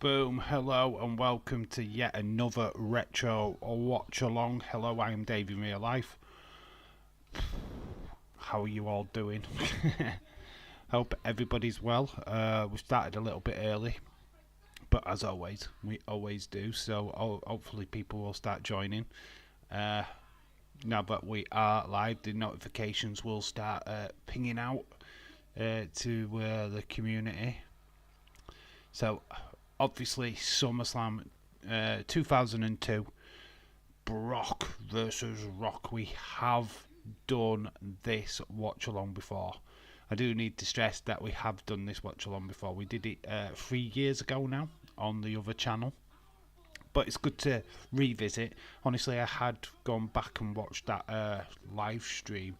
Boom, hello and welcome to yet another retro watch along. Hello, I am Dave in real life. How are you all doing? Hope everybody's well. We started a little bit early, but as always, we always do. So hopefully people will start joining. Now that we are live, the notifications will start pinging out to the community. So obviously SummerSlam 2002, Brock versus Rock. We have done this watch along before. I do need to stress that we have done this watch along before. We did it 3 years ago now on the other channel, but it's good to revisit. Honestly, I had gone back and watched that live stream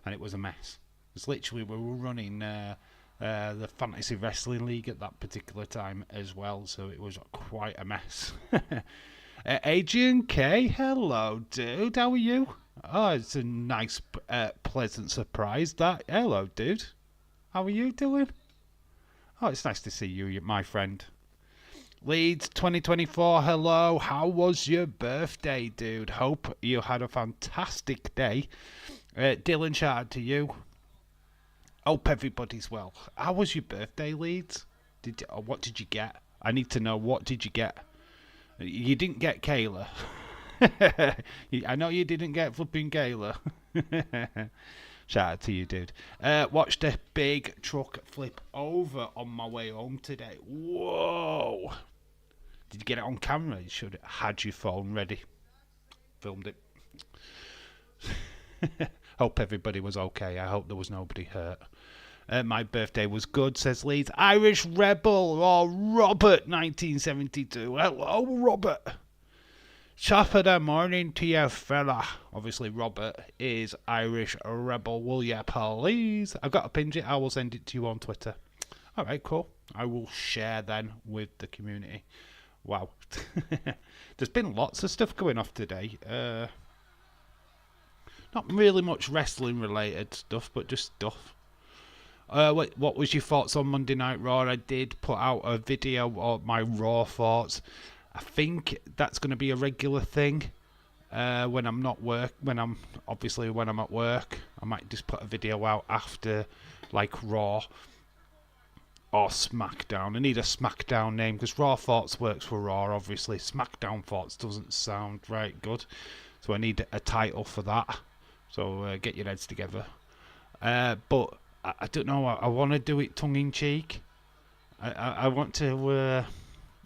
and it was a mess. It's literally, we were running the Fantasy Wrestling League at that particular time as well, so it was quite a mess. Adrian K, hello dude, how are you? Oh, it's a nice pleasant surprise that. Hello dude, how are you doing? Oh, it's nice to see you, my friend. Leeds 2024, hello, how was your birthday, dude? Hope you had a fantastic day. Dylan, shout out to you. Hope everybody's well. How was your birthday, Leeds? What did you get? I need to know, what did you get? You didn't get Kayla. I know you didn't get flipping Kayla. Shout out to you, dude. Watched a big truck flip over on my way home today. Whoa! Did you get it on camera? You should have had your phone ready. Filmed it. Hope everybody was okay. I hope there was nobody hurt. My birthday was good, says Leeds. Irish Rebel or Robert 1972. Hello, Robert. Top of the morning to you, fella. Obviously, Robert is Irish Rebel. Will ya please? I've got to pinch it. I will send it to you on Twitter. All right, cool. I will share then with the community. Wow. There's been lots of stuff going off today. Not really much wrestling related stuff, but just stuff. What was your thoughts on Monday Night Raw? I did put out a video of my Raw thoughts. I think that's going to be a regular thing when I'm not when I'm at work. I might just put a video out after like Raw or SmackDown. I need a SmackDown name because Raw Thoughts works for Raw, obviously. SmackDown Thoughts doesn't sound right good, so I need a title for that. So get your heads together. But I don't know. I want to do it tongue in cheek. I want to.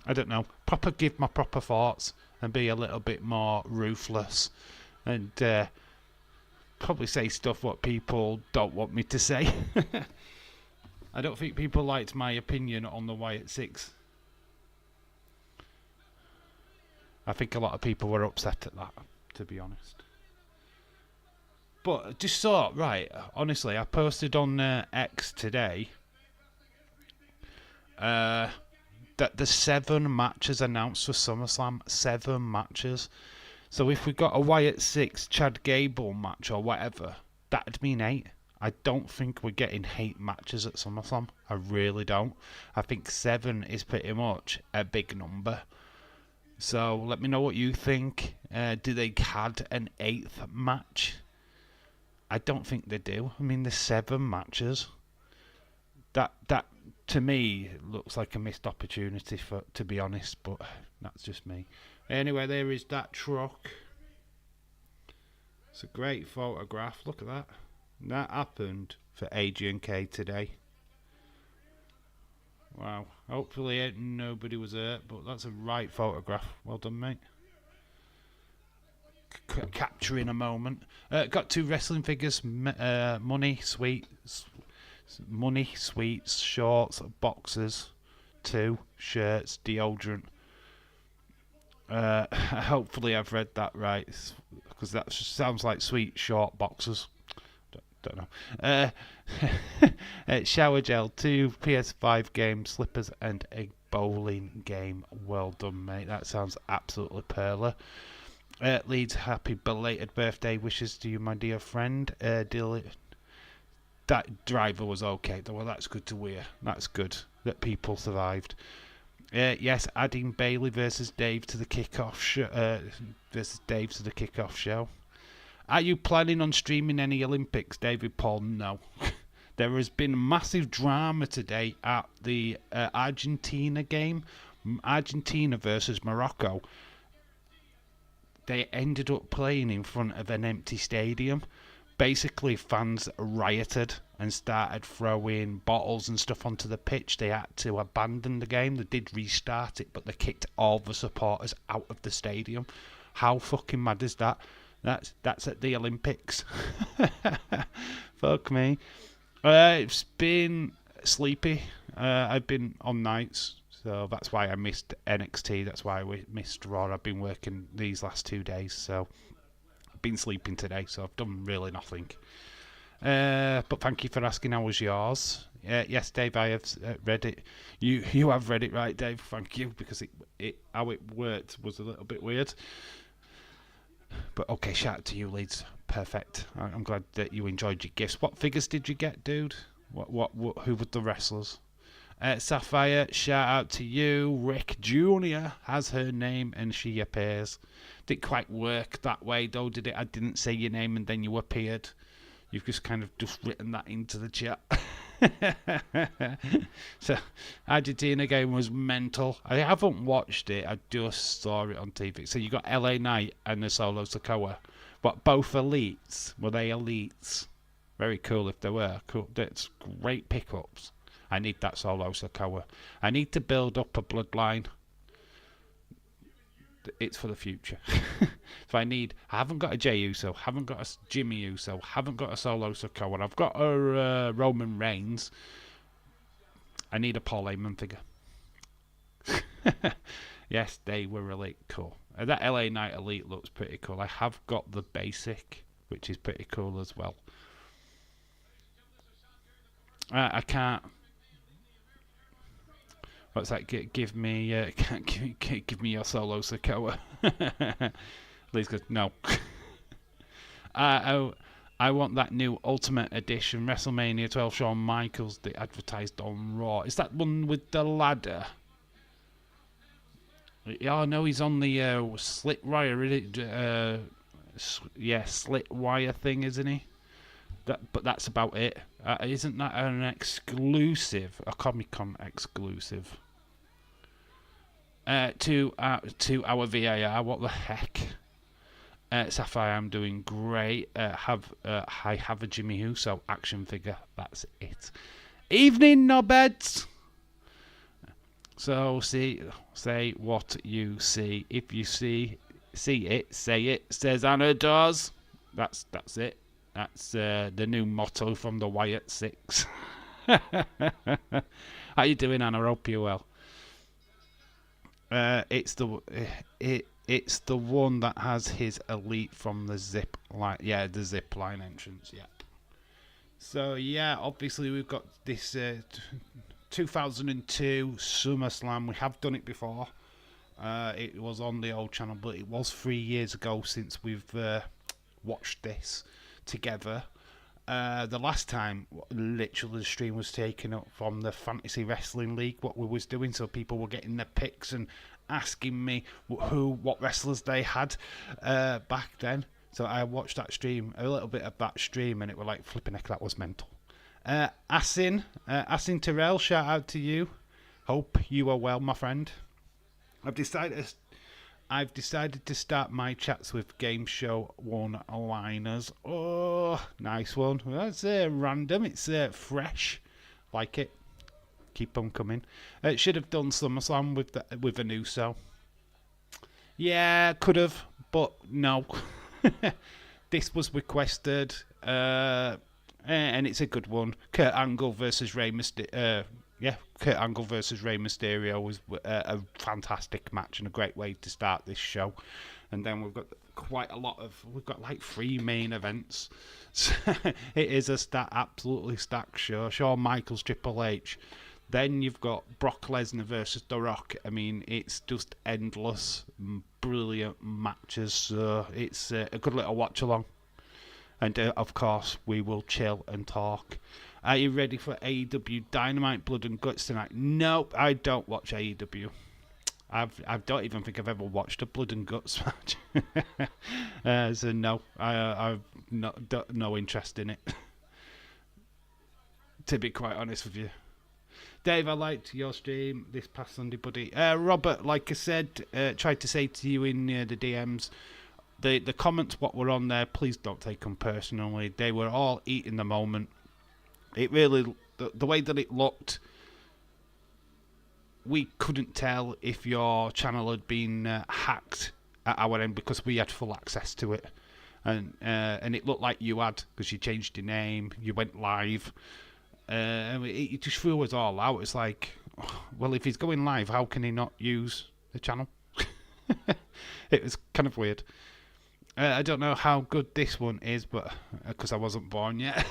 I don't know. Give my proper thoughts and be a little bit more ruthless, and probably say stuff what people don't want me to say. I don't think people liked my opinion on the Wyatt Six. I think a lot of people were upset at that, to be honest. But just thought, right, honestly, I posted on X today that there's 7 matches announced for SummerSlam. 7 matches. So if we got a Wyatt 6 Chad Gable match or whatever, that'd mean 8. I don't think we're getting 8 matches at SummerSlam. I really don't. I think 7 is pretty much a big number. So let me know what you think. Do they had an 8th match? I don't think they do. I mean, there's 7 matches. That to me looks like a missed opportunity, to be honest, but that's just me. Anyway, there is that truck. It's a great photograph. Look at that. That happened for Adrian K today. Wow. Hopefully nobody was hurt, but that's a right photograph. Well done, mate. Capturing a moment. Got 2 wrestling figures. Money, sweets, shorts, boxes, 2 shirts, deodorant. Hopefully I've read that right, because that sounds like sweet short boxes. Don't know. Shower gel, 2 PS5 games, slippers, and a bowling game. Well done, mate. That sounds absolutely perler. Leeds, happy belated birthday wishes to you, my dear friend. That driver was okay, though. Well, that's good to hear. That's good that people survived. Yes, adding Bailey versus Dave to the kickoff show. Are you planning on streaming any Olympics, David Paul? No. There has been massive drama today at the Argentina game, Argentina versus Morocco. They ended up playing in front of an empty stadium. Basically, fans rioted and started throwing bottles and stuff onto the pitch. They had to abandon the game. They did restart it, but they kicked all the supporters out of the stadium. How fucking mad is that? That's at the Olympics. Fuck me. It's been sleepy. I've been on nights, so that's why I missed NXT. That's why I missed Raw. I've been working these last 2 days, so I've been sleeping today, so I've done really nothing. But thank you for asking. How was yours? Yes, Dave, I have read it. You have read it right, Dave. Thank you, because it how it worked was a little bit weird. But okay, shout out to you, Leeds. Perfect. I'm glad that you enjoyed your gifts. What figures did you get, dude? What who were the wrestlers? Sapphire, shout out to you. Rick Jr. has her name and she appears. Didn't quite work that way though, did it? I didn't say your name and then you appeared. You've just kind of just written that into the chat. So, Argentina game was mental. I haven't watched it. I just saw it on TV. So you got LA Knight and the Solo Sikoa. What, both elites? Were they elites? Very cool if they were. Cool. That's great pickups. I need that Solo Sikoa. I need to build up a bloodline. It's for the future. So I haven't got a Jey Uso, haven't got a Jimmy Uso, haven't got a Solo Sikoa. I've got a Roman Reigns. I need a Paul Heyman figure. Yes, they were elite. Cool. That LA Knight Elite looks pretty cool. I have got the basic, which is pretty cool as well. I can't. What's that? Give me your Solo Sikoa. Please, good. No. I want that new Ultimate Edition WrestleMania 12 Shawn Michaels they advertised on Raw. Is that one with the ladder? Yeah, no, he's on the slit wire, slit wire thing, isn't he? But that's about it. Isn't that an exclusive, a Comic-Con exclusive? To our VAR, what the heck? Sapphire, I'm doing great. I have a Jimmy Uso action figure. That's it. Evening, knobheads. So say what you see. If you see it, say it. Says Anna does. That's it. That's the new motto from the Wyatt Six. How you doing, Anna? Hope you're well. It's the one that has his elite from the zip line. Yeah, the zip line entrance. Yeah. So yeah, obviously we've got this 2002 SummerSlam. We have done it before. It was on the old channel, but it was 3 years ago since we've watched this together. The last time, literally, the stream was taken up from the Fantasy Wrestling League, what we was doing, so people were getting their picks and asking me what wrestlers they had back then. So I watched that stream, a little bit of that stream, and it was like, flipping heck, that was mental. Asin Terrell, shout out to you. Hope you are well, my friend. I've decided to start my chats with Game Show one-liners. Oh, nice one. That's random. It's fresh. Like it. Keep them coming. Should have done SummerSlam with an Uso. Yeah, could have, but no. This was requested, and it's a good one. Kurt Angle versus Rey Mysterio. Kurt Angle versus Rey Mysterio was a fantastic match and a great way to start this show. And then we've got we've got like 3 main events. So it is absolutely stacked show. Shawn Michaels, Triple H. Then you've got Brock Lesnar versus The Rock. I mean, it's just endless, brilliant matches. So it's a good little watch along. And of course, we will chill and talk. Are you ready for AEW Dynamite Blood and Guts tonight? Nope, I don't watch AEW. I don't even think I've ever watched a Blood and Guts match. So no, I've no interest in it. To be quite honest with you. Dave, I liked your stream this past Sunday, buddy. Robert, like I said, tried to say to you in the DMs, the comments what were on there, please don't take them personally. They were all eating the moment. It really, the way that it looked, we couldn't tell if your channel had been hacked at our end because we had full access to it, and it looked like you had because you changed your name, you went live. It just threw us all out. It's like, well, if he's going live, how can he not use the channel? It was kind of weird. I don't know how good this one is, but because I wasn't born yet.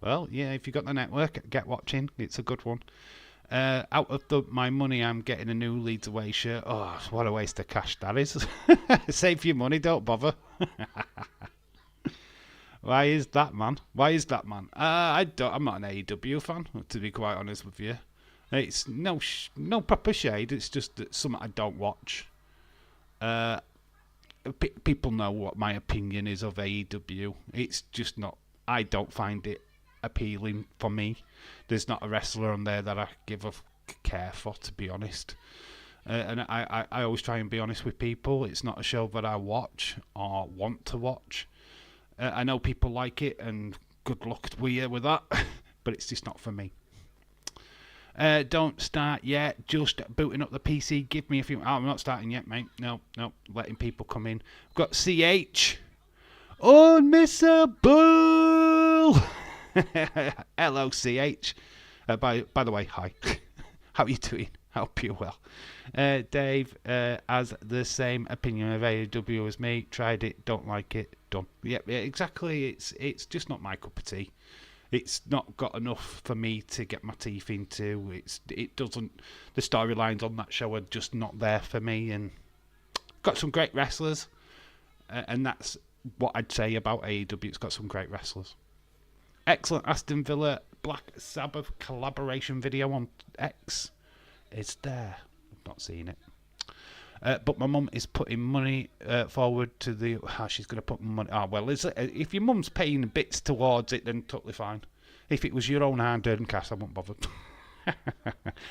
Well, yeah, if you got the network, get watching. It's a good one. Out of my money, I'm getting a new Leeds away shirt. Oh, what a waste of cash that is. Save your money, don't bother. Why is that, man? I'm not an AEW fan, to be quite honest with you. It's no proper shade. It's just that something I don't watch. People know what my opinion is of AEW. It's just not. I don't find it appealing for me. There's not a wrestler on there that I give a care for, to be honest. And I always try and be honest with people. It's not a show that I watch or want to watch. I know people like it, and good luck with that, but it's just not for me. Don't start yet. Just booting up the PC. Give me a few. Oh, I'm not starting yet, mate. No. Letting people come in. We've got CH. Unmissable. Hello, CH. By the way, hi. How are you doing? Hope you're well. Dave has the same opinion of AEW as me. Tried it, don't like it, done. Yep, yeah, exactly. It's just not my cup of tea. It's not got enough for me to get my teeth into. It doesn't. The storylines on that show are just not there for me. And got some great wrestlers, and that's what I'd say about AEW. It's got some great wrestlers. Excellent Aston Villa Black Sabbath collaboration video on X. Is there? I've not seen it. But my mum is putting money forward to the... she's going to put money... well, if your mum's paying bits towards it, then totally fine. If it was your own hard-earned cash, I wouldn't bother.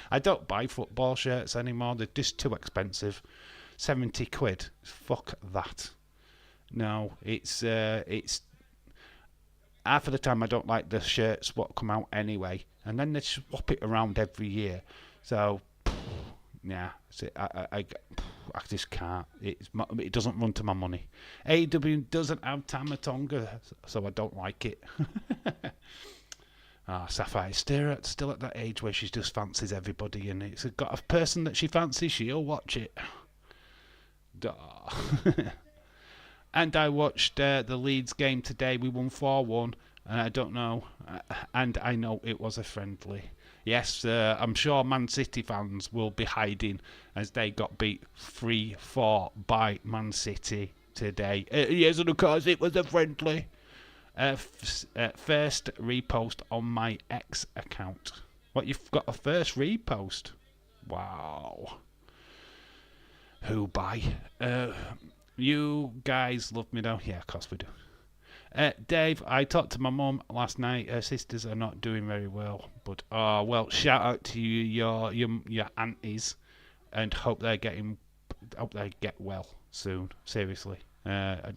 I don't buy football shirts anymore. They're just too expensive. 70 quid. Fuck that. No, it's half of the time I don't like the shirts what come out anyway. And then they swap it around every year. So... yeah, I just can't. It doesn't run to my money. AEW doesn't have Tamatonga, so I don't like it. Sapphire still at that age where she just fancies everybody, and it's got a person that she fancies, she'll watch it. And I watched the Leeds game today. We won 4-1. I don't know, and I know it was a friendly. Yes, I'm sure Man City fans will be hiding as they got beat 3-4 by Man City today. Yes, and of course it was a friendly. First repost on my X account. What, you've got a first repost? Wow. Who by? You guys love me though? Yeah, of course we do. Dave, I talked to my mum last night. Her sisters are not doing very well, but shout out to you, your aunties, and hope they get well soon. Seriously, how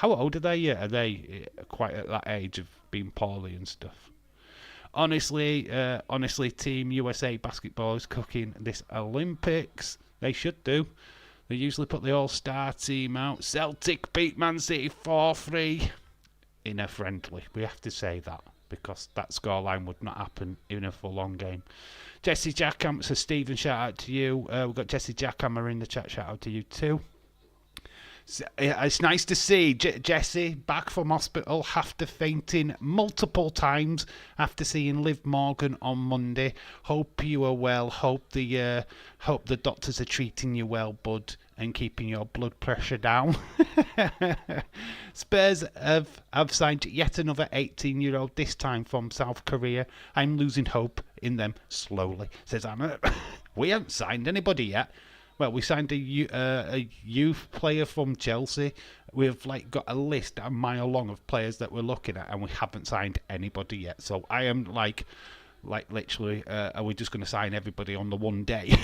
old are they? Are they quite at that age of being poorly and stuff? Honestly, Team USA basketball is cooking this Olympics. They should do. They usually put the all-star team out. Celtic beat Man City 4-3 in a friendly. We have to say that because that scoreline would not happen in a full-on game. Jesse Jackhammer, so Stephen, shout out to you. We've got Jesse Jackhammer in the chat. Shout out to you too. So, it's nice to see Jesse back from hospital after fainting multiple times after seeing Liv Morgan on Monday. Hope you are well. Hope the doctors are treating you well, bud. and keeping your blood pressure down. Spurs have signed yet another 18-year-old, this time from South Korea. I'm losing hope in them slowly, says Anna. We haven't signed anybody yet. Well, we signed a youth player from Chelsea. We've got a list a mile long of players that we're looking at, and we haven't signed anybody yet. So I am literally, are we just going to sign everybody on the one day?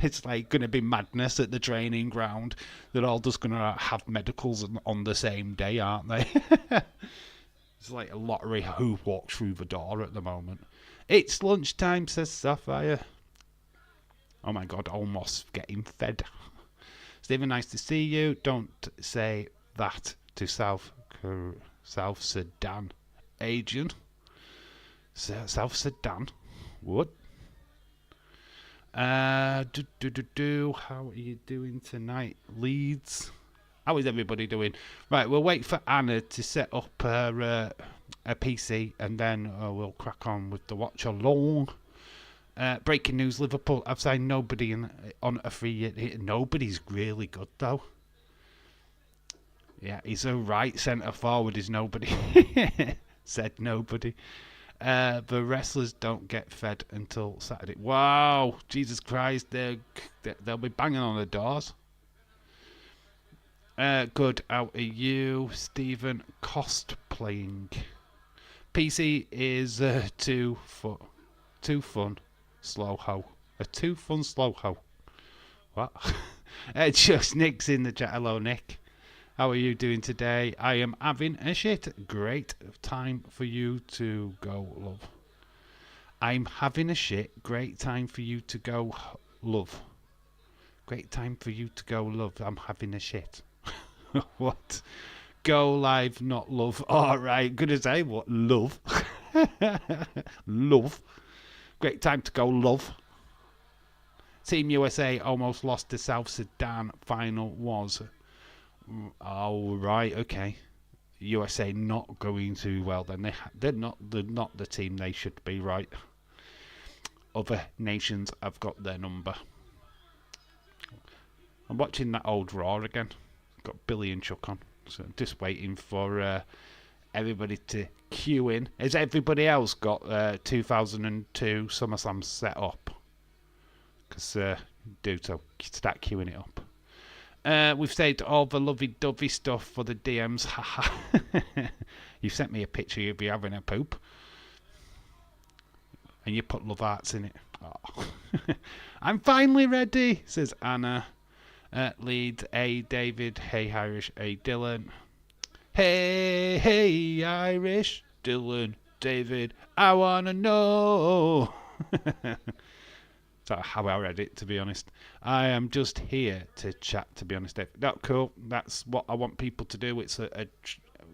It's going to be madness at the training ground. They're all just going to have medicals on the same day, aren't they? It's like a lottery who walks through the door at the moment. It's lunchtime, says Sapphire. Oh my God, almost getting fed. Stephen, nice to see you. Don't say that to South Sudan agent. South Sudan? What? How are you doing tonight, Leeds? How is everybody doing? Right, we'll wait for Anna to set up her PC, and then we'll crack on with the watch along. Breaking news: Liverpool have signed nobody on a free year. Nobody's really good though. Yeah, he's a right centre forward. Is nobody? Said nobody. The wrestlers don't get fed until Saturday. Wow, Jesus Christ! They'll be banging on the doors. Good. How are you, Stephen? Cosplaying. PC is too fun. Slow ho. A too fun slow ho. What? It's just Nick's in the chat. Hello, Nick. How are you doing today? I am having a shit. Great time for you to go, love. I'm having a shit. Great time for you to go, love. Great time for you to go, love. I'm having a shit. What? Go live, not love. Alright, gonna say what? Love. Love. Great time to go, love. Team USA almost lost to South Sudan. Final was. Oh, right, okay. USA not going too well then. They're not the team they should be, right? Other nations have got their number. I'm watching that old Raw again. Got Billy and Chuck on. So just waiting for everybody to queue in. Has everybody else got 2002 SummerSlam set up? Because do so. Start queuing it up. We've saved all the lovey-dovey stuff for the DMs. Haha. You sent me a picture of you having a poop. And you put love hearts in it. Oh. I'm finally ready, says Anna. Lead, hey David, hey Irish, hey Dylan. Hey Irish, Dylan, David, I wanna know. That's how I read it, to be honest. I am just here to chat, to be honest, Dave. That's cool. That's what I want people to do. It's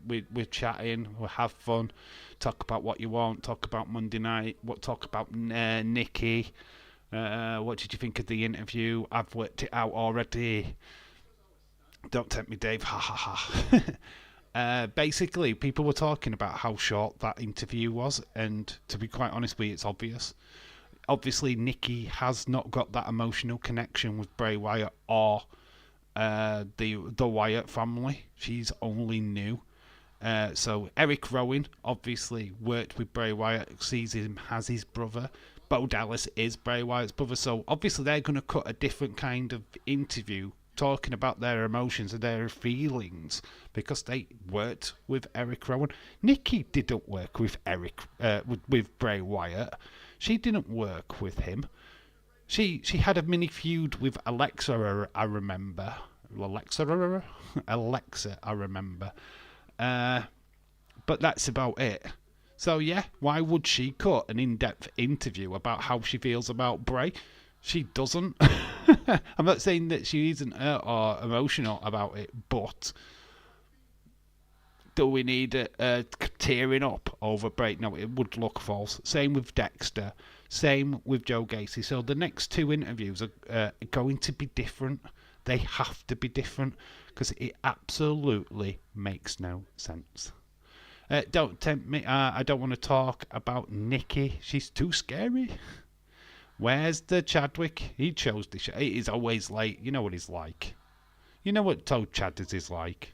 we're chatting, we'll have fun, talk about what you want, talk about Monday night, talk about Nikki. What did you think of the interview? I've worked it out already. Don't tempt me, Dave. Ha ha ha. Basically, people were talking about how short that interview was, and to be quite honest with you, it's obvious. Obviously, Nikki has not got that emotional connection with Bray Wyatt or the Wyatt family. She's only new. So Eric Rowan obviously worked with Bray Wyatt, sees him as his brother. Bo Dallas is Bray Wyatt's brother, so obviously they're going to cut a different kind of interview talking about their emotions and their feelings because they worked with Eric Rowan. Nikki didn't work with with Bray Wyatt. She didn't work with him. She had a mini feud with Alexa, I remember. Alexa, I remember. But that's about it. So yeah, why would she cut an in-depth interview about how she feels about Bray? She doesn't. I'm not saying that she isn't hurt or emotional about it, but do we need tearing up over Bray? No, it would look false. Same with Dexter. Same with Joe Gacy. So the next two interviews are going to be different. They have to be different because it absolutely makes no sense. Don't tempt me. I don't want to talk about Nikki. She's too scary. Where's the Chadwick? He chose the show. He's always late. You know what he's like. You know what Toad Chadders is like.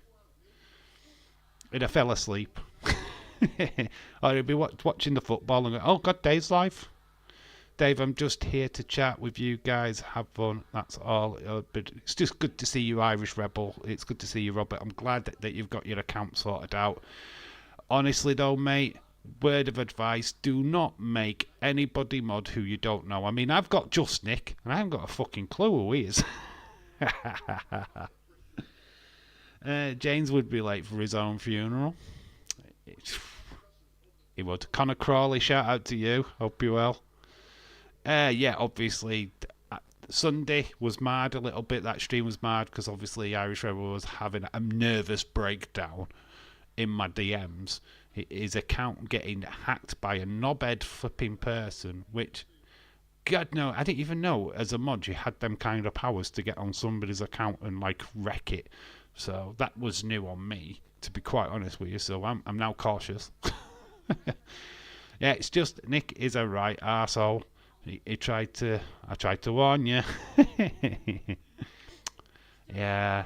And I fell asleep. Or he'll be watching the football and go, oh God, Dave's live. Dave, I'm just here to chat with you guys, have fun, that's all. But it's just good to see you, Irish Rebel. It's good to see you, Robert. I'm glad that you've got your account sorted out. Honestly though, mate, word of advice, do not make anybody mod who you don't know. I mean, I've got Just Nick, and I haven't got a fucking clue who he is. James would be late for his own funeral. He would. Connor Crawley, shout out to you. Hope you're well. Yeah, obviously, Sunday was mad a little bit. That stream was mad because obviously Irish Rebel was having a nervous breakdown in my DMs. His account getting hacked by a knobhead flipping person, which, God no, I didn't even know as a mod you had them kind of powers to get on somebody's account and like wreck it. So that was new on me, to be quite honest with you. So I'm now cautious. Yeah, it's just Nick is a right arsehole. I tried to warn you. Yeah,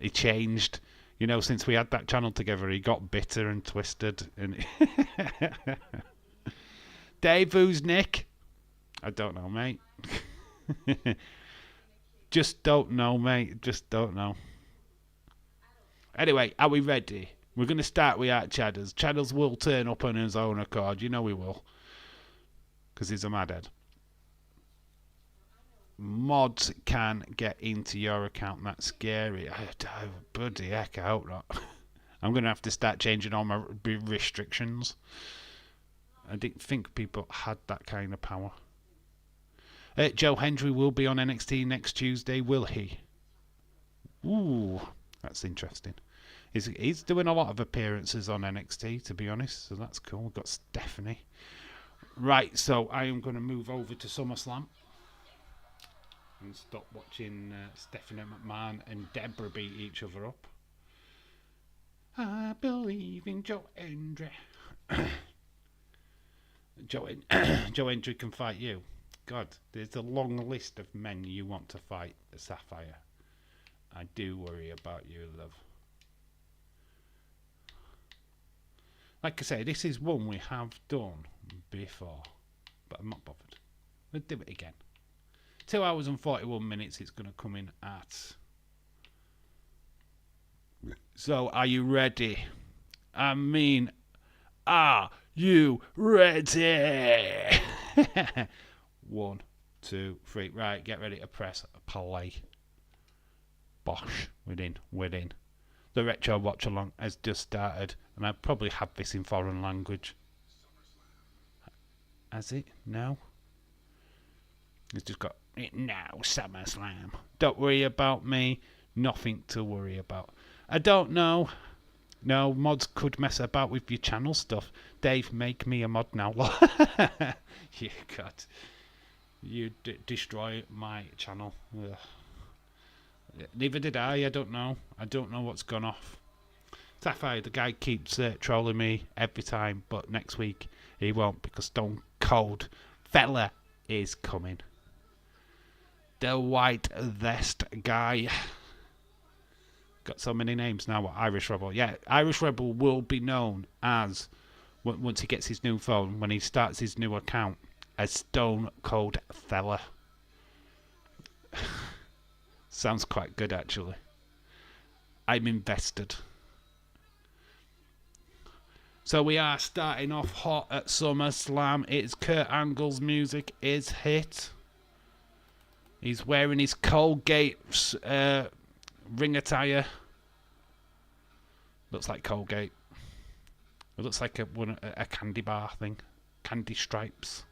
he changed. You know, since we had that channel together, he got bitter and twisted. And Dave, who's Nick? I don't know, mate. Just don't know, mate. Just don't know. Anyway, are we ready? We're going to start with our Chadders. Chadders will turn up on his own accord. You know he will. Because he's a madhead. Mods can get into your account. That's scary. Bloody heck, I hope not. I'm going to have to start changing all my restrictions. I didn't think people had that kind of power. Joe Hendry will be on NXT next Tuesday, will he? Ooh, that's interesting. He's doing a lot of appearances on NXT, to be honest, so that's cool. We've got Stephanie. Right, so I am going to move over to SummerSlam and stop watching Stephanie McMahon and Deborah beat each other up. I believe in Joe Hendry. Joe Hendry can fight you. God, there's a long list of men you want to fight, Sapphire. I do worry about you, love. Like I say, this is one we have done before, but I'm not bothered. We'll do it again. 2 hours and 41 minutes it's going to come in at. So, are you ready? I mean, are you ready? 1, 2, 3. Right, get ready to press play. Bosh, we're in. The Retro Watch Along has just started, and I probably have this in foreign language. Has it? No? It's just got it now, SummerSlam. Don't worry about me. Nothing to worry about. I don't know. No, mods could mess about with your channel stuff. Dave, make me a mod now. You got. You destroy my channel. Ugh. Neither did I don't know. I don't know what's gone off. Sapphire, the guy keeps trolling me every time, but next week he won't because Stone Cold Fella is coming. The white vest guy. Got so many names now. What, Irish Rebel? Yeah, Irish Rebel will be known as, once he gets his new phone, when he starts his new account, as Stone Cold Fella. Sounds quite good, actually. I'm invested. So we are starting off hot at SummerSlam. It's Kurt Angle's music is hit. He's wearing his Colgate ring attire. Looks like Colgate. It looks like a candy bar thing. Candy stripes.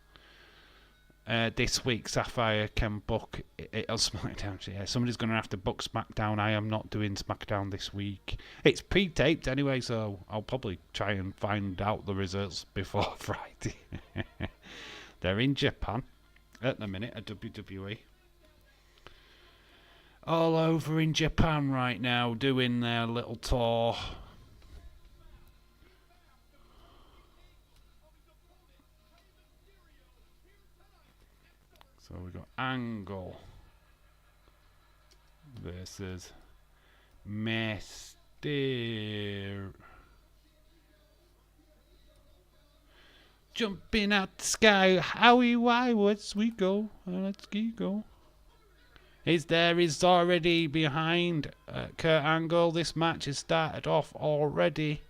This week, Sapphire can book it on SmackDown. Yeah, somebody's going to have to book SmackDown. I am not doing SmackDown this week. It's pre-taped anyway, so I'll probably try and find out the results before Friday. They're in Japan at the minute at WWE. All over in Japan right now, doing their little tour. So we got Angle versus Mysterio. Jumping out the sky, Howie, whywards we go, let's go. Is already behind Kurt Angle. This match has started off already.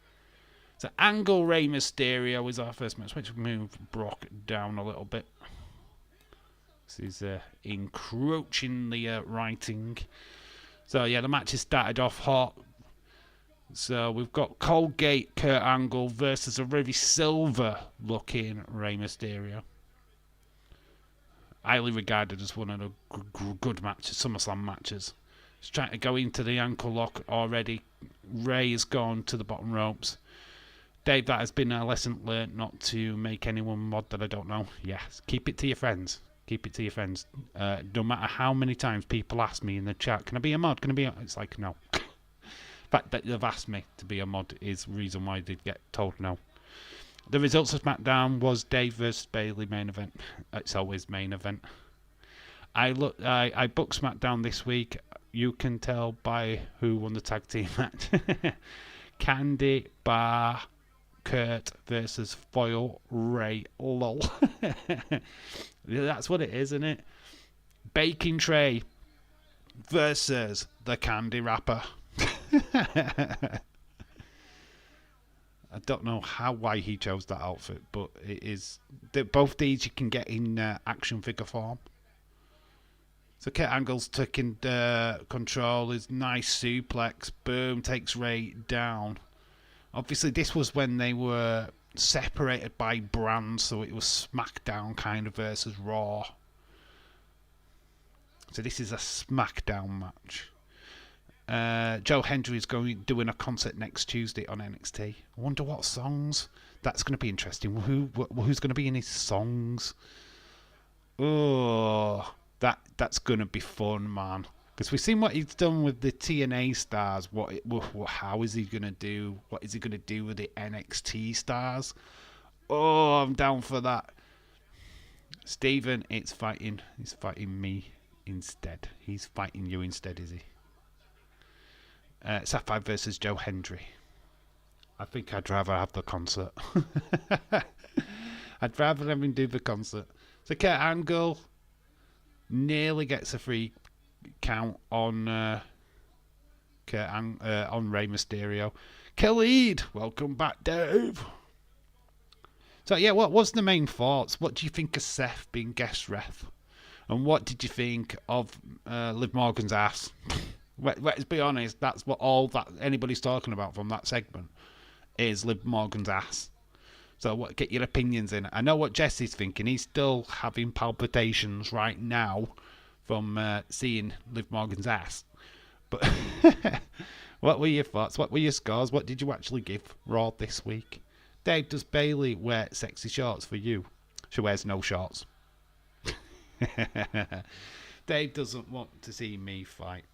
So Angle Rey Mysterio is our first match, which move Brock down a little bit. This is encroaching the writing. So yeah, the match has started off hot. So we've got Colgate Kurt Angle versus a really silver-looking Rey Mysterio. Highly regarded as one of the good matches, SummerSlam matches. He's trying to go into the ankle lock already. Rey has gone to the bottom ropes. Dave, that has been a lesson learnt not to make anyone mod that I don't know. Yes, keep it to your friends. Keep it to your friends. No matter how many times people ask me in the chat, can I be a mod? Can I be a... It's like, no. The fact that they've asked me to be a mod is the reason why they get told no. The results of SmackDown was Dave versus Bayley main event. It's always main event. I booked SmackDown this week. You can tell by who won the tag team match. Candy Bar Kurt versus Foil Ray. Lol. That's what it is, isn't it? Baking Tray versus the Candy Rapper. I don't know why he chose that outfit, but it is. Both these you can get in action figure form. So Kurt Angle's taking control. His nice suplex. Boom, takes Ray down. Obviously, this was when they were separated by brands, so it was SmackDown kind of versus Raw. So this is a SmackDown match. Joe Hendry is doing a concert next Tuesday on NXT. I wonder what songs. That's going to be interesting. Who's going to be in his songs? Oh, that's going to be fun, man. Because we've seen what he's done with the TNA stars. How is he going to do? What is he going to do with the NXT stars? Oh, I'm down for that. Steven, he's fighting me instead. He's fighting you instead, is he? Sapphire versus Joe Hendry. I think I'd rather have the concert. I'd rather have him do the concert. So Kurt Angle nearly gets a free count on on Rey Mysterio. Khalid, welcome back, Dave. So yeah, what was the main thoughts? What do you think of Seth being guest ref? And what did you think of Liv Morgan's ass? Let's be honest, that's what all that anybody's talking about from that segment is Liv Morgan's ass. So get your opinions in. I know what Jesse's thinking. He's still having palpitations right now from seeing Liv Morgan's ass. But what were your thoughts? What were your scores? What did you actually give Raw this week? Dave, does Bayley wear sexy shorts for you? She wears no shorts. Dave doesn't want to see me fight.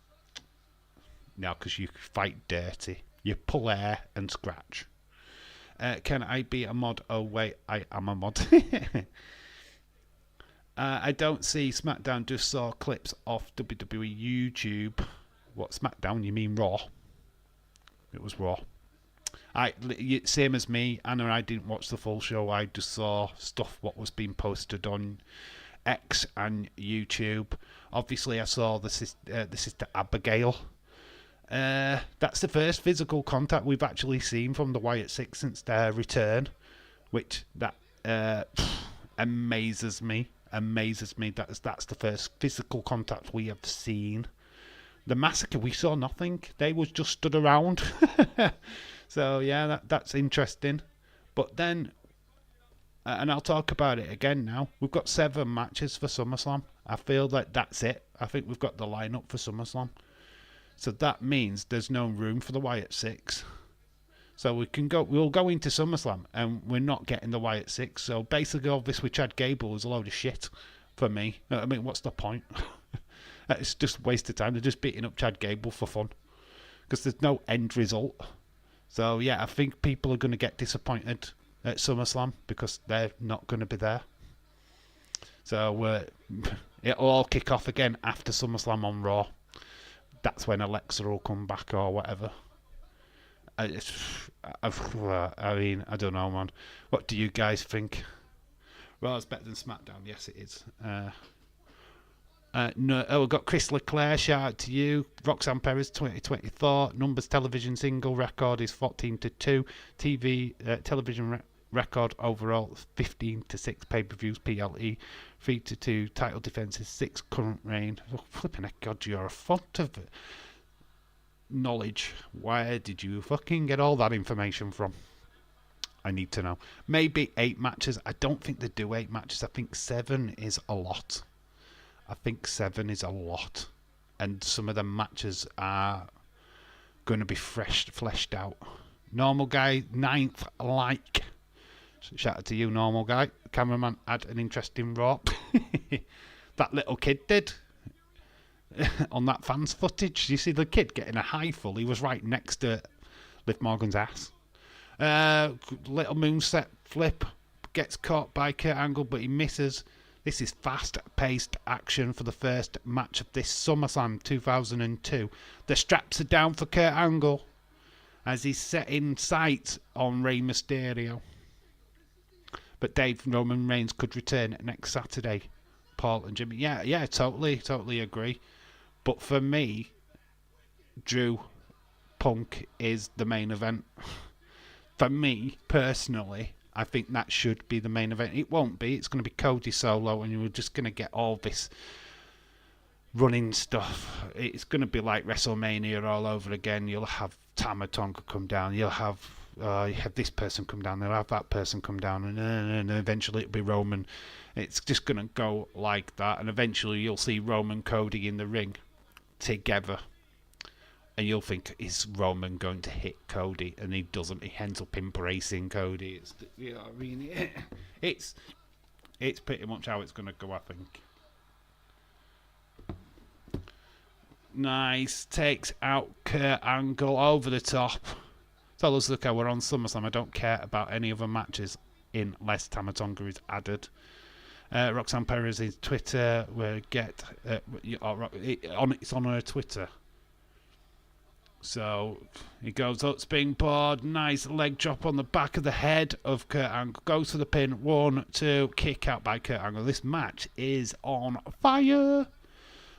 No, because you fight dirty. You pull hair and scratch. Can I be a mod? Oh, wait, I am a mod. I don't see SmackDown, just saw clips off WWE YouTube. What, SmackDown? You mean Raw? It was Raw. Same as me, Anna, I didn't watch the full show. I just saw stuff what was being posted on X and YouTube. Obviously, I saw the sister Abigail. That's the first physical contact we've actually seen from the Wyatt Six since their return, which that amazes me. That's the first physical contact we have seen. The massacre, we saw nothing. They was just stood around. So yeah, that's interesting. But then, and I'll talk about it again now. We've got 7 matches for SummerSlam. I feel like that's it. I think we've got the lineup for SummerSlam. So that means there's no room for the Wyatt Six. So we'll go into SummerSlam and we're not getting the Wyatt Six. So basically all this with Chad Gable is a load of shit for me. I mean, what's the point? It's just a waste of time. They're just beating up Chad Gable for fun. Because there's no end result. So yeah, I think people are going to get disappointed at SummerSlam because they're not going to be there. So it'll all kick off again after SummerSlam on Raw. That's when Alexa will come back or whatever. I mean, I don't know, man. What do you guys think? Well, it's better than SmackDown. Yes, it is. No, we've got Chris Leclerc, shout out to you. Roxanne Perez, 2024. Numbers television single record is 14-2. Television record overall 15-6. Pay-per-views PLE 3-2. Title defenses 6. Current reign. Oh, flipping heck, God, you're a font of knowledge. Where did you fucking get all that information from? I need to know. Maybe 8 matches. I don't think they do 8 matches. I think 7 is a lot. And some of the matches are going to be fleshed out. Normal guy, 9th like. Shout out to you, normal guy. Cameraman had an interesting Raw. That little kid did. On that fans footage. You see the kid getting a high full. He was right next to Liv Morgan's ass. Little moonset flip. Gets caught by Kurt Angle, but he misses. This is fast-paced action for the first match of this SummerSlam 2002. The straps are down for Kurt Angle as he's setting sights on Rey Mysterio. But Roman Reigns could return next Saturday. Paul and Jimmy. Yeah, totally agree. But for me, Drew Punk is the main event. For me, personally, I think that should be the main event. It won't be. It's going to be Cody solo, and you're just going to get all this running stuff. It's going to be like WrestleMania all over again. You'll have Tama Tonga come down. You'll have this person come down. They'll have that person come down, and eventually it'll be Roman. It's just going to go like that, and eventually you'll see Roman Cody in the ring together. And you'll think, is Roman going to hit Cody? And he doesn't. He ends up embracing Cody. It's, you know what I mean? It's pretty much how it's going to go, I think. Nice. Takes out Kurt Angle over the top. Fellas, look, we're on SummerSlam. I don't care about any other matches unless Tama Tonga is added. Roxanne Perez's Twitter. It's on her Twitter. So he goes up, springboard, nice leg drop on the back of the head of Kurt Angle. Goes for the pin, 1, 2, kick out by Kurt Angle. This match is on fire.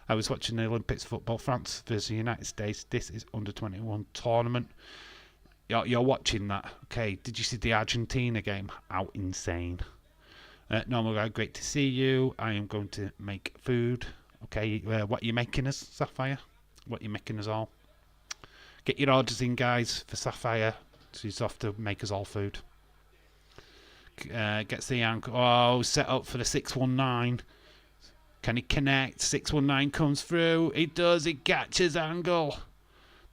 I was watching the Olympics football, France versus the United States. This is under 21 tournament. You're watching that. Okay, did you see the Argentina game? Out insane. Normal guy, great to see you. I am going to make food. Okay, what are you making us, Sapphire? What are you making us all? Get your orders in, guys, for Sapphire. She's off to make us all food. Gets the ankle. Oh, set up for the 619. Can he connect? 619 comes through. He does. He catches Angle.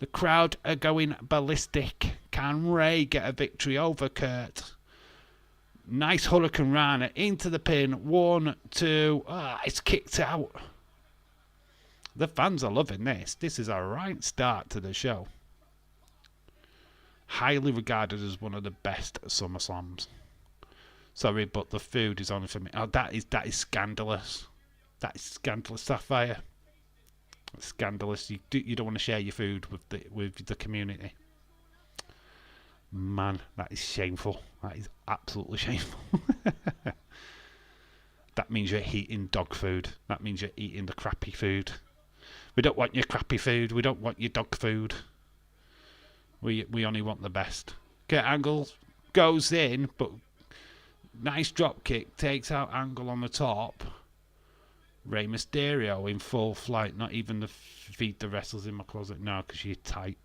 The crowd are going ballistic. Can Ray get a victory over Kurt? Nice Hurricane Rana into the pin. 1, 2. It's kicked out. The fans are loving this. This is a right start to the show. Highly regarded as one of the best SummerSlams. Sorry, but the food is only for me. Oh, that is scandalous. That is scandalous, Sapphire. It's scandalous. You don't want to share your food with the community. Man, that is shameful. That is absolutely shameful. That means you're eating dog food. That means you're eating the crappy food. We don't want your crappy food. We don't want your dog food. We only want the best. Kurt Angle goes in, but nice drop kick. Takes out Angle on the top. Rey Mysterio in full flight. Not even the feed the wrestlers in my closet. No, because you're tight.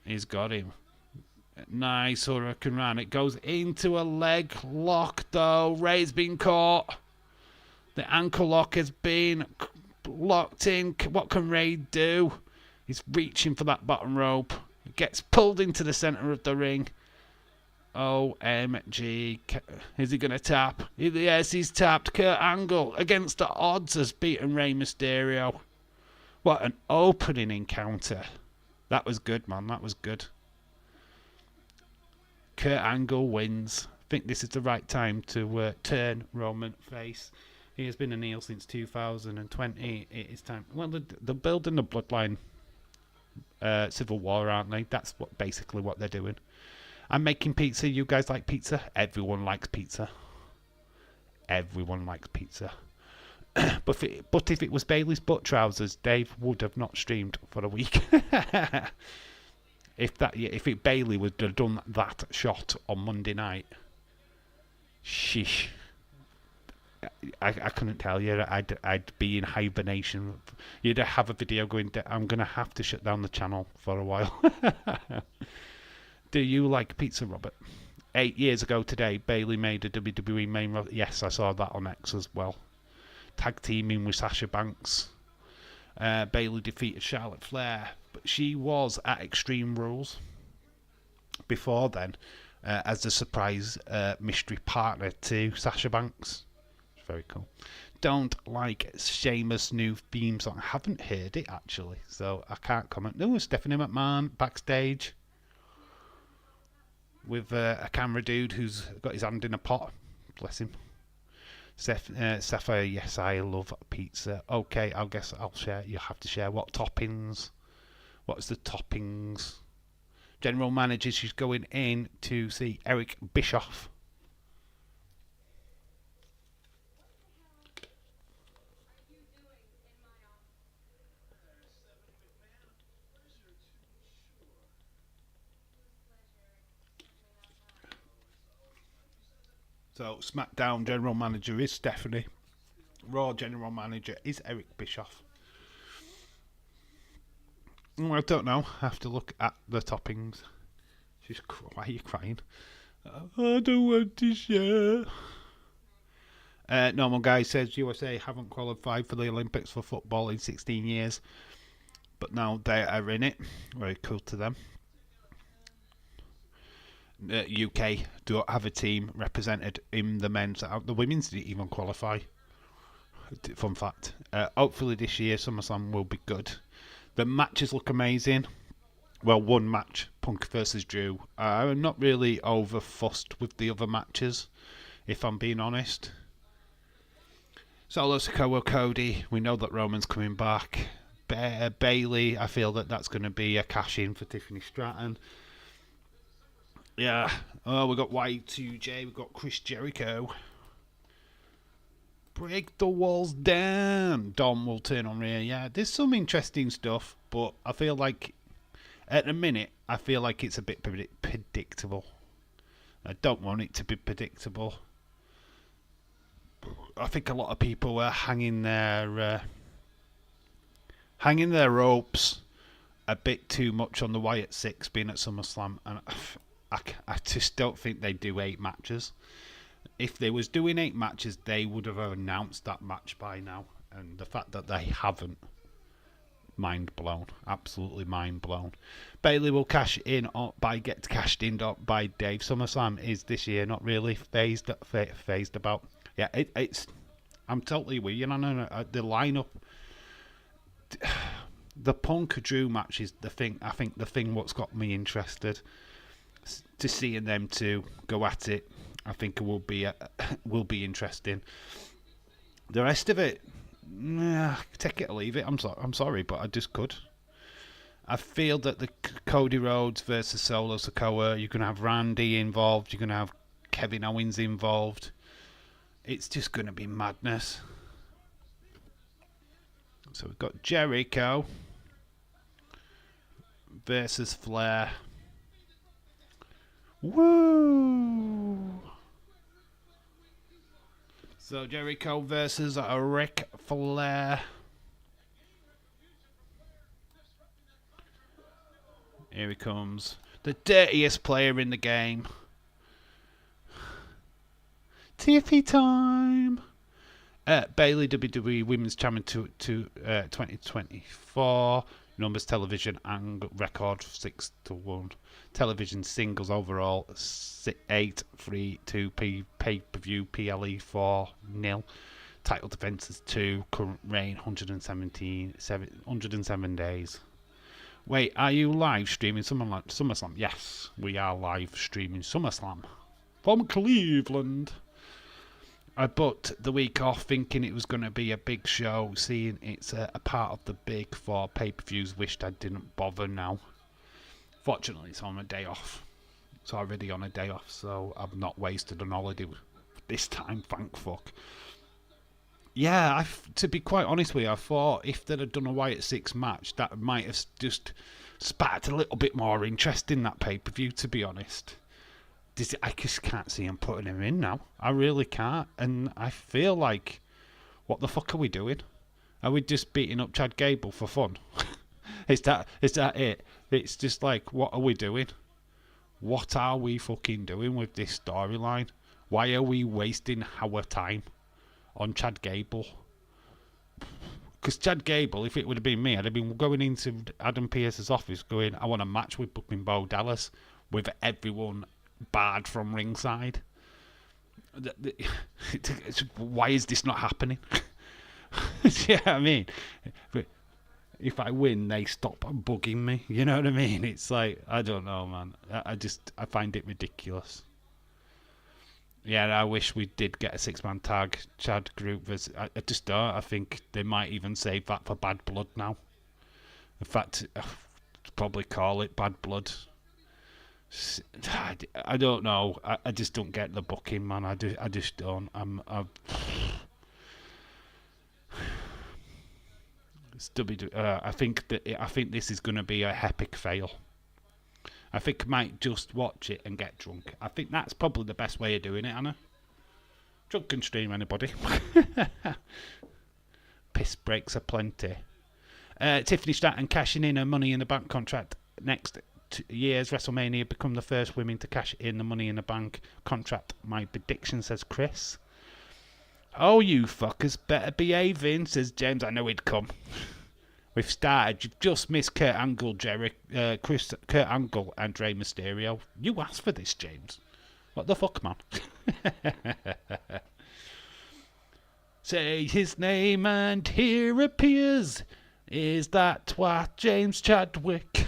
He's got him. Nice Hurricane Run. It goes into a leg lock, though. Rey's been caught. The ankle lock has been locked in. What can Ray do? He's reaching for that bottom rope. Gets pulled into the centre of the ring. OMG. Is he going to tap? Yes, he's tapped. Kurt Angle, against the odds, has beaten Rey Mysterio. What an opening encounter. That was good, man. That was good. Kurt Angle wins. think this is the right time to turn Roman face. He has been a heel since 2020. It is time. Well, they're building the bloodline civil war, aren't they? That's basically what they're doing. I'm making pizza. You guys like pizza? Everyone likes pizza. Everyone likes pizza. But if it was Bailey's butt trousers, Dave would have not streamed for a week. If Bailey would have done that shot on Monday night, sheesh. I couldn't tell you. I'd be in hibernation. You'd have a video going, I'm going to have to shut down the channel for a while. Do you like pizza, Robert? 8 years ago today, Bailey made a WWE main roster. Yes, I saw that on X as well. Tag teaming with Sasha Banks. Bailey defeated Charlotte Flair, but she was at Extreme Rules before then as a surprise mystery partner to Sasha Banks. It's very cool. Don't like Sheamus' new theme song. I haven't heard it actually, so I can't comment. No, Stephanie McMahon backstage with a camera dude who's got his hand in a pot. Bless him. Sapphire, yes, I love pizza. Okay, I guess I'll share. You have to share what toppings. What's the toppings? General manager, she's going in to see Eric Bischoff. So SmackDown general manager is Stephanie. Raw general manager is Eric Bischoff. I don't know. I have to look at the toppings. Why are you crying? I don't want to share. Normal Guy says USA haven't qualified for the Olympics for football in 16 years. But now they are in it. Very cool to them. UK don't have a team represented in the men's. The women's didn't even qualify. Fun fact. Hopefully this year SummerSlam will be good. The matches look amazing. Well, one match, Punk versus Drew. I'm not really over fussed with the other matches, if I'm being honest. Solo Sikoa, Cody. We know that Roman's coming back. Bailey. I feel that that's going to be a cash in for Tiffany Stratton. Yeah. Oh, we got Y2J. We got Chris Jericho. Break the walls down. Dom will turn on Rhea. Yeah, there's some interesting stuff, but I feel like at the minute, I feel like it's a bit predictable. I don't want it to be predictable. I think a lot of people are hanging their ropes a bit too much on the Wyatt Six being at SummerSlam, and I just don't think they do 8 matches. If they was doing 8 matches, they would have announced that match by now. And the fact that they haven't, mind blown. Absolutely mind blown. Bailey will cash in get cashed in by Dave. SummerSlam is this year, not really phased about. Yeah, it's. I'm totally with you. No. The lineup. The Punk Drew match is the thing. I think the thing what's got me interested. To seeing them two go at it, I think it will be interesting. The rest of it, take it or leave it. I'm sorry, but I just could. I feel that the Cody Rhodes versus Solo Sikoa, you're going to have Randy involved, you're going to have Kevin Owens involved. It's just going to be madness. So we've got Jericho versus Flair. Woo! So Jericho versus Ric Flair. Here he comes. The dirtiest player in the game. Tiffy time. Bailey WWE Women's Champion to 2024. Numbers television and record 6-1. Television singles overall 8-3-2 pay-per-view PLE 4-0. Title defenses 2. Current reign 107 days. Wait, are you live streaming SummerSlam? Yes, we are live streaming SummerSlam. from Cleveland. I booked the week off thinking it was going to be a big show, seeing it's a part of the big four pay-per-views. Wished I didn't bother now. Fortunately, it's on a day off. It's already on a day off, so I've not wasted an holiday this time, thank fuck. Yeah, to be quite honest with you, I thought if they'd have done a Wyatt 6 match, that might have just sparked a little bit more interest in that pay-per-view, to be honest. I just can't see him putting him in now. I really can't. And I feel like, what the fuck are we doing? Are we just beating up Chad Gable for fun? Is that it? It's just like, what are we doing? What are we fucking doing with this storyline? Why are we wasting our time on Chad Gable? Because Chad Gable, if it would have been me, I'd have been going into Adam Pearce's office going, I want a match with fucking Bo Dallas, with everyone barred from ringside. Why is this not happening? Yeah, I mean, if I win, they stop bugging me. You know what I mean? It's like, I don't know, man. I find it ridiculous. Yeah, I wish we did get a 6-man tag Chad group. I just don't. I think they might even save that for Bad Blood now. In fact, probably call it Bad Blood. I don't know. I just don't get the booking, man. I just don't. I think this is going to be a epic fail. I think I might just watch it and get drunk. I think that's probably the best way of doing it, Anna. Drunk and stream, anybody. Piss breaks are plenty. Tiffany Stratton cashing in her Money in the Bank contract next year's WrestleMania, become the first women to cash in the Money in the Bank contract. My prediction, says Chris. Oh, you fuckers better behaving, says James. I know he'd come. We've started. You've just missed Kurt Angle, Kurt Angle, and Rey Mysterio. You asked for this, James. What the fuck, man? Say his name and here appears. Is that twat James Chadwick?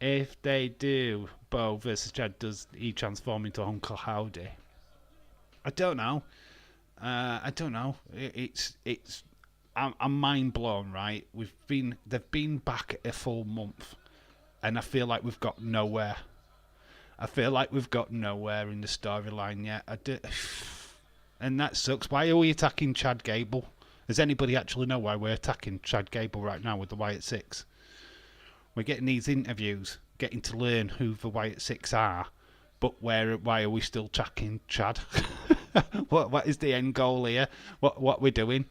If they do, Bo versus Chad, does he transform into Uncle Howdy? I don't know. I'm mind blown, right? They've been back a full month, and I feel like we've got nowhere. in the storyline yet. And that sucks. Why are we attacking Chad Gable? Does anybody actually know why we're attacking Chad Gable right now with the Wyatt 6? We're getting these interviews, getting to learn who the Wyatt 6 are, but why are we still attacking Chad? What is the end goal here? What we're doing?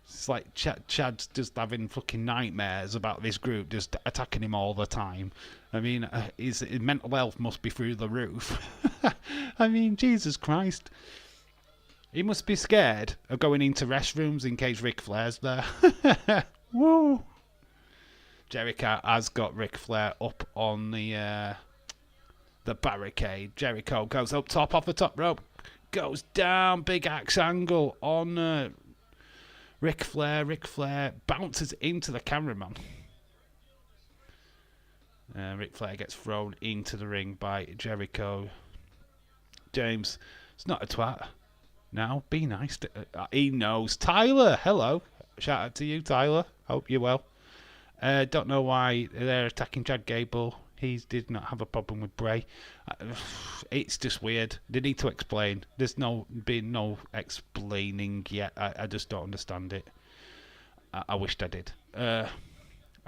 It's like Chad's just having fucking nightmares about this group just attacking him all the time. I mean, his mental health must be through the roof. I mean, Jesus Christ. He must be scared of going into restrooms in case Ric Flair's there. Woo! Jericho has got Ric Flair up on the barricade. Jericho goes up top off the top rope. Goes down, big axe angle on Ric Flair. Ric Flair bounces into the cameraman. Ric Flair gets thrown into the ring by Jericho. James, it's not a twat. Now, be nice. He knows. Tyler, hello. Shout out to you, Tyler. Hope you're well. Don't know why they're attacking Chad Gable. He did not have a problem with Bray. It's just weird. They need to explain. There's been no explaining yet. I just don't understand it. I wished I did. I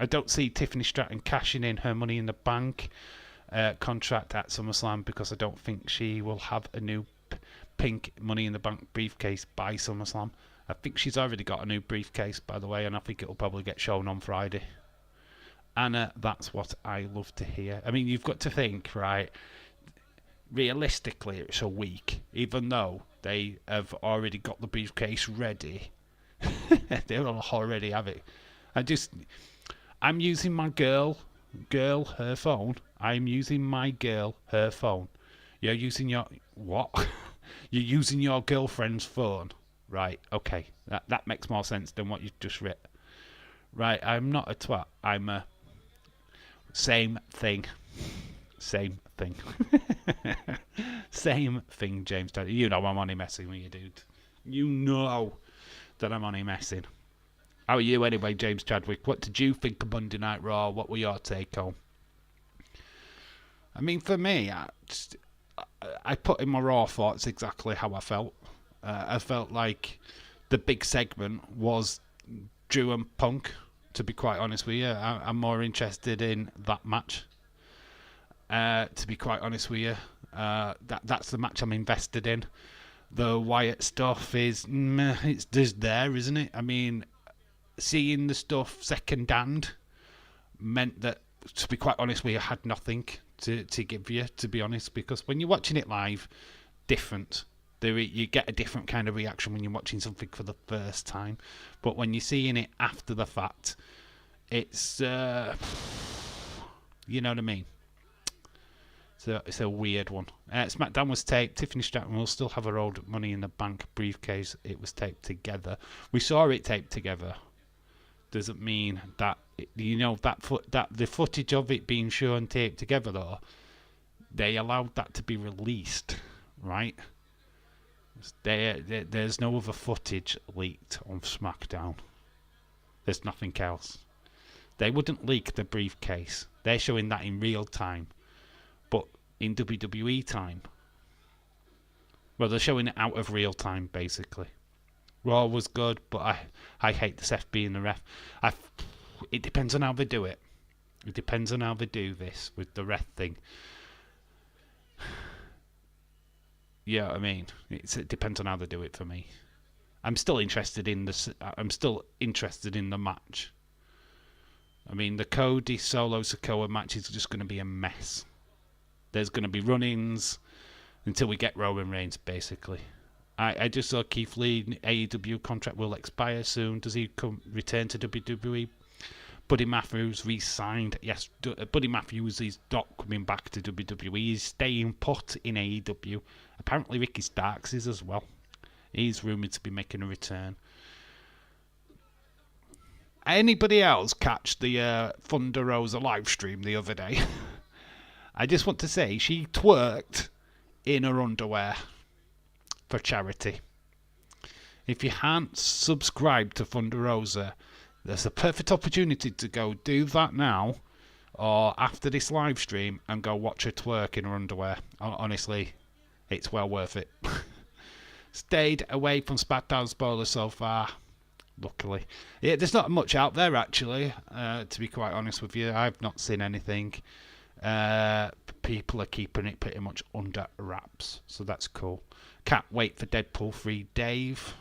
don't see Tiffany Stratton cashing in her Money in the Bank contract at SummerSlam because I don't think she will have a new pink Money in the Bank briefcase by SummerSlam. I think she's already got a new briefcase, by the way, and I think it'll probably get shown on Friday. Anna, that's what I love to hear. I mean, you've got to think, right, realistically it's a week, even though they have already got the briefcase ready. They'll already have it. I'm using my girl, her phone. I'm using my girl, her phone. You're using your, what? You're using your girlfriend's phone. Right, okay. That makes more sense than what you've just written. Right, I'm not a twat. I'm a... Same thing. thing. Same thing, James. You know I'm only messing with you, dude. You know that I'm only messing. How are you anyway, James Chadwick? What did you think of Monday Night Raw? What were your take home? I mean, for me, I put in my Raw thoughts exactly how I felt. I felt like the big segment was Drew and Punk, to be quite honest with you. I'm more interested in that match. To be quite honest with you, that's the match I'm invested in. The Wyatt stuff is, it's just there, isn't it? I mean, seeing the stuff second-hand meant that, to be quite honest with you, I had nothing to give you, to be honest, because when you're watching it live, different. You get a different kind of reaction when you're watching something for the first time. But when you're seeing it after the fact, it's, you know what I mean? So it's a weird one. SmackDown was taped. Tiffany Stratton will still have her old Money in the Bank briefcase. It was taped together. We saw it taped together. Doesn't mean that that the footage of it being shown taped together though. They allowed that to be released, right? There's no other footage leaked on SmackDown. There's nothing else. They wouldn't leak the briefcase. They're showing that in real time. But in WWE time, well, they're showing it out of real time, basically. Raw was good, but I hate the Seth being the ref. It depends on how they do it. It depends on how they do this with the ref thing. Yeah, I mean, it depends on how they do it for me. I'm still interested in the match. I mean, the Cody Solo Sikoa match is just going to be a mess. There's going to be run-ins until we get Roman Reigns, basically. I just saw Keith Lee AEW contract will expire soon. Does he return to WWE? Buddy Matthews re-signed. Yes, Buddy Matthews is not coming back to WWE. He's staying put in AEW. Apparently Ricky Starks is as well. He's rumoured to be making a return. Anybody else catch the Thunder Rosa live stream the other day? I just want to say she twerked in her underwear for charity. If you haven't subscribed to Thunder Rosa, there's a perfect opportunity to go do that now or after this live stream and go watch her twerk in her underwear. Honestly, it's well worth it. Stayed away from SmackDown spoilers so far, luckily. Yeah, there's not much out there actually, to be quite honest with you. I've not seen anything. People are keeping it pretty much under wraps, so that's cool. Can't wait for Deadpool 3 Dave.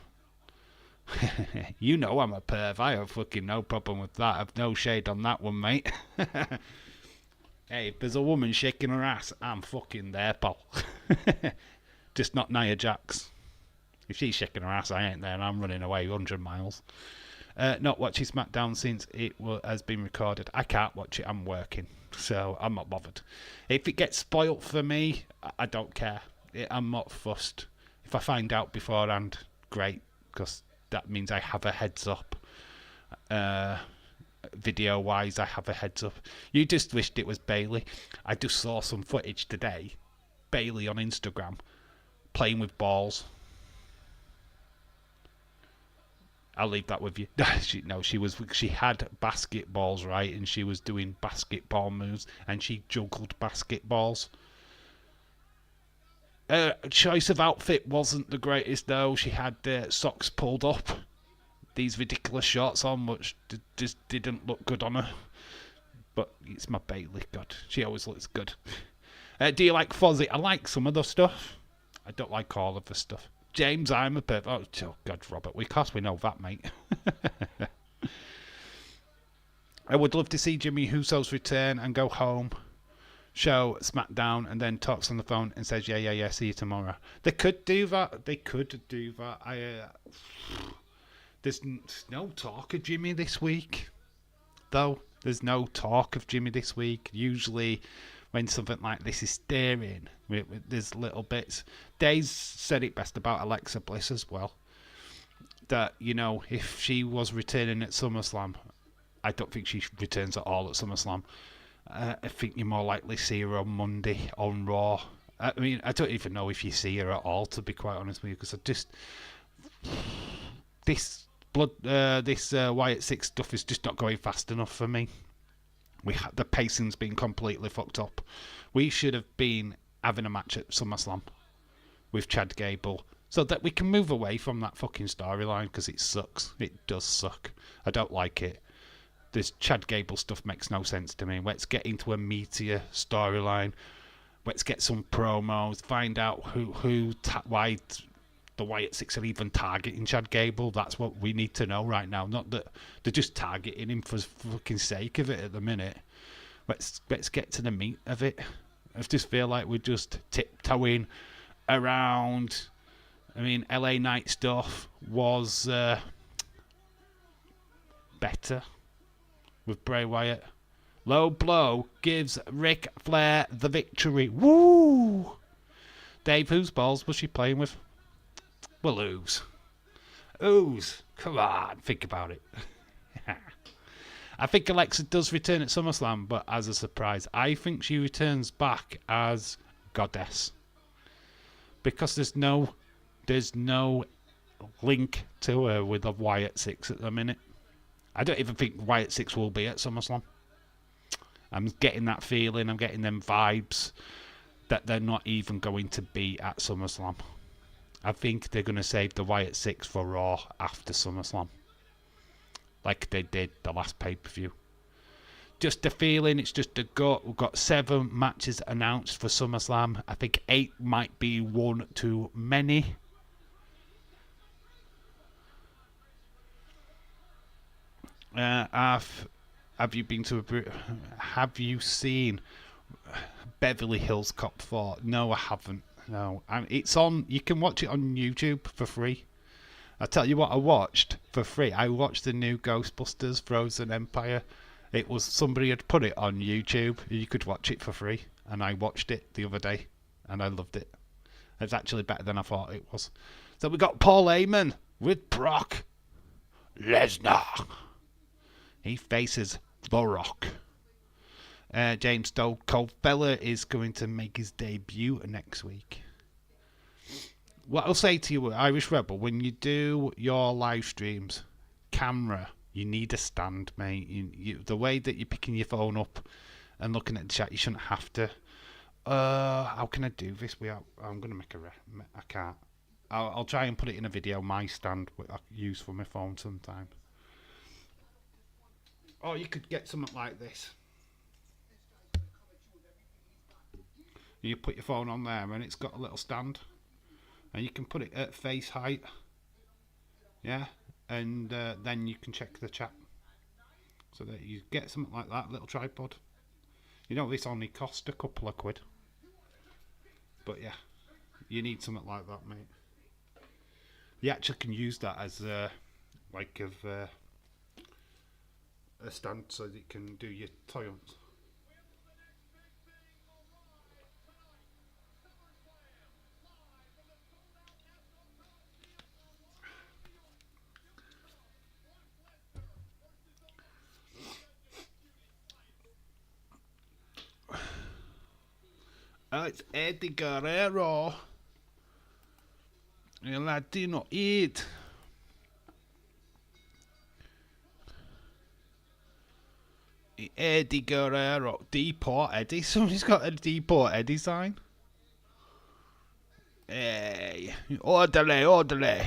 You know I'm a perv. I have fucking no problem with that. I've no shade on that one, mate. Hey, if there's a woman shaking her ass, I'm fucking there, pal. Just not Nia Jax. If she's shaking her ass, I ain't there, and I'm running away 100 miles. Not watching SmackDown since it has been recorded. I can't watch it. I'm working, so I'm not bothered. If it gets spoilt for me, I don't care. I'm not fussed. If I find out beforehand, great, because that means I have a heads up. Video-wise, I have a heads up. You just wished it was Bayley. I just saw some footage today. Bayley on Instagram playing with balls. I'll leave that with you. She had basketballs, right, and she was doing basketball moves, and she juggled basketballs. Choice of outfit wasn't the greatest though. She had socks pulled up, these ridiculous shorts on, which just didn't look good on her. But it's my Bayley. God, she always looks good. Do you like Fozzy? I like some of the stuff. I don't like all of the stuff. James, I'm a perv. Oh God, Robert. Of course we know that, mate. I would love to see Jimmy Uso's return and go home, show SmackDown, and then talks on the phone and says, yeah, see you tomorrow. They could do that. There's no talk of Jimmy this week, though. There's no talk of Jimmy this week. Usually when something like this is steering, there's little bits. Days said it best about Alexa Bliss as well. That, if she was returning at SummerSlam, I don't think she returns at all at SummerSlam. I think you're more likely to see her on Monday on Raw. I mean, I don't even know if you see her at all, to be quite honest with you, because I just this Wyatt Six stuff is just not going fast enough for me. The pacing's been completely fucked up. We should have been having a match at SummerSlam with Chad Gable, so that we can move away from that fucking storyline, because it sucks. It does suck. I don't like it. This Chad Gable stuff makes no sense to me. Let's get into a meatier storyline. Let's get some promos. Find out why the Wyatt Six are even targeting Chad Gable. That's what we need to know right now. Not that they're just targeting him for fucking sake of it at the minute. Let's get to the meat of it. I just feel like we're just tiptoeing around. I mean, LA Knight stuff was better with Bray Wyatt. Low blow gives Ric Flair the victory. Woo! Dave, whose balls was she playing with? Well, whose? Whose? Come on, think about it. I think Alexa does return at SummerSlam, but as a surprise. I think she returns back as Goddess, because there's no link to her with the Wyatt Six at the minute. I don't even think Wyatt Six will be at SummerSlam. I'm getting that feeling, I'm getting them vibes that they're not even going to be at SummerSlam. I think they're going to save the Wyatt Six for Raw after SummerSlam, like they did the last pay-per-view. Just a feeling, it's just a gut. We've got 7 matches announced for SummerSlam. I think 8 might be one too many. Have you seen Beverly Hills Cop 4? No, I haven't. No, it's on. You can watch it on YouTube for free. I'll tell you what I watched for free. I watched the new Ghostbusters Frozen Empire. It was, somebody had put it on YouTube. You could watch it for free, and I watched it the other day, and I loved it. It's actually better than I thought it was. So we got Paul Heyman with Brock Lesnar. He faces The Rock. James Stone Cold Fella is going to make his debut next week. What I'll say to you, Irish Rebel, when you do your live streams, camera, you need a stand, mate. The way that you're picking your phone up and looking at the chat, you shouldn't have to. How can I do this? I'm going to make I can't. I'll try and put it in a video, my stand, I use for my phone sometimes. Or you could get something like this. You put your phone on there and it's got a little stand. And you can put it at face height. Yeah. And then you can check the chat. So that you get something like that, little tripod. You know, this only cost a couple of quid. But yeah, you need something like that, mate. You actually can use that as a stand so that you can do your toilets. It's Eddie Guerrero. El Latino Eat. Eddie Guerrero. Deport Eddie. Somebody's got a Deport Eddie sign. Hey. Orderly.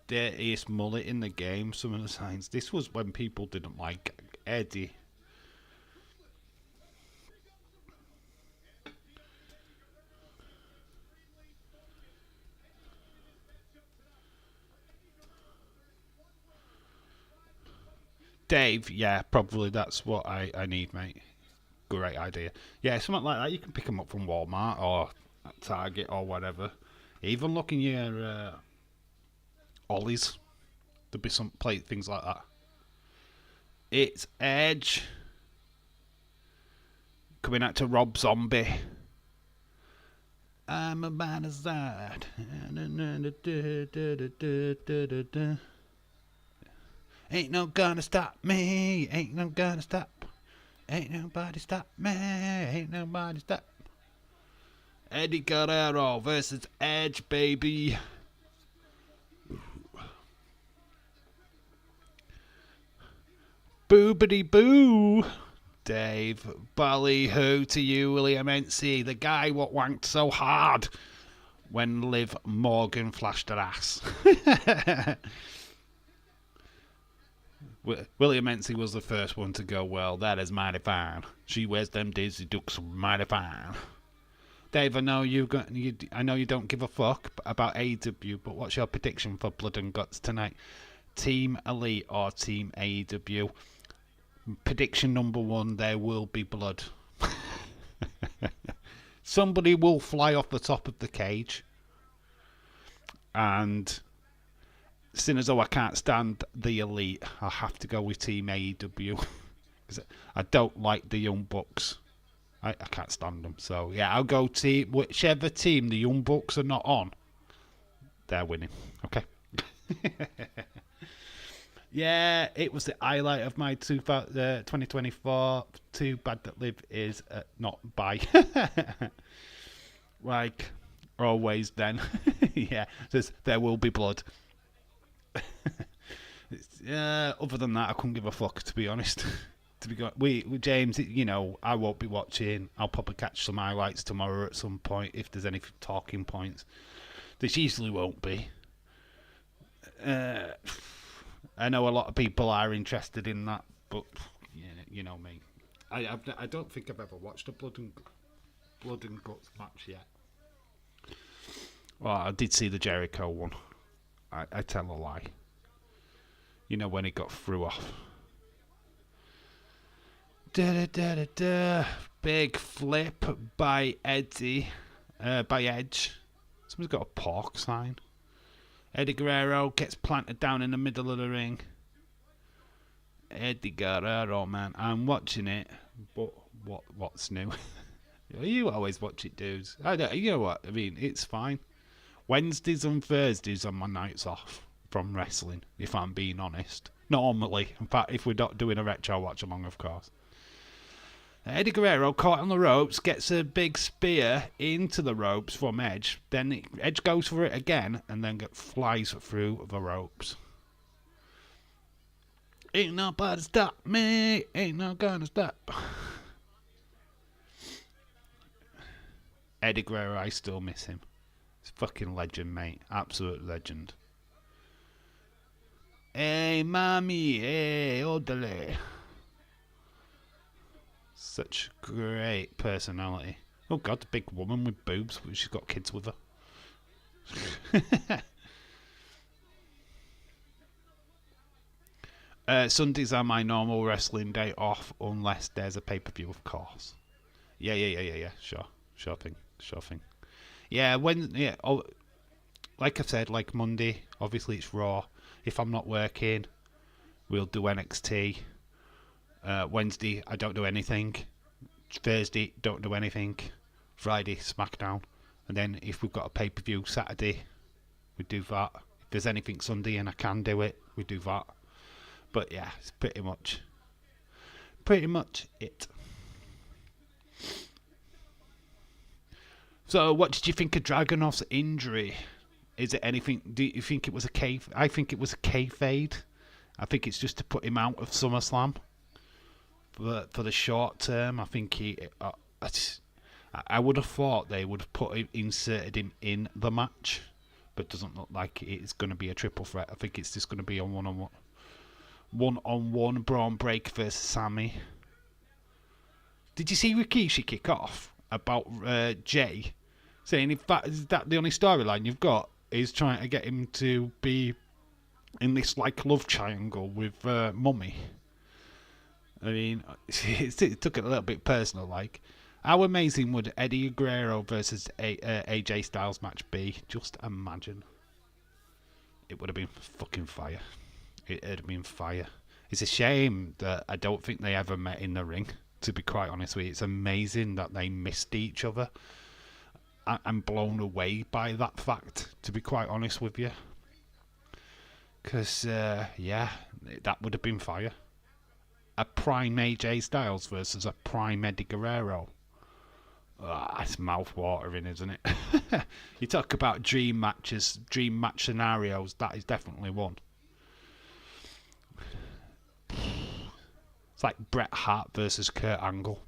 Dirtiest mullet in the game. Some of the signs. This was when people didn't like Eddie. Dave, yeah, probably that's what I need, mate. Great idea. Yeah, something like that. You can pick them up from Walmart or Target or whatever. Even look in your Ollie's. There'll be some things like that. It's Edge coming out to Rob Zombie. I'm about to side. Ain't no gonna stop me. Ain't no gonna stop. Ain't nobody stop me. Ain't nobody stop. Eddie Guerrero versus Edge, baby. Boobity boo. Dave, ballyhoo to you, William NC, the guy what wanked so hard when Liv Morgan flashed her ass. William NC was the first one to go, well, that is mighty fine. She wears them Daisy Dukes mighty fine. Dave, I know you don't give a fuck about AEW, but what's your prediction for Blood and Guts tonight? Team Elite or Team AEW? Prediction number one, there will be blood. Somebody will fly off the top of the cage. And seeing as though I can't stand the Elite, I'll have to go with Team AEW. I don't like the Young Bucks. I can't stand them. So, yeah, I'll go team. Whichever team the Young Bucks are not on, they're winning. Okay? Yeah, it was the highlight of my 2024. Too bad that Liv is not by. Like, always then. Yeah, there will be blood. Other than that, I couldn't give a fuck, to be honest. With James, I won't be watching. I'll probably catch some highlights tomorrow at some point if there's any talking points. There usually won't be. I know a lot of people are interested in that, but you know me. I don't think I've ever watched a Blood and Guts match yet. Well, I did see the Jericho one. I tell a lie. You know when he got through off. Big flip by Edge. Someone's got a pork sign. Eddie Guerrero gets planted down in the middle of the ring. Eddie Guerrero, man, I'm watching it, but what's new? You always watch it, dudes. You know what I mean? It's fine. Wednesdays and Thursdays are my nights off from wrestling, if I'm being honest. Normally, in fact, if we're not doing a retro watch along, of course. Eddie Guerrero caught on the ropes, gets a big spear into the ropes from Edge. Then Edge goes for it again and then flies through the ropes. Ain't nobody stop me. Ain't no gonna stop. Eddie Guerrero, I still miss him. He's a fucking legend, mate. Absolute legend. Hey, mommy. Hey, orderly. Such great personality. Oh god, the big woman with boobs. She's got kids with her. Sundays are my normal wrestling day off, unless there's a pay-per-view, of course. Yeah. Sure thing. Yeah, like I said, like Monday, obviously it's Raw. If I'm not working, we'll do NXT. Wednesday, I don't do anything. Thursday, don't do anything. Friday, SmackDown. And then if we've got a pay-per-view Saturday, we do that. If there's anything Sunday and I can do it, we do that. But yeah, it's pretty much it. So, what did you think of Dragunov's injury? Is it anything? Do you think it was a cave? I think it was a kayfabe. I think it's just to put him out of SummerSlam. For the short term, I think I would have thought they would have inserted him in the match, but it doesn't look like it's going to be a triple threat. I think it's just going to be a one-on-one Braun Breaker versus Sammy. Did you see Rikishi kick off about Jay saying, in fact, is that the only storyline you've got is trying to get him to be in this like love triangle with Mummy? I mean, it took it a little bit personal. Like, how amazing would Eddie Guerrero versus AJ Styles match be? Just imagine. It would have been fucking fire. It would have been fire. It's a shame that I don't think they ever met in the ring, to be quite honest with you. It's amazing that they missed each other. I'm blown away by that fact, to be quite honest with you. Because, yeah, that would have been fire. a prime AJ Styles versus a prime Eddie Guerrero. It's mouth-watering, isn't it? You talk about dream matches, dream match scenarios, that is definitely one. It's like Bret Hart versus Kurt Angle.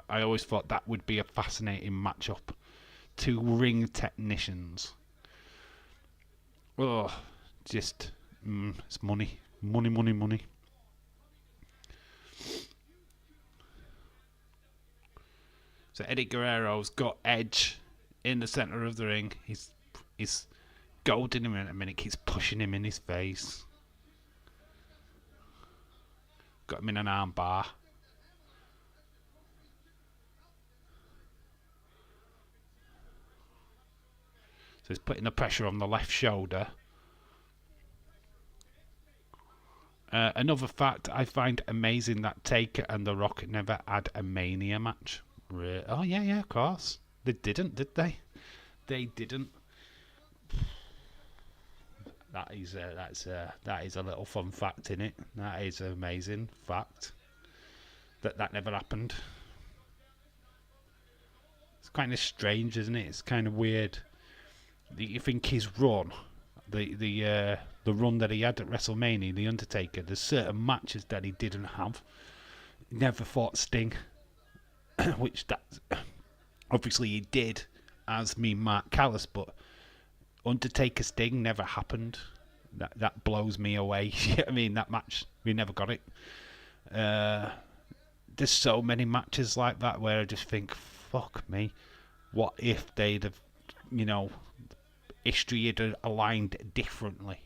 I always thought that would be a fascinating matchup. Two ring technicians. Oh, just, it's money. Money, money, money. So Eddie Guerrero's got Edge in the centre of the ring. He's goading him in a minute. He's pushing him in his face. Got him in an arm bar. So he's putting the pressure on the left shoulder. Another fact I find amazing that Taker and The Rock never had a Mania match. Oh yeah, of course. They didn't, did they? They didn't. That is a little fun fact in it. That is an amazing fact that never happened. It's kind of strange, isn't it? It's kind of weird. You think his run, the run that he had at WrestleMania, The Undertaker, there's certain matches that he didn't have. He never fought Sting, which that obviously he did as Mark Callis, but Undertaker Sting never happened. That blows me away. I mean, that match, we never got it. There's so many matches like that where I just think, fuck me, what if they'd have, history had aligned differently.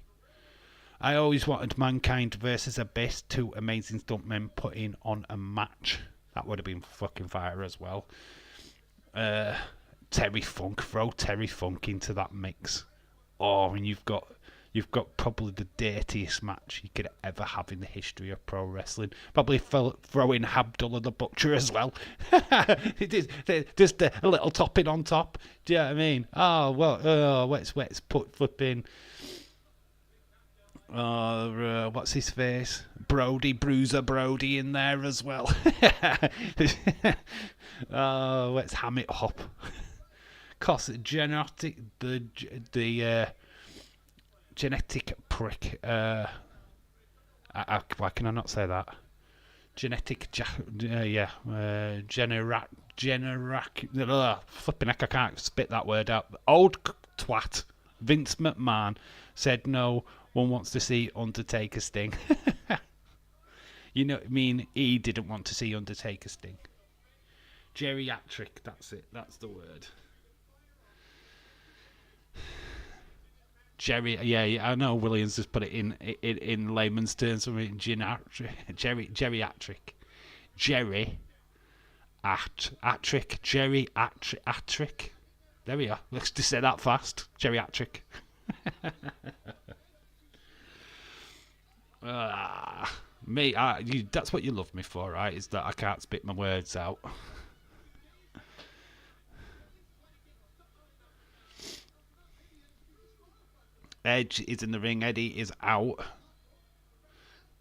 I always wanted Mankind versus Abyss, two amazing stuntmen putting on a match. That would have been fucking fire as well. Terry Funk, throw Terry Funk into that mix. Oh, and you've got probably the dirtiest match you could ever have in the history of pro wrestling. Probably throw in Abdullah the Butcher as well. It is just a little topping on top. Do you know what I mean? Oh well, let's put flipping. What's his face? Bruiser Brody in there as well. Let's ham it up. Cause genetic prick. Why can I not say that? Flipping heck, I can't spit that word out. Old twat Vince McMahon said no one wants to see Undertaker Sting. You know what I mean? He didn't want to see Undertaker Sting. Geriatric, that's it. That's the word. I know Williams just put it in layman's terms. Geriatric. There we are. Let's just say that fast. Geriatric. That's what you love me for, right? Is that I can't spit my words out. Edge is in the ring. Eddie is out.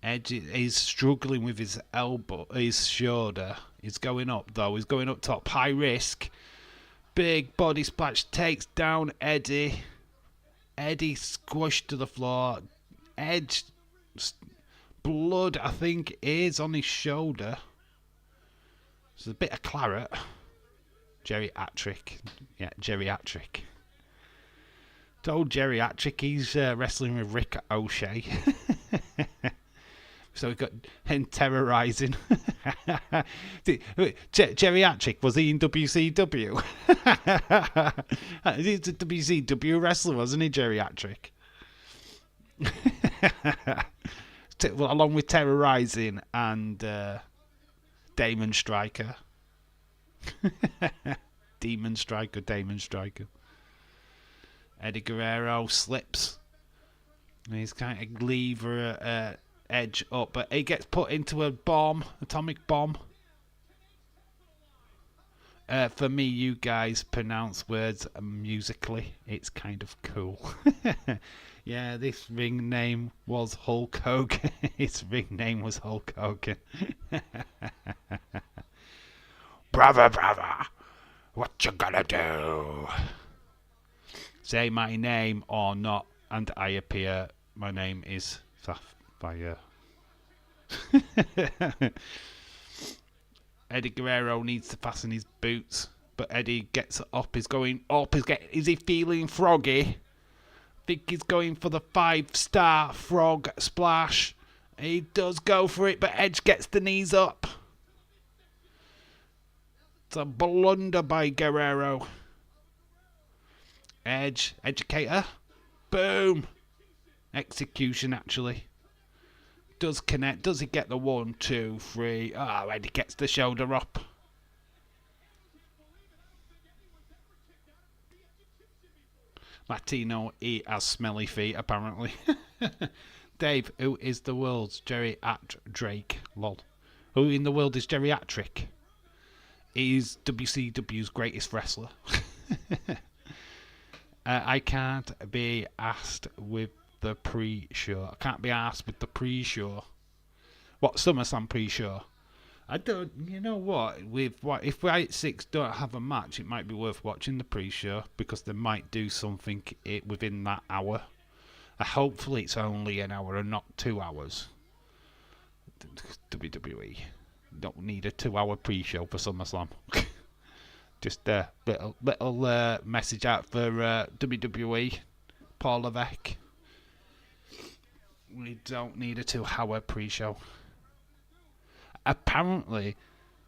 Edge is struggling with his elbow, his shoulder. He's going up though. He's going up top. High risk. Big body splash takes down Eddie. Eddie squished to the floor. Edge blood, I think, is on his shoulder. There's a bit of claret. Geriatric. Yeah, geriatric. Told Geriatric he's wrestling with Rick O'Shea. So we've got him terrorising. Geriatric, was he in WCW? He's a WCW wrestler, wasn't he, Geriatric? Well, along with terrorising and Damon Striker. Damon Striker. Eddie Guerrero slips. He's kind of lever Edge up, but he gets put into a bomb, atomic bomb. For me, you guys pronounce words musically. It's kind of cool. Yeah, this ring name was Hulk Hogan. His ring name was Hulk Hogan. Brother, brother, what you gonna do? Say my name or not, and I appear. My name is Sapphire. Eddie Guerrero needs to fasten his boots, but Eddie gets up. He's going up. Is he feeling froggy? Think he's going for the 5-star frog splash. He does go for it, but Edge gets the knees up. It's a blunder by Guerrero. Edge, educator. Boom. Execution, actually. Does connect. Does he get the 1, 2, 3? Oh, Eddie gets the shoulder up. Latino, he has smelly feet, apparently. Dave, who is the world's geriatric? Lol. Who in the world is geriatric? He's WCW's greatest wrestler. I can't be asked with the pre-show. I can't be asked with the pre-show. What, SummerSlam pre-show? I don't, you know what, if Riot 6 don't have a match, it might be worth watching the pre-show, because they might do something within that hour. Hopefully it's only an hour and not 2 hours. WWE don't need a 2-hour pre-show for SummerSlam. Just a little message out for WWE, Paul Levesque. We don't need a 2-hour pre-show. Apparently,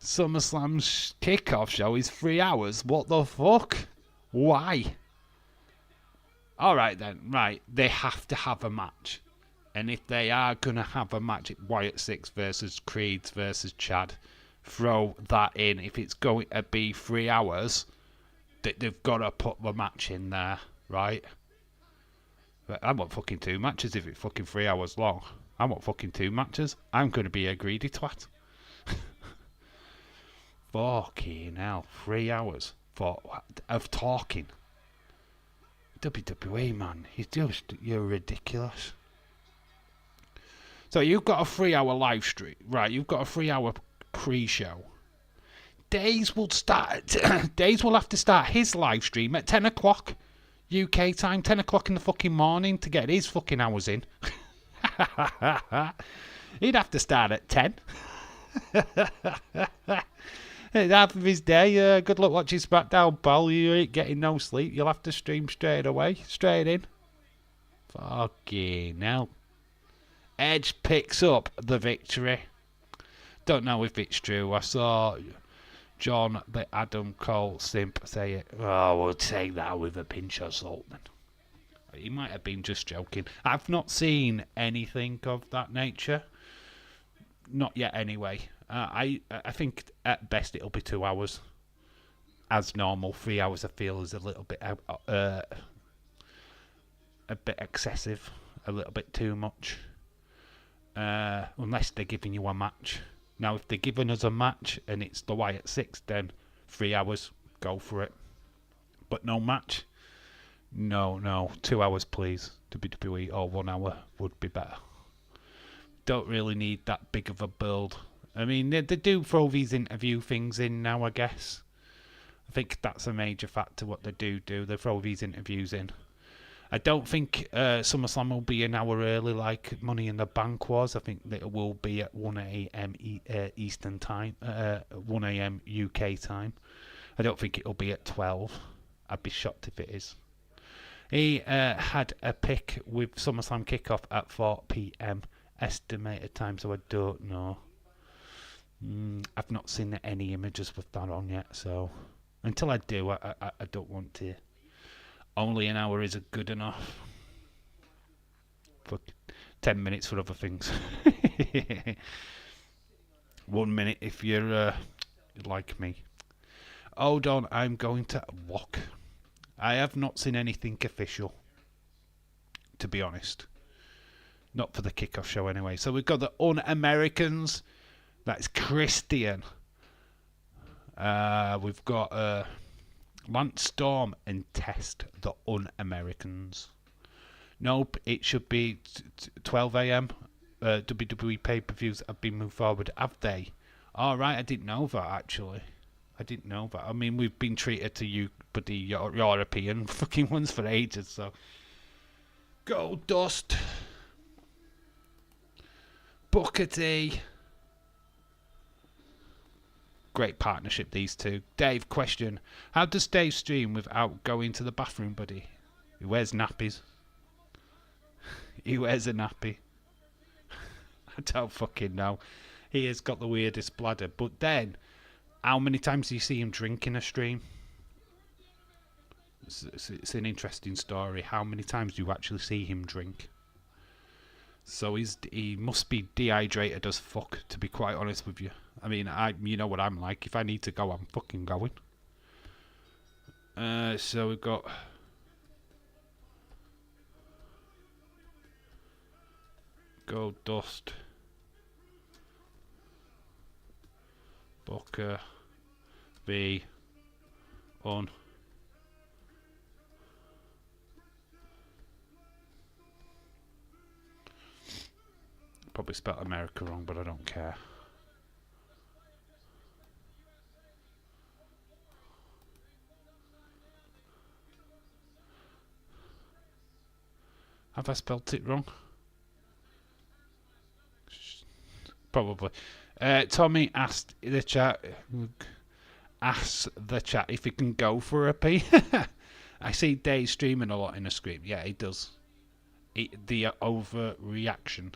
SummerSlam's kickoff show is 3 hours. What the fuck? Why? Alright then, right. They have to have a match. And if they are going to have a match, Wyatt 6 versus Creed versus Chad, throw that in. If it's going to be 3 hours, they've got to put the match in there, right? But I want fucking 2 matches if it's fucking 3 hours long. I want fucking 2 matches. I'm going to be a greedy twat. Fucking hell, 3 hours of talking. WWE, man, you're ridiculous. So you've got a 3-hour live stream, right? You've got a 3-hour pre-show. Days will have to start his live stream at 10 o'clock UK time, 10 o'clock in the fucking morning to get his fucking hours in. He'd have to start at 10. Half of his day. Good luck watching SmackDown, pal. You ain't getting no sleep. You'll have to stream straight away. Straight in. Fucking hell. Edge picks up the victory. Don't know if it's true. I saw John, the Adam Cole simp, say it. Oh, we'll take that with a pinch of salt then. He might have been just joking. I've not seen anything of that nature. Not yet, anyway. I think at best it'll be 2 hours. As normal, 3 hours I feel is a little bit excessive, a little bit too much. Unless they're giving you a match. Now, if they're giving us a match and it's the Wyatt 6, then 3 hours, go for it. But no match? No, 2 hours, please. WWE, or 1 hour would be better. Don't really need that big of a build. I mean, they do throw these interview things in now, I guess. I think that's a major factor what they do. They throw these interviews in. I don't think SummerSlam will be an hour early like Money in the Bank was. I think that it will be at 1 a.m. Eastern time, 1 a.m. UK time. I don't think it'll be at 12. I'd be shocked if it is. He had a pick with SummerSlam kickoff at 4 p.m. estimated time, so I don't know. I've not seen any images with that on yet, so until I do, I don't want to. Only an hour isn't good enough. For 10 minutes for other things. 1 minute if you're like me. Hold on, I'm going to walk. I have not seen anything official, to be honest. Not for the kickoff show anyway. So we've got the Un-Americans. That's Christian. We've got Lance Storm and Test the Un-Americans. Nope, it should be 12 a.m. WWE pay-per-views have been moved forward. Have they? Alright, I didn't know that actually. I didn't know that. I mean, we've been treated to you, but the European fucking ones for ages, so. Gold Dust. Booker T. Great partnership, these two. Dave, question. How does Dave stream without going to the bathroom, buddy? He wears nappies. He wears a nappy. I don't fucking know. He has got the weirdest bladder. But then, how many times do you see him drink in a stream? It's an interesting story. How many times do you actually see him drink? So he must be dehydrated as fuck, to be quite honest with you. I mean, you know what I'm like. If I need to go, I'm fucking going. So we've got Gold Dust, Booker v Un. Probably spelled America wrong, but I don't care. Have I spelt it wrong? Probably. Tommy asked the chat if he can go for a pee. I see Dave streaming a lot in a stream. Yeah, he does. The overreaction,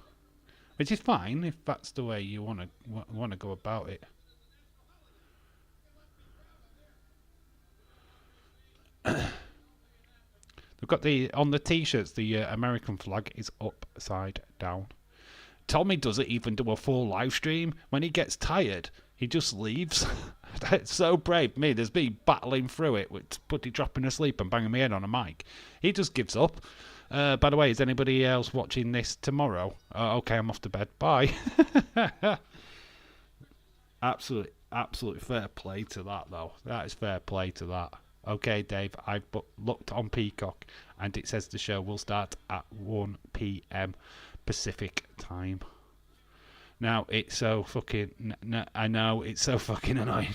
which is fine if that's the way you want to go about it. We've got on the t-shirts, the American flag is upside down. Tommy doesn't even do a full live stream. When he gets tired, he just leaves. It's so brave. Me, there's me battling through it with Putty dropping asleep and banging my head on a mic. He just gives up. By the way, is anybody else watching this tomorrow? Okay, I'm off to bed. Bye. Absolute fair play to that, though. That is fair play to that. Okay, Dave, I've looked on Peacock and it says the show will start at 1 p.m. Pacific time. Now, it's so fucking... I know, it's so fucking annoying.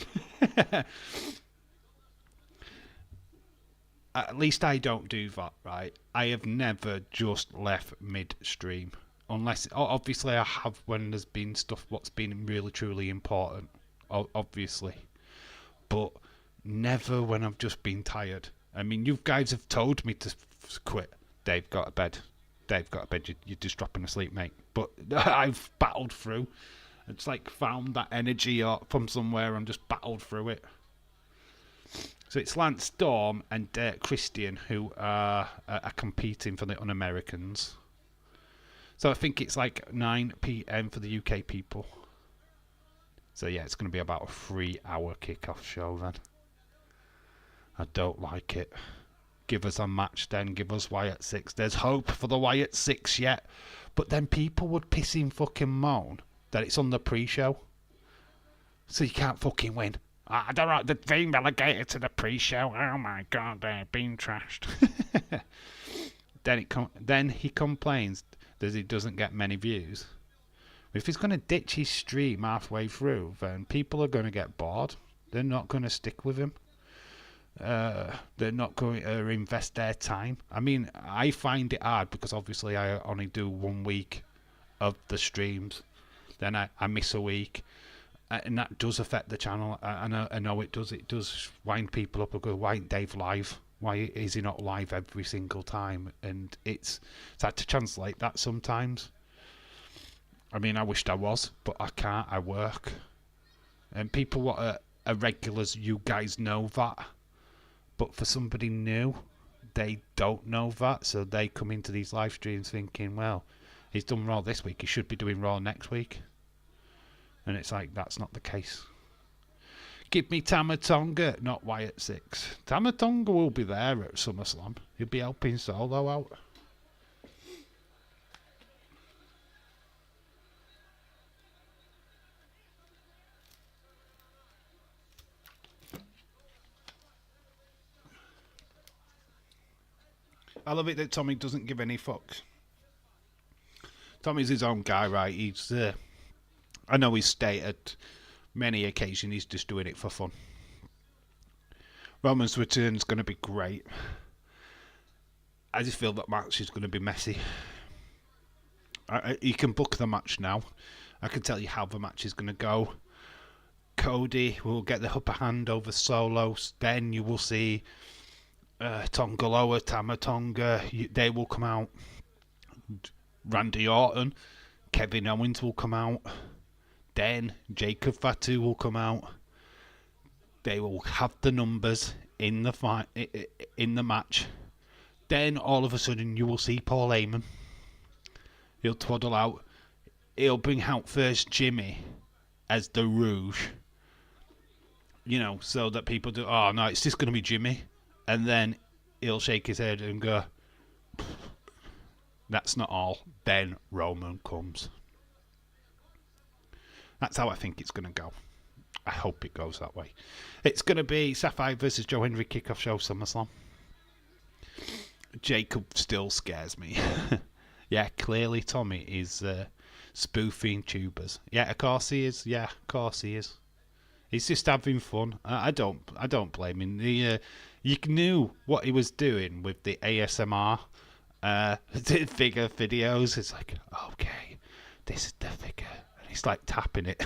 At least I don't do that, right? I have never just left mid-stream. Unless... Obviously, I have when there's been stuff what's been really, truly important. Obviously. But... never when I've just been tired. I mean, you guys have told me to quit. Dave, got to bed. Dave, got to bed. You're just dropping asleep, mate. But I've battled through. It's like found that energy from somewhere and just battled through it. So it's Lance Storm and Christian who are competing for the Un-Americans. So I think it's like 9 p.m. for the UK people. So yeah, it's going to be about a 3-hour kickoff show then. I don't like it. Give us a match then. Give us Wyatt 6. There's hope for the Wyatt 6 yet. But then people would piss and fucking moan that it's on the pre-show. So you can't fucking win. I don't know. They've been relegated to the pre-show. Oh my god, they're being trashed. Then he complains that he doesn't get many views. If he's going to ditch his stream halfway through, then people are going to get bored. They're not going to stick with him. They're not going to invest their time. I mean, I find it hard because obviously I only do 1 week of the streams. Then I miss a week. And that does affect the channel. I know it does. It does wind people up. I go, why ain't Dave live? Why is he not live every single time? And it's hard to translate that sometimes. I mean, I wished I was, but I can't. I work. And people what are regulars, you guys know that. But for somebody new, they don't know that. So they come into these live streams thinking, well, he's done Raw this week. He should be doing Raw next week. And it's like, that's not the case. Give me Tamatonga, not Wyatt 6. Tamatonga will be there at SummerSlam. He'll be helping Solo out. I love it that Tommy doesn't give any fucks. Tommy's his own guy, right? I know he's stated many occasions he's just doing it for fun. Roman's return is going to be great. I just feel that match is going to be messy. You can book the match now. I can tell you how the match is going to go. Cody will get the upper hand over Solos. Then you will see Tongaloa, Tama Tonga. They will come out. Randy Orton, Kevin Owens will come out. Then Jacob Fatu will come out. They will have the numbers in the fight, in the match. Then all of a sudden you will see Paul Heyman. He'll twaddle out. He'll bring out first Jimmy as the Rouge. You know, so that people do, oh no, it's just going to be Jimmy. And then he'll shake his head and go, that's not all. Then Roman comes. That's how I think it's going to go. I hope it goes that way. It's going to be Sapphire versus Joe Hendry kickoff show SummerSlam. Jacob still scares me. Yeah, clearly Tommy is spoofing tubers. Yeah, of course he is. Yeah, of course he is. He's just having fun. I don't blame him. You knew what he was doing with the ASMR figure videos. It's like, okay, this is the figure. And he's like tapping it.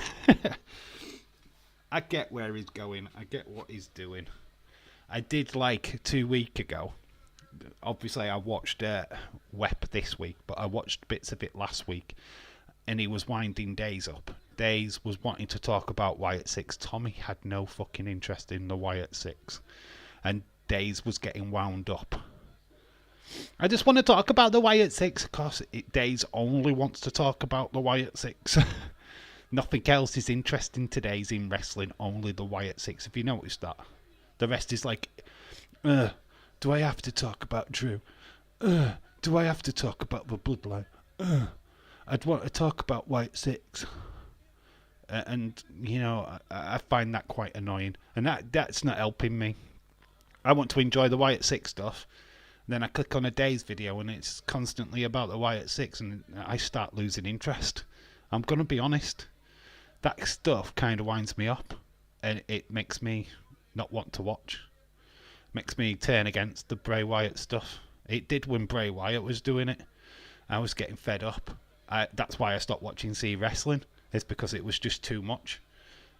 I get where he's going. I get what he's doing. I did like 2 weeks ago. Obviously, I watched WEP this week, but I watched bits of it last week. And he was winding Days up. Days was wanting to talk about Wyatt 6. Tommy had no fucking interest in the Wyatt 6. And Days was getting wound up. I just want to talk about the Wyatt 6. Of course, Days only wants to talk about the Wyatt 6. Nothing else is interesting today's in wrestling, only the Wyatt 6. Have you noticed that? The rest is like, do I have to talk about Drew? Do I have to talk about the bloodline? I'd want to talk about Wyatt 6. And, you know, I find that quite annoying. And that's not helping me. I want to enjoy the Wyatt 6 stuff. Then I click on a Days video and it's constantly about the Wyatt 6 and I start losing interest. I'm going to be honest. That stuff kind of winds me up and it makes me not want to watch. Makes me turn against the Bray Wyatt stuff. It did when Bray Wyatt was doing it. I was getting fed up. That's why I stopped watching C Wrestling. It's because it was just too much.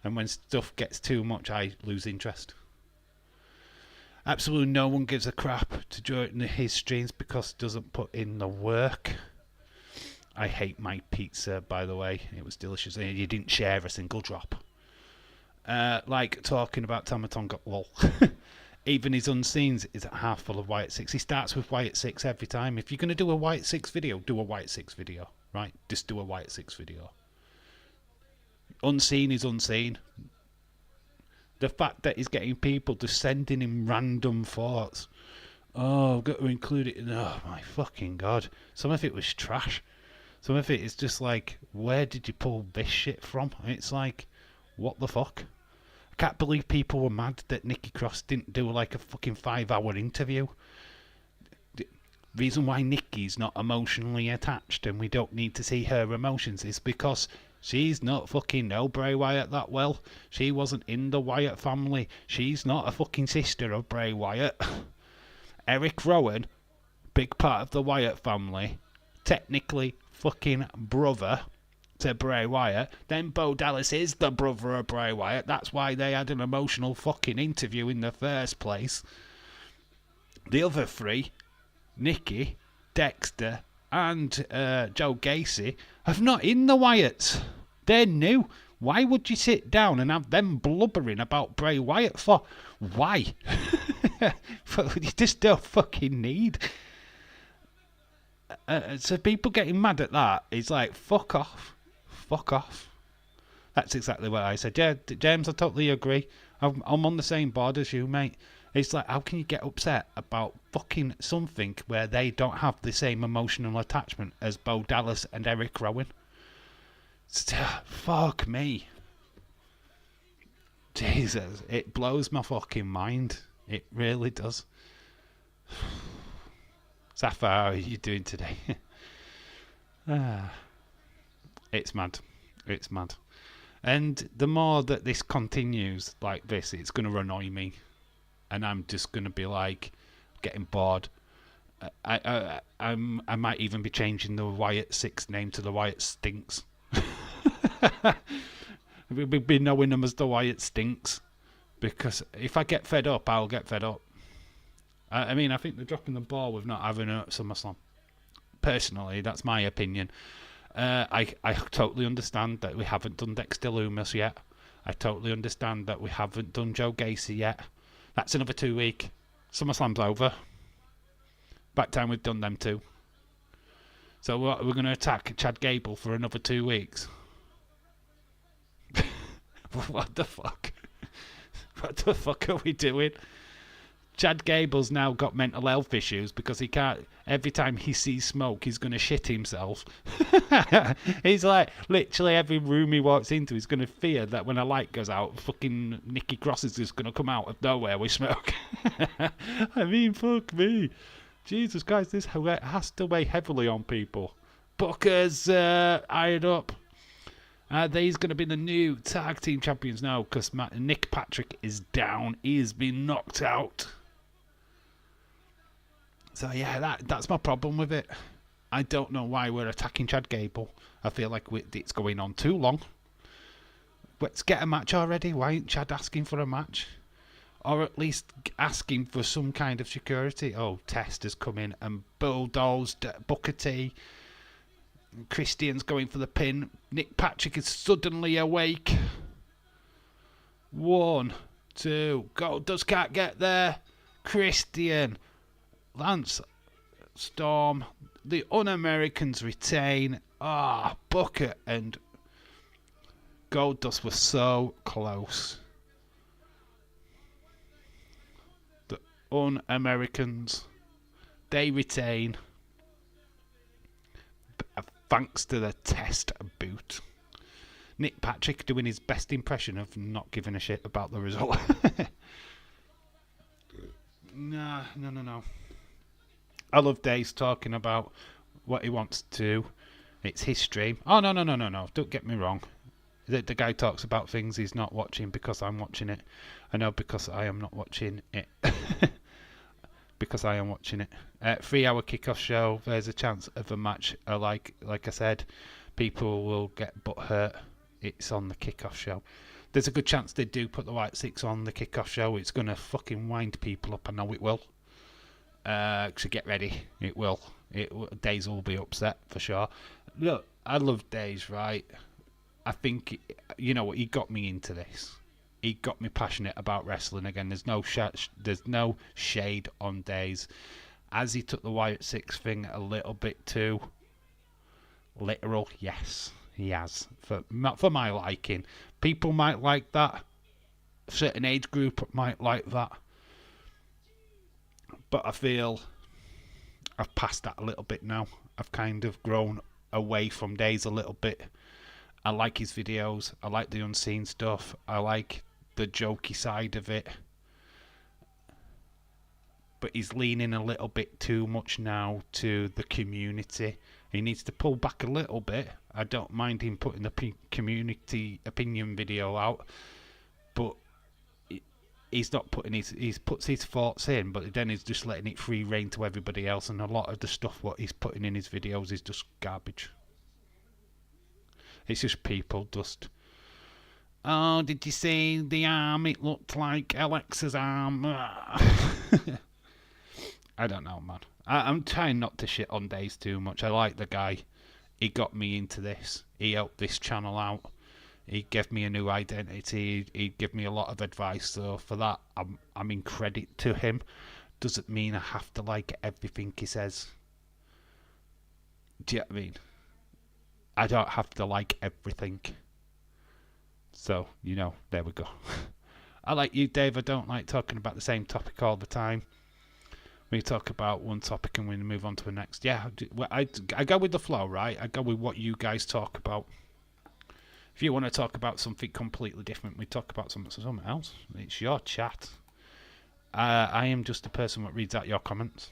And when stuff gets too much, I lose interest. Absolutely no one gives a crap to join his streams because it doesn't put in the work. I hate my pizza, by the way. It was delicious. And you didn't share a single drop. Like talking about Tama Tonga. Well, even his Unseens is half full of Wyatt 6. He starts with Wyatt 6 every time. If you're going to do a Wyatt 6 video, do a Wyatt 6 video. Right? Just do a Wyatt 6 video. Unseen is unseen. The fact that he's getting people just sending him random thoughts. Oh, I've got to include it in. Oh, my fucking God. Some of it was trash. Some of it is just like, where did you pull this shit from? It's like, what the fuck? I can't believe people were mad that Nikki Cross didn't do like a fucking 5-hour interview. The reason why Nikki's not emotionally attached and we don't need to see her emotions is because she's not fucking know Bray Wyatt that well. She wasn't in the Wyatt family. She's not a fucking sister of Bray Wyatt. Eric Rowan, big part of the Wyatt family, technically fucking brother to Bray Wyatt. Then Bo Dallas is the brother of Bray Wyatt. That's why they had an emotional fucking interview in the first place. The other three, Nikki, Dexter, and Joe Gacy, are not in the Wyatts. They're new. Why would you sit down and have them blubbering about Bray Wyatt for? Why? You just don't fucking need. So people getting mad at that is like, fuck off. Fuck off. That's exactly what I said. Yeah, James, I totally agree. I'm on the same board as you, mate. It's like, how can you get upset about fucking something where they don't have the same emotional attachment as Bo Dallas and Eric Rowan? Fuck me. Jesus, it blows my fucking mind. It really does. Safa, how are you doing today? It's mad. It's mad. And the more that this continues like this, it's going to annoy me. And I'm just going to be like, getting bored. I might even be changing the Wyatt 6 name to the Wyatt Stinks. We've been knowing them as the Wyatt Stinks. Because if I get fed up, I'll get fed up. I mean, I think they're dropping the ball with not having a SummerSlam. Personally, that's my opinion. I totally understand that we haven't done Dexter Lumis yet. I totally understand that we haven't done Joe Gacy yet. That's another 2 week. SummerSlam's over. Back time we've done them too. So what, we're going to attack Chad Gable for another 2 weeks. What the fuck? What the fuck are we doing? Chad Gable's now got mental health issues because he can't. Every time he sees smoke, he's going to shit himself. He's like, literally every room he walks into, he's going to fear that when a light goes out, fucking Nikki Cross is just going to come out of nowhere with smoke. I mean, fuck me. Jesus Christ, this has to weigh heavily on people. Booker's ironed up. These going to be the new tag team champions now because Nick Patrick is down. He has been knocked out. So yeah, that's my problem with it. I don't know why we're attacking Chad Gable. I feel like it's going on too long. Let's get a match already. Why ain't Chad asking for a match? Or at least asking for some kind of security. Oh, Test has come in and bulldozed Booker T. Christian's going for the pin. Nick Patrick is suddenly awake. 1, 2, Goldust can't get there. Christian, Lance Storm, the Un-Americans retain. Booker and Goldust were so close. The Un-Americans, they retain. Thanks to the Test boot. Nick Patrick doing his best impression of not giving a shit about the result. No. I love Days talking about what he wants to do. It's his stream. Oh, no. Don't get me wrong. The guy talks about things he's not watching because I'm watching it. I know because I am not watching it. Because I am watching it. 3 hour kickoff show. There's a chance of a match. Like I said, people will get butt hurt. It's on the kickoff show. There's a good chance they do put the White 6 on the kickoff show. It's going to fucking wind people up. I know it will. So get ready. It will. Days will be upset for sure. Look, I love Days, right? I think, you know what, he got me into this. He got me passionate about wrestling again. There's no shade on Days. As he took the Wyatt 6 thing a little bit too literal, yes, he has. For my liking. People might like that. A certain age group might like that. But I feel I've passed that a little bit now. I've kind of grown away from Days a little bit. I like his videos. I like the unseen stuff. I like the jokey side of it. But he's leaning a little bit too much now to the community. He needs to pull back a little bit. I don't mind him putting the community opinion video out. But he's not putting he puts his thoughts in, but then he's just letting it free reign to everybody else. And a lot of the stuff what he's putting in his videos is just garbage. It's just people just... Oh, did you see the arm? It looked like Alexa's arm. I don't know, man. I'm trying not to shit on Days too much. I like the guy. He got me into this. He helped this channel out. He gave me a new identity. He gave me a lot of advice. So for that, I'm in credit to him. Doesn't mean I have to like everything he says. Do you know what I mean? I don't have to like everything. So, you know, there we go. I like you, Dave. I don't like talking about the same topic all the time. We talk about one topic and we move on to the next. Yeah, I go with the flow, right? I go with what you guys talk about. If you want to talk about something completely different, we talk about something else. It's your chat. I am just a person that reads out your comments.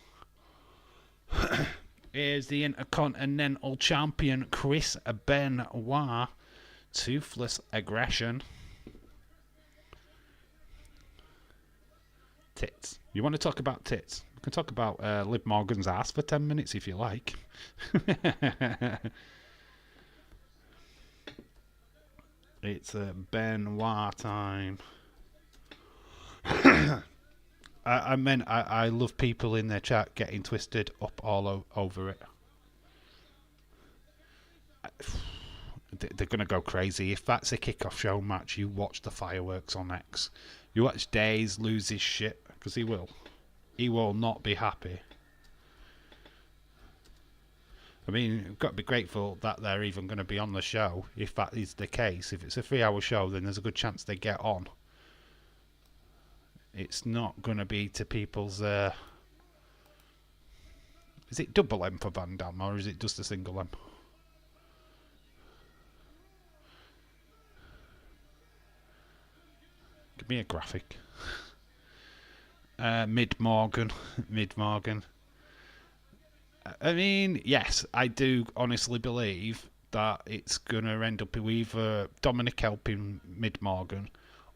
Here's the Intercontinental Champion Chris Benoit. Toothless aggression. Tits. You want to talk about tits? We can talk about Liv Morgan's ass for 10 minutes if you like. It's Benoit time. I love people in their chat getting twisted up all over it. They're going to go crazy. If that's a kickoff show match, you watch the fireworks on X. You watch Days lose his shit, because he will. He will not be happy. I mean, you've got to be grateful that they're even going to be on the show, if that is the case. If it's a 3-hour show, then there's a good chance they get on. It's not going to be to people's... Is it double M for Van Damme, or is it just a single M? Give me a graphic. Mid-Morgan. Mid-Morgan. I mean, yes, I do honestly believe that it's going to end up with either Dominic helping Mid-Morgan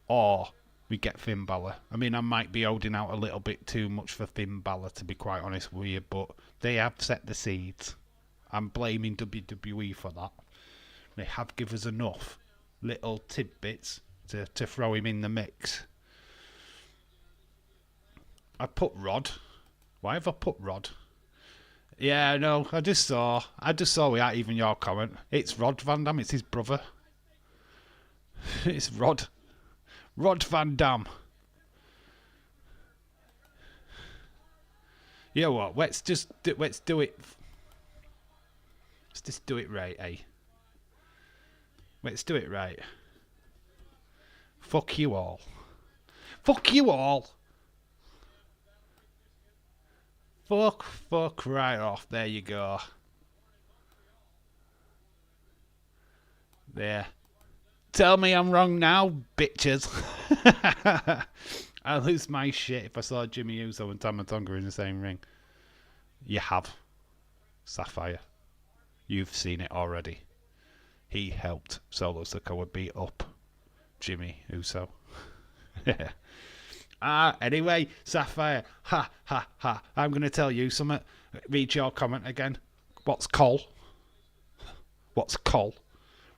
or we get Finn Balor. I mean, I might be holding out a little bit too much for Finn Balor, to be quite honest with you, but they have set the seeds. I'm blaming WWE for that. They have given us enough little tidbits to throw him in the mix. I put Rod. Why have I put Rod? Yeah, no, I just saw without even your comment. It's Rod Van Dam, it's his brother. It's Rod Van Dam. You know what? Let's do it. Let's just do it right, eh? Let's do it right. Fuck you all. Fuck you all. Fuck right off. There you go. There. Tell me I'm wrong now, bitches. I'd lose my shit if I saw Jimmy Uso and Tama Tonga in the same ring. You have. Sapphire. You've seen it already. He helped Solo Sikoa beat up Jimmy Uso. Anyway, Sapphire. Ha. I'm going to tell you something. Read your comment again. What's Cole?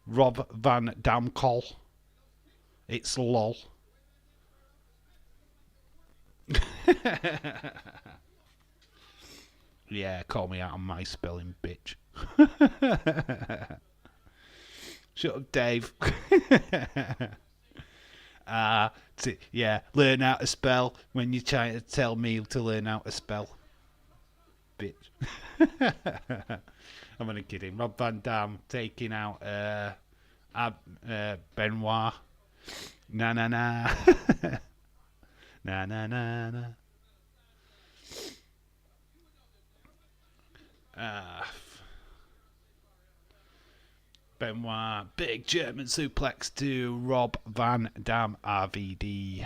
Rob Van Dam Cole. It's lol. Yeah, call me out on my spelling, bitch. Shut up, Dave. Yeah, learn how to spell when you're trying to tell me to learn how to spell. Bitch. I'm only kidding. Rob Van Dam taking out Benoit. Na. Na. Benoit, big German suplex to Rob Van Dam, RVD.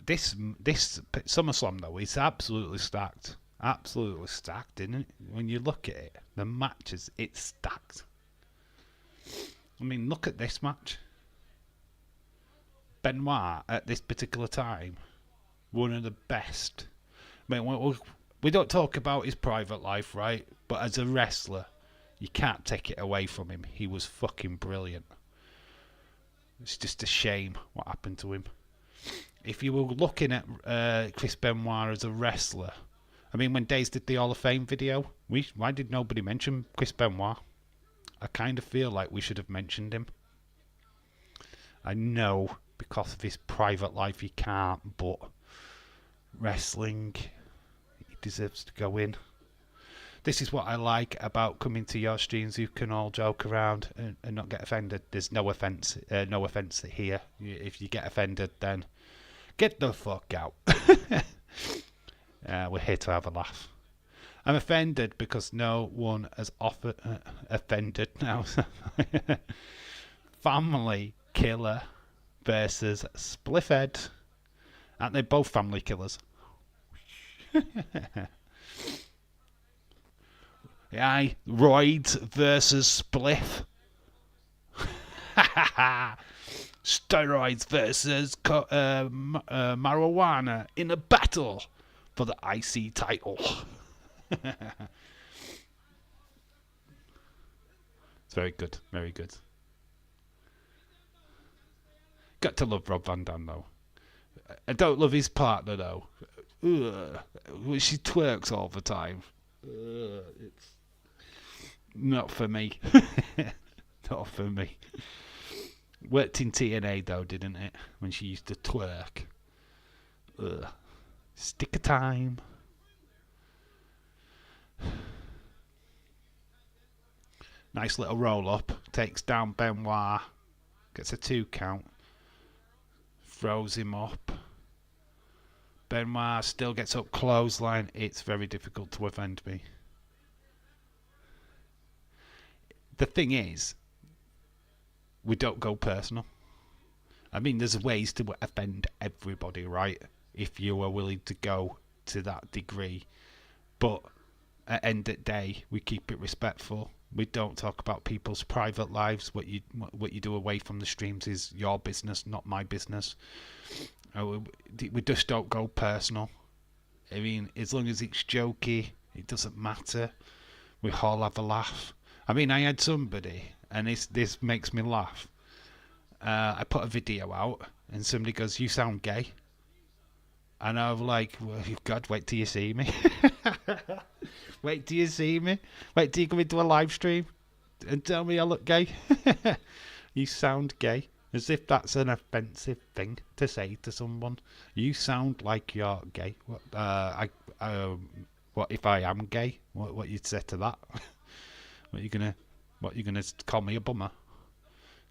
This SummerSlam though is absolutely stacked. Absolutely stacked, isn't it? When you look at it, the matches, it's stacked. I mean, look at this match. Benoit at this particular time, one of the best. I mean, we don't talk about his private life, right? But as a wrestler, you can't take it away from him. He was fucking brilliant. It's just a shame what happened to him. If you were looking at Chris Benoit as a wrestler, I mean, when Days did the Hall of Fame video, why did nobody mention Chris Benoit? I kind of feel like we should have mentioned him. I know because of his private life he can't, but wrestling, he deserves to go in. This is what I like about coming to your streams. You can all joke around and not get offended. There's no offence here. If you get offended, then get the fuck out. We're here to have a laugh. I'm offended because no one has offended now. Family Killer versus Spliffhead. Aren't they both family killers? Aye, roids versus spliff. Steroids versus marijuana in a battle for the IC title. It's very good, very good. Got to love Rob Van Dam though. I don't love his partner though. Ugh. She twerks all the time. It's not for me. Not for me. Worked in TNA though, didn't it? When she used to twerk. Ugh. Stick of time. Nice little roll up. Takes down Benoit. Gets a 2 count. Throws him up. Benoit still gets up clothesline. It's very difficult to offend me. The thing is, we don't go personal. I mean, there's ways to offend everybody, right? If you are willing to go to that degree. But at the end of the day, we keep it respectful. We don't talk about people's private lives. What you do away from the streams is your business, not my business. We just don't go personal. I mean, as long as it's jokey, it doesn't matter. We all have a laugh. I mean, I had somebody, and this makes me laugh. I put a video out, and somebody goes, "You sound gay." And I was like, well, God, wait till you see me. Wait till you see me. Wait till you come into a live stream and tell me I look gay. You sound gay. As if that's an offensive thing to say to someone. You sound like you're gay. What if I am gay? What you'd say to that? What you gonna call me a bummer?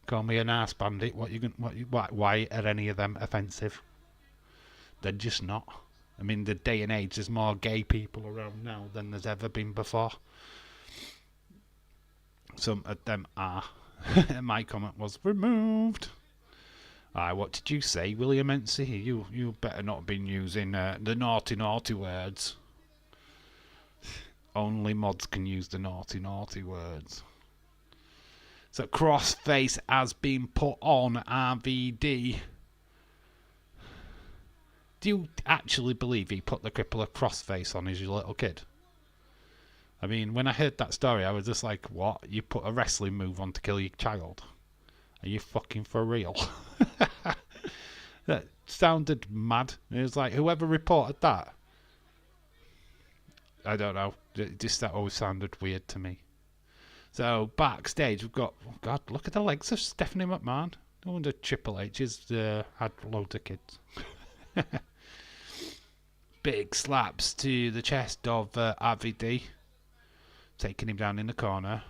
Call me an arse bandit? Why are any of them offensive? They're just not. I mean, the day and age, there's more gay people around now than there's ever been before. Some of them are. My comment was removed. What did you say, William Ency? You better not have been using the naughty words. Only mods can use the naughty words. So crossface has been put on RVD. Do you actually believe he put the cripple of crossface on his little kid? I mean, when I heard that story, I was just like, what? You put a wrestling move on to kill your child? Are you fucking for real? That sounded mad. It was like, whoever reported that? I don't know. Just that always sounded weird to me. So, backstage, we've got... Oh God, look at the legs of Stephanie McMahon. No wonder Triple H has had loads of kids. Big slaps to the chest of RVD. Taking him down in the corner.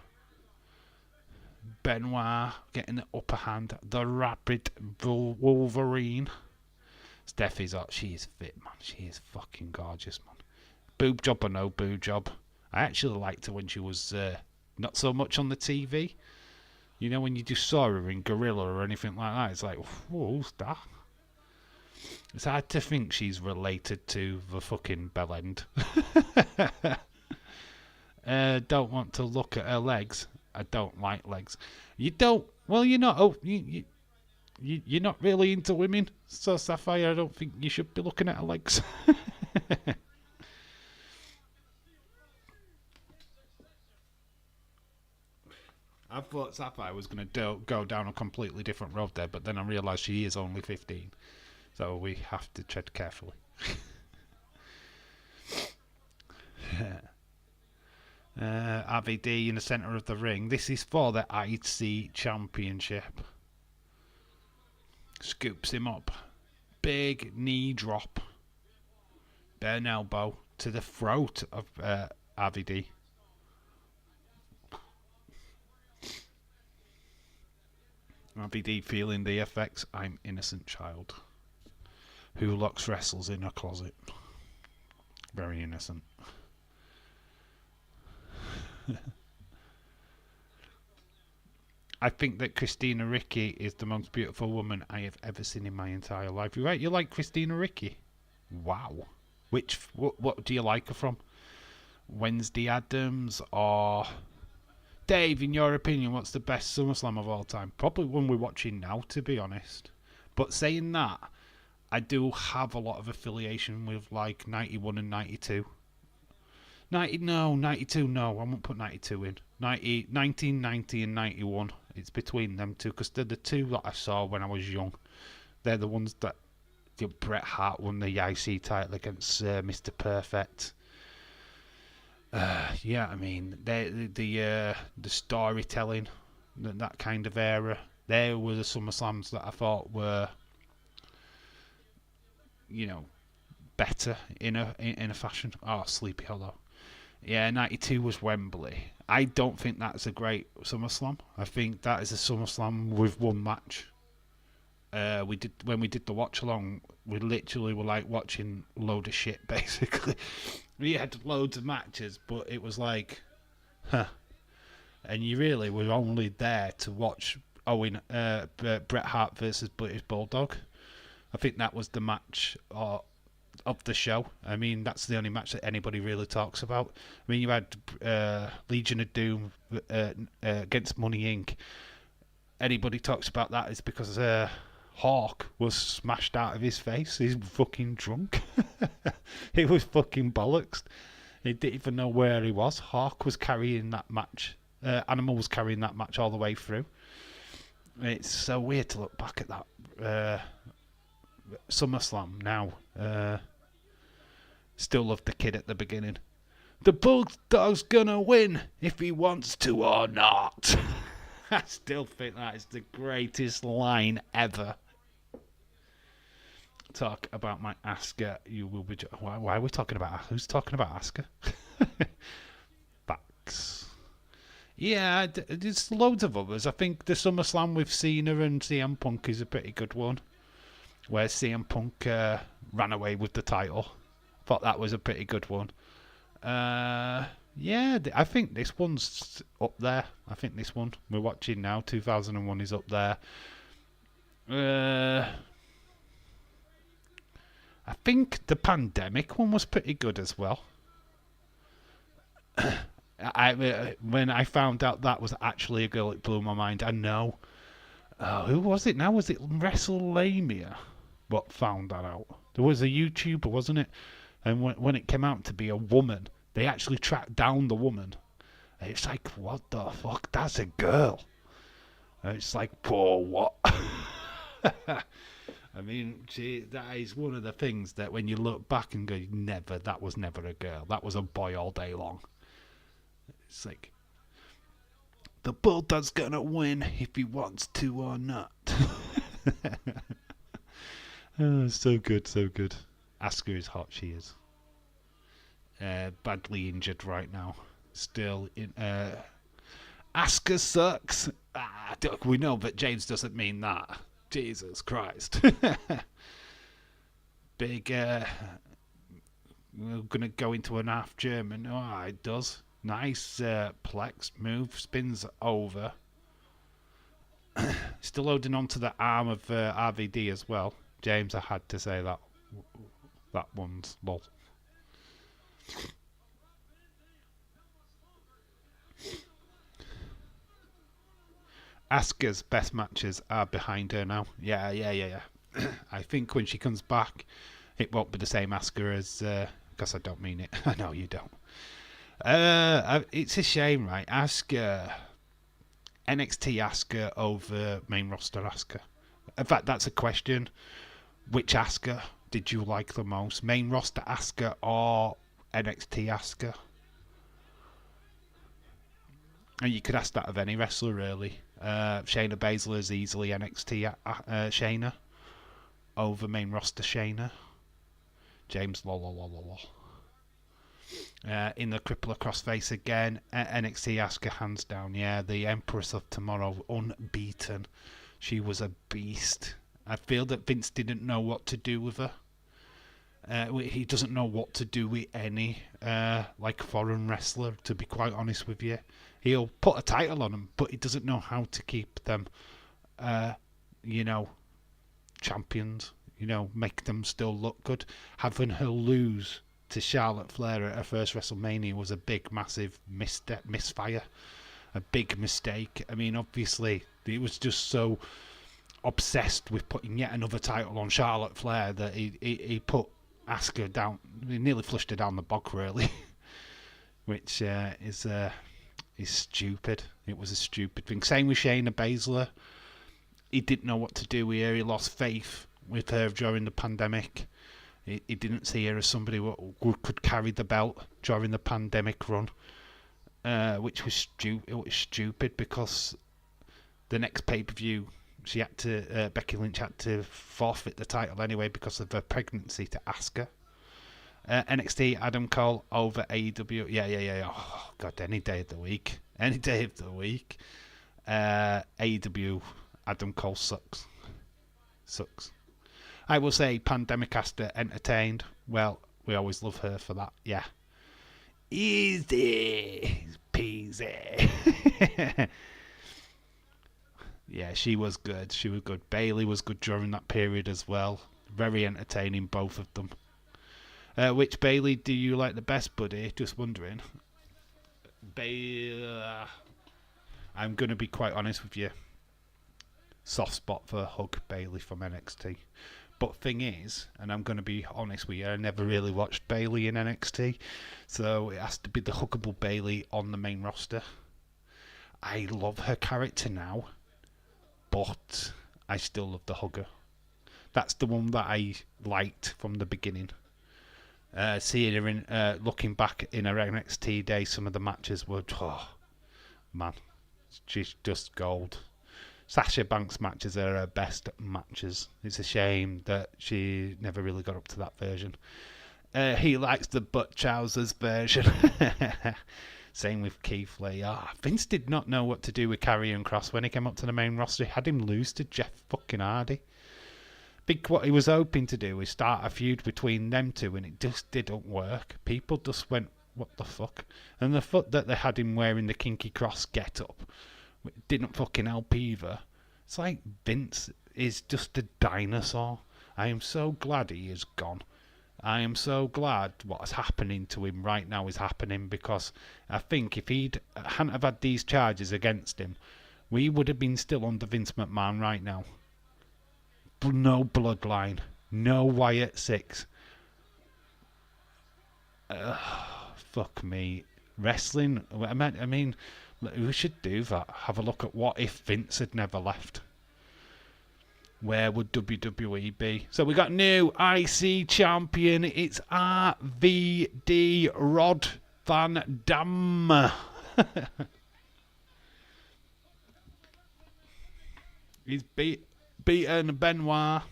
Benoit getting the upper hand. The rapid Wolverine. Steffi's hot. She is fit, man. She is fucking gorgeous, man. Boob job or no boob job. I actually liked her when she was not so much on the TV. You know, when you just saw her in Gorilla or anything like that, it's like, who's that? It's hard to think she's related to the fucking bellend. Don't want to look at her legs. I don't like legs. You don't? Well, you're not. Oh, you're not really into women, so Sapphire, I don't think you should be looking at her legs. I thought Sapphire was going to go down a completely different road there, but then I realised she is only 15. So we have to tread carefully. RVD in the centre of the ring. This is for the IC Championship. Scoops him up. Big knee drop. Bare elbow to the throat of RVD. RVD feeling the effects. I'm innocent child who locks wrestles in a closet. Very innocent. I think that Christina Ricci is the most beautiful woman I have ever seen in my entire life. You're right, you like Christina Ricci? Wow. What do you like her from? Wednesday Addams or Dave? In your opinion, what's the best SummerSlam of all time? Probably one we're watching now, to be honest. But saying that, I do have a lot of affiliation with like 91 and 92. 92 no, I won't put 92 in. 1990 and 91, it's between them two because they're the two that I saw when I was young. They're the ones that Bret Hart won the IC title against Mr. Perfect. Yeah, I mean, the storytelling, that kind of era, there were the SummerSlams that I thought were, better in a fashion. Oh, Sleepy Hollow. Yeah, 92 was Wembley. I don't think that's a great SummerSlam. I think that is a SummerSlam with one match. When we did the watch along, we literally were like watching a load of shit, basically. We had loads of matches, but it was like, and you really were only there to watch Bret Hart versus British Bulldog. I think that was the match of the show. I mean, that's the only match that anybody really talks about. I mean, you had Legion of Doom against Money Inc. Anybody talks about that is because Hawk was smashed out of his face. He's fucking drunk. He was fucking bollocks. He didn't even know where he was. Hawk was carrying that match. Animal was carrying that match all the way through. It's so weird to look back at that SummerSlam now. Still love the kid at the beginning. The Bulldog's gonna win if he wants to or not. I still think that is the greatest line ever. Talk about my Asuka. You will be. Why are we talking about? Who's talking about Asuka? Facts. Yeah, there's loads of others. I think the SummerSlam with Cena and CM Punk is a pretty good one, where CM Punk ran away with the title. Thought that was a pretty good one. Yeah, I think this one's up there. I think this one we're watching now, 2001, is up there. I think the pandemic one was pretty good as well. When I found out that was actually a girl, it blew my mind. I know. Who was it now? Was it WrestleMania? What found that out? There was a YouTuber, wasn't it? And when it came out to be a woman, they actually tracked down the woman. And it's like, what the fuck? That's a girl. And it's like, poor what? I mean, that is one of the things that when you look back and go, that was never a girl. That was a boy all day long. It's like, the Bulldog's gonna win if he wants to or not. Oh, so good, so good. Asuka is hot, she is. Badly injured right now. Still in. Asuka sucks. We know that James doesn't mean that. Jesus Christ. Big. We're gonna go into an half German. Oh, it does. Nice plex move. Spins over. Still holding on to the arm of RVD as well. James, I had to say that. That one's lol. Asuka's best matches are behind her now. Yeah. I think when she comes back, it won't be the same Asuka as... because I don't mean it. I know you don't. It's a shame, right? Asuka... NXT Asuka over main roster Asuka. In fact, that's a question. Which Asuka did you like the most? Main roster Asuka or NXT Asuka? And you could ask that of any wrestler, really. Shayna Baszler is easily NXT Shayna over main roster Shayna. James lol. In the crippler crossface again, NXT Asuka hands down. Yeah, the Empress of Tomorrow, unbeaten. She was a beast. I feel that Vince didn't know what to do with her. He doesn't know what to do with any foreign wrestler, to be quite honest with you. He'll put a title on them, but he doesn't know how to keep them, champions. make them still look good. Having her lose to Charlotte Flair at her first WrestleMania was a big, massive misfire. A big mistake. I mean, obviously, it was just so obsessed with putting yet another title on Charlotte Flair that he put Asuka down. He nearly flushed her down the bog, really, which is stupid. It was a stupid thing. Same with Shayna Baszler. He didn't know what to do with her. He lost faith with her during the pandemic. He didn't see her as somebody who could carry the belt during the pandemic run, which was stupid because the next pay-per-view she had to Becky Lynch had to forfeit the title anyway because of her pregnancy to Asuka. NXT Adam Cole over AEW. Yeah. Oh god, any day of the week. AEW Adam Cole sucks. I will say Pandemic Asta entertained. Well, we always love her for that. Yeah. Easy peasy. Yeah, she was good. Bayley was good during that period as well. Very entertaining, both of them. Which Bayley do you like the best, buddy? Just wondering. I'm going to be quite honest with you. Soft spot for Hug Bayley from NXT. But thing is, and I'm going to be honest with you, I never really watched Bayley in NXT. So it has to be the huggable Bayley on the main roster. I love her character now. But I still love the hugger. That's the one that I liked from the beginning. Seeing her in, looking back in her NXT days, some of the matches were, man, she's just gold. Sasha Banks matches are her best matches. It's a shame that she never really got up to that version. He likes the butt trousers version. Same with Keith Lee. Vince did not know what to do with Karrion Kross when he came up to the main roster. He had him lose to Jeff fucking Hardy. What he was hoping to do is start a feud between them two, and it just didn't work. People just went, what the fuck? And the fact that they had him wearing the Kinky Cross get-up didn't fucking help either. It's like Vince is just a dinosaur. I am so glad he is gone. I am so glad what's happening to him right now is happening, because I think if he hadn't have had these charges against him, we would have been still under Vince McMahon right now. No bloodline. No Wyatt 6. Fuck me. Wrestling, I mean, we should do that. Have a look at what if Vince had never left. Where would WWE be? So we got new IC champion. It's RVD Rod Van Dam. He's beaten Benoit.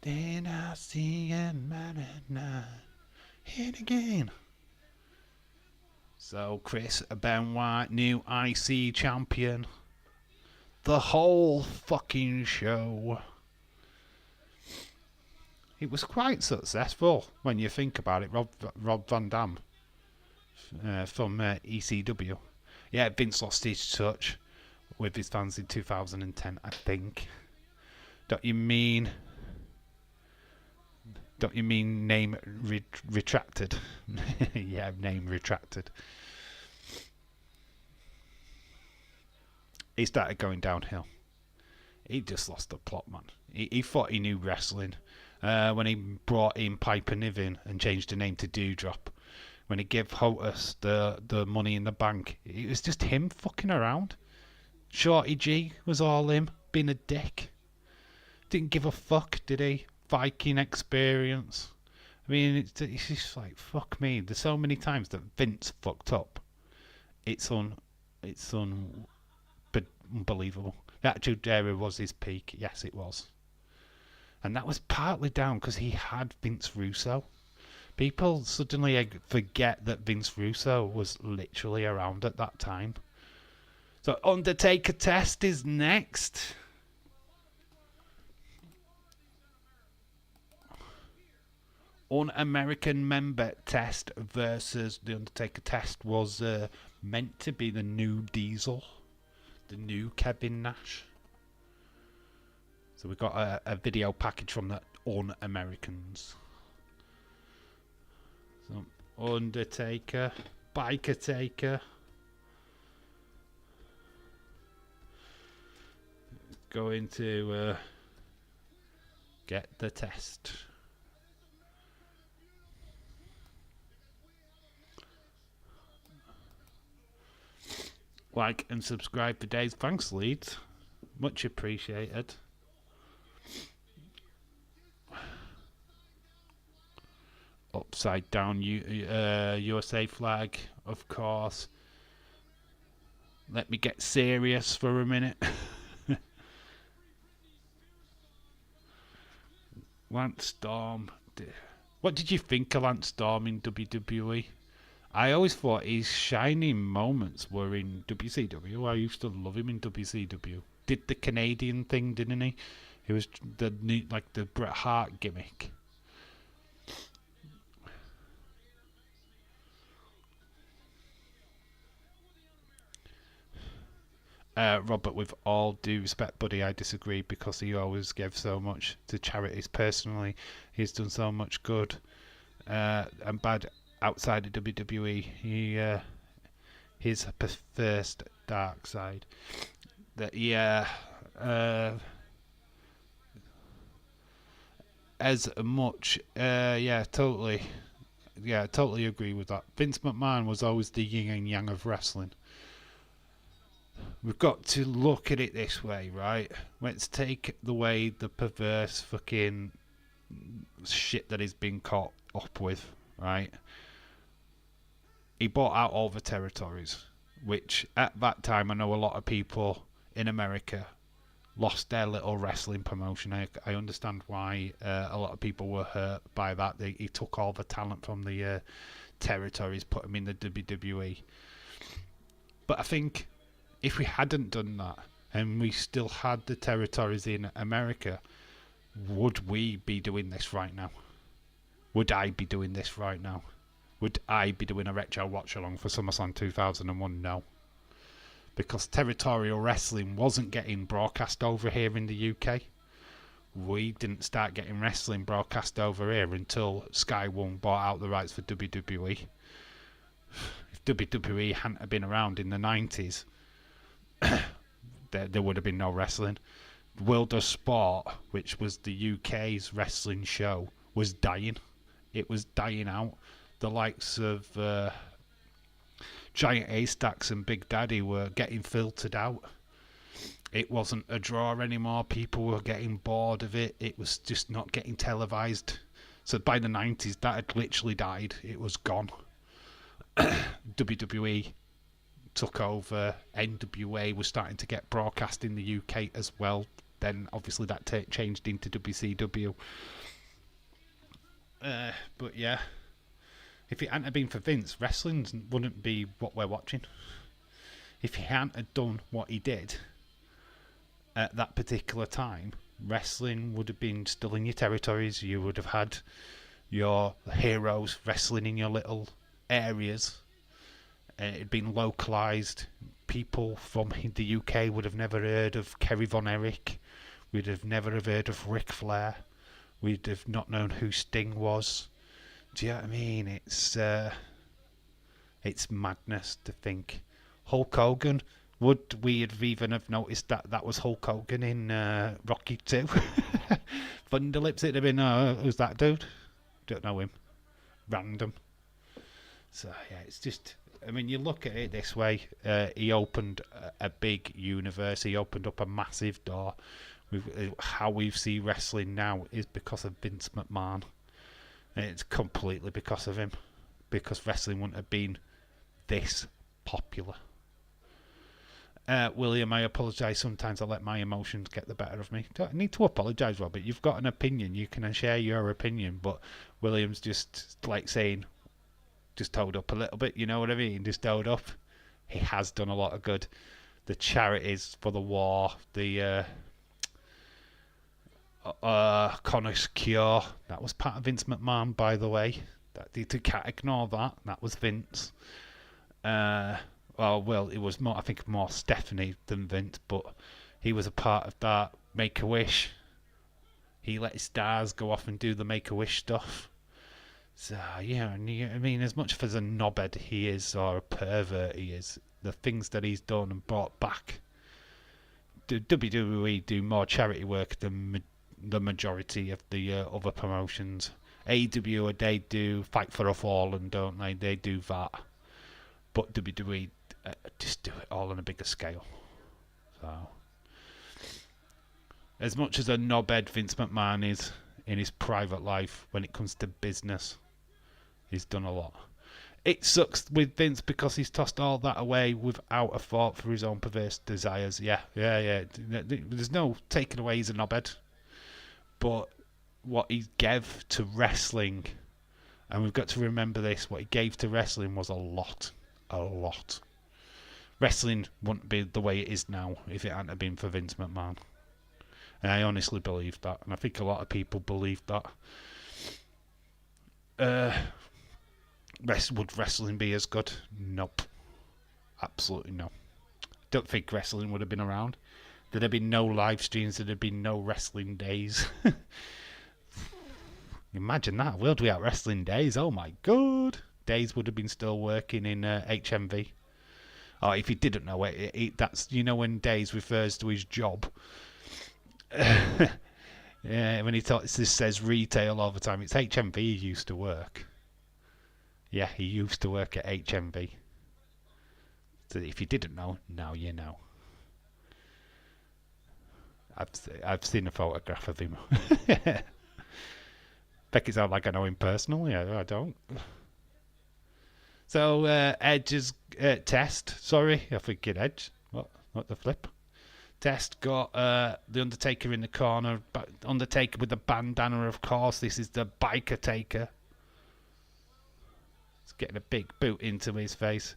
Then I see a man at night. Hit again. So Chris Benoit, new IC champion. The whole fucking show. It was quite successful when you think about it. Rob Van Dam from ECW. Yeah, Vince lost his touch with his fans in 2010, I think. Don't you mean name retracted? Yeah, name retracted. He started going downhill. He just lost the plot, man. He thought he knew wrestling when he brought in Piper Niven and changed the name to Dewdrop. When he gave Hotus the money in the bank, it was just him fucking around. Shorty G was all him, being a dick. Didn't give a fuck, did he? Viking experience. I mean, it's just like, fuck me. There's so many times that Vince fucked up. It's unbelievable. The Attitude Era was his peak. Yes, it was. And that was partly down because he had Vince Russo. People suddenly forget that Vince Russo was literally around at that time. So Undertaker test is next. Un-American member test versus the Undertaker test was meant to be the new Diesel. The new Kevin Nash. So we got a video package from the Un-Americans. So Undertaker, Biker Taker. Going to get the test. Like and subscribe for days. Thanks, Leeds. Much appreciated. Upside down USA flag, of course. Let me get serious for a minute. Lance Storm. What did you think of Lance Storm in WWE? I always thought his shining moments were in WCW. I used to love him in WCW. Did the Canadian thing, didn't he? He was the Bret Hart gimmick. Robert, with all due respect, buddy, I disagree because he always gave so much to charities. Personally, he's done so much good and bad outside of WWE. His first dark side. That as much, totally agree with that. Vince McMahon was always the yin and yang of wrestling. We've got to look at it this way, right? Let's take the way the perverse fucking shit that he's been caught up with, right? He bought out all the territories, which at that time I know a lot of people in America lost their little wrestling promotion. I understand why a lot of people were hurt by that. He took all the talent from the territories, put them in the WWE. But I think if we hadn't done that and we still had the territories in America, would we be doing this right now? Would I be doing this right now? Would I be doing a retro watch along for SummerSlam 2001? No. Because territorial wrestling wasn't getting broadcast over here in the UK. We didn't start getting wrestling broadcast over here until Sky One bought out the rights for WWE. If WWE hadn't been around in the 90s, there would have been no wrestling. World of Sport, which was the UK's wrestling show, was dying. It was dying out. The likes of Giant Haystacks and Big Daddy were getting filtered out. It wasn't a draw anymore. People were getting bored of it. It was just not getting televised. So by the 90s, that had literally died. It was gone. WWE took over. NWA was starting to get broadcast in the UK as well. Then obviously that changed into WCW. But yeah, if it hadn't been for Vince, wrestling wouldn't be what we're watching. If he hadn't done what he did at that particular time, wrestling would have been still in your territories. You would have had your heroes wrestling in your little areas. It had been localised. People from the UK would have never heard of Kerry Von Erich. We'd have never have heard of Ric Flair. We'd have not known who Sting was. Do you know what I mean? It's madness to think. Hulk Hogan, would we have even have noticed that was Hulk Hogan in Rocky 2? Thunderlips, it'd have been, who's that dude? Don't know him. Random. So, yeah, it's just, I mean, you look at it this way. He opened a big universe. He opened up a massive door. How we see wrestling now is because of Vince McMahon. And it's completely because of him. Because wrestling wouldn't have been this popular. William, I apologise. Sometimes I let my emotions get the better of me. Don't need to apologise, Robert. You've got an opinion. You can share your opinion. But William's just like saying, just hold up a little bit. You know what I mean? Just hold up. He has done a lot of good. The charities for the war. The Connor's Cure. That was part of Vince McMahon, by the way. You can't ignore that. That was Vince. Well, it was more, I think, more Stephanie than Vince, but he was a part of that. Make-A-Wish. He let his stars go off and do the Make-A-Wish stuff. So, yeah, I mean, as much as a knobhead he is, or a pervert he is, the things that he's done and brought back, WWE do more charity work than the majority of the other promotions. AEW, they do Fight for a Fallen, don't they? They do that. But WWE just do it all on a bigger scale. So, as much as a knobhead Vince McMahon is in his private life, when it comes to business, he's done a lot. It sucks with Vince because he's tossed all that away without a thought for his own perverse desires. Yeah. There's no taking away he's a knobhead. But what he gave to wrestling, and we've got to remember this, what he gave to wrestling was a lot. A lot. Wrestling wouldn't be the way it is now if it hadn't been for Vince McMahon. And I honestly believe that, and I think a lot of people believe that. Would wrestling be as good? Nope. Absolutely no. Don't think wrestling would have been around. There'd have been no live streams, there'd have been no wrestling days. Imagine that, World Without Wrestling Days, oh my god. Days would have been still working in HMV. Oh, if you didn't know it, that's, you know, when Days refers to his job. Yeah, when this says retail all the time, it's HMV he used to work. Yeah, he used to work at HMV. So if you didn't know, now you know. I've seen a photograph of him. Becky sounds like I know him personally. I don't. So Edge's Test. Sorry, I think it Edge. What the flip? Test got the Undertaker in the corner. Undertaker with the bandana, of course. This is the Biker Taker. He's getting a big boot into his face.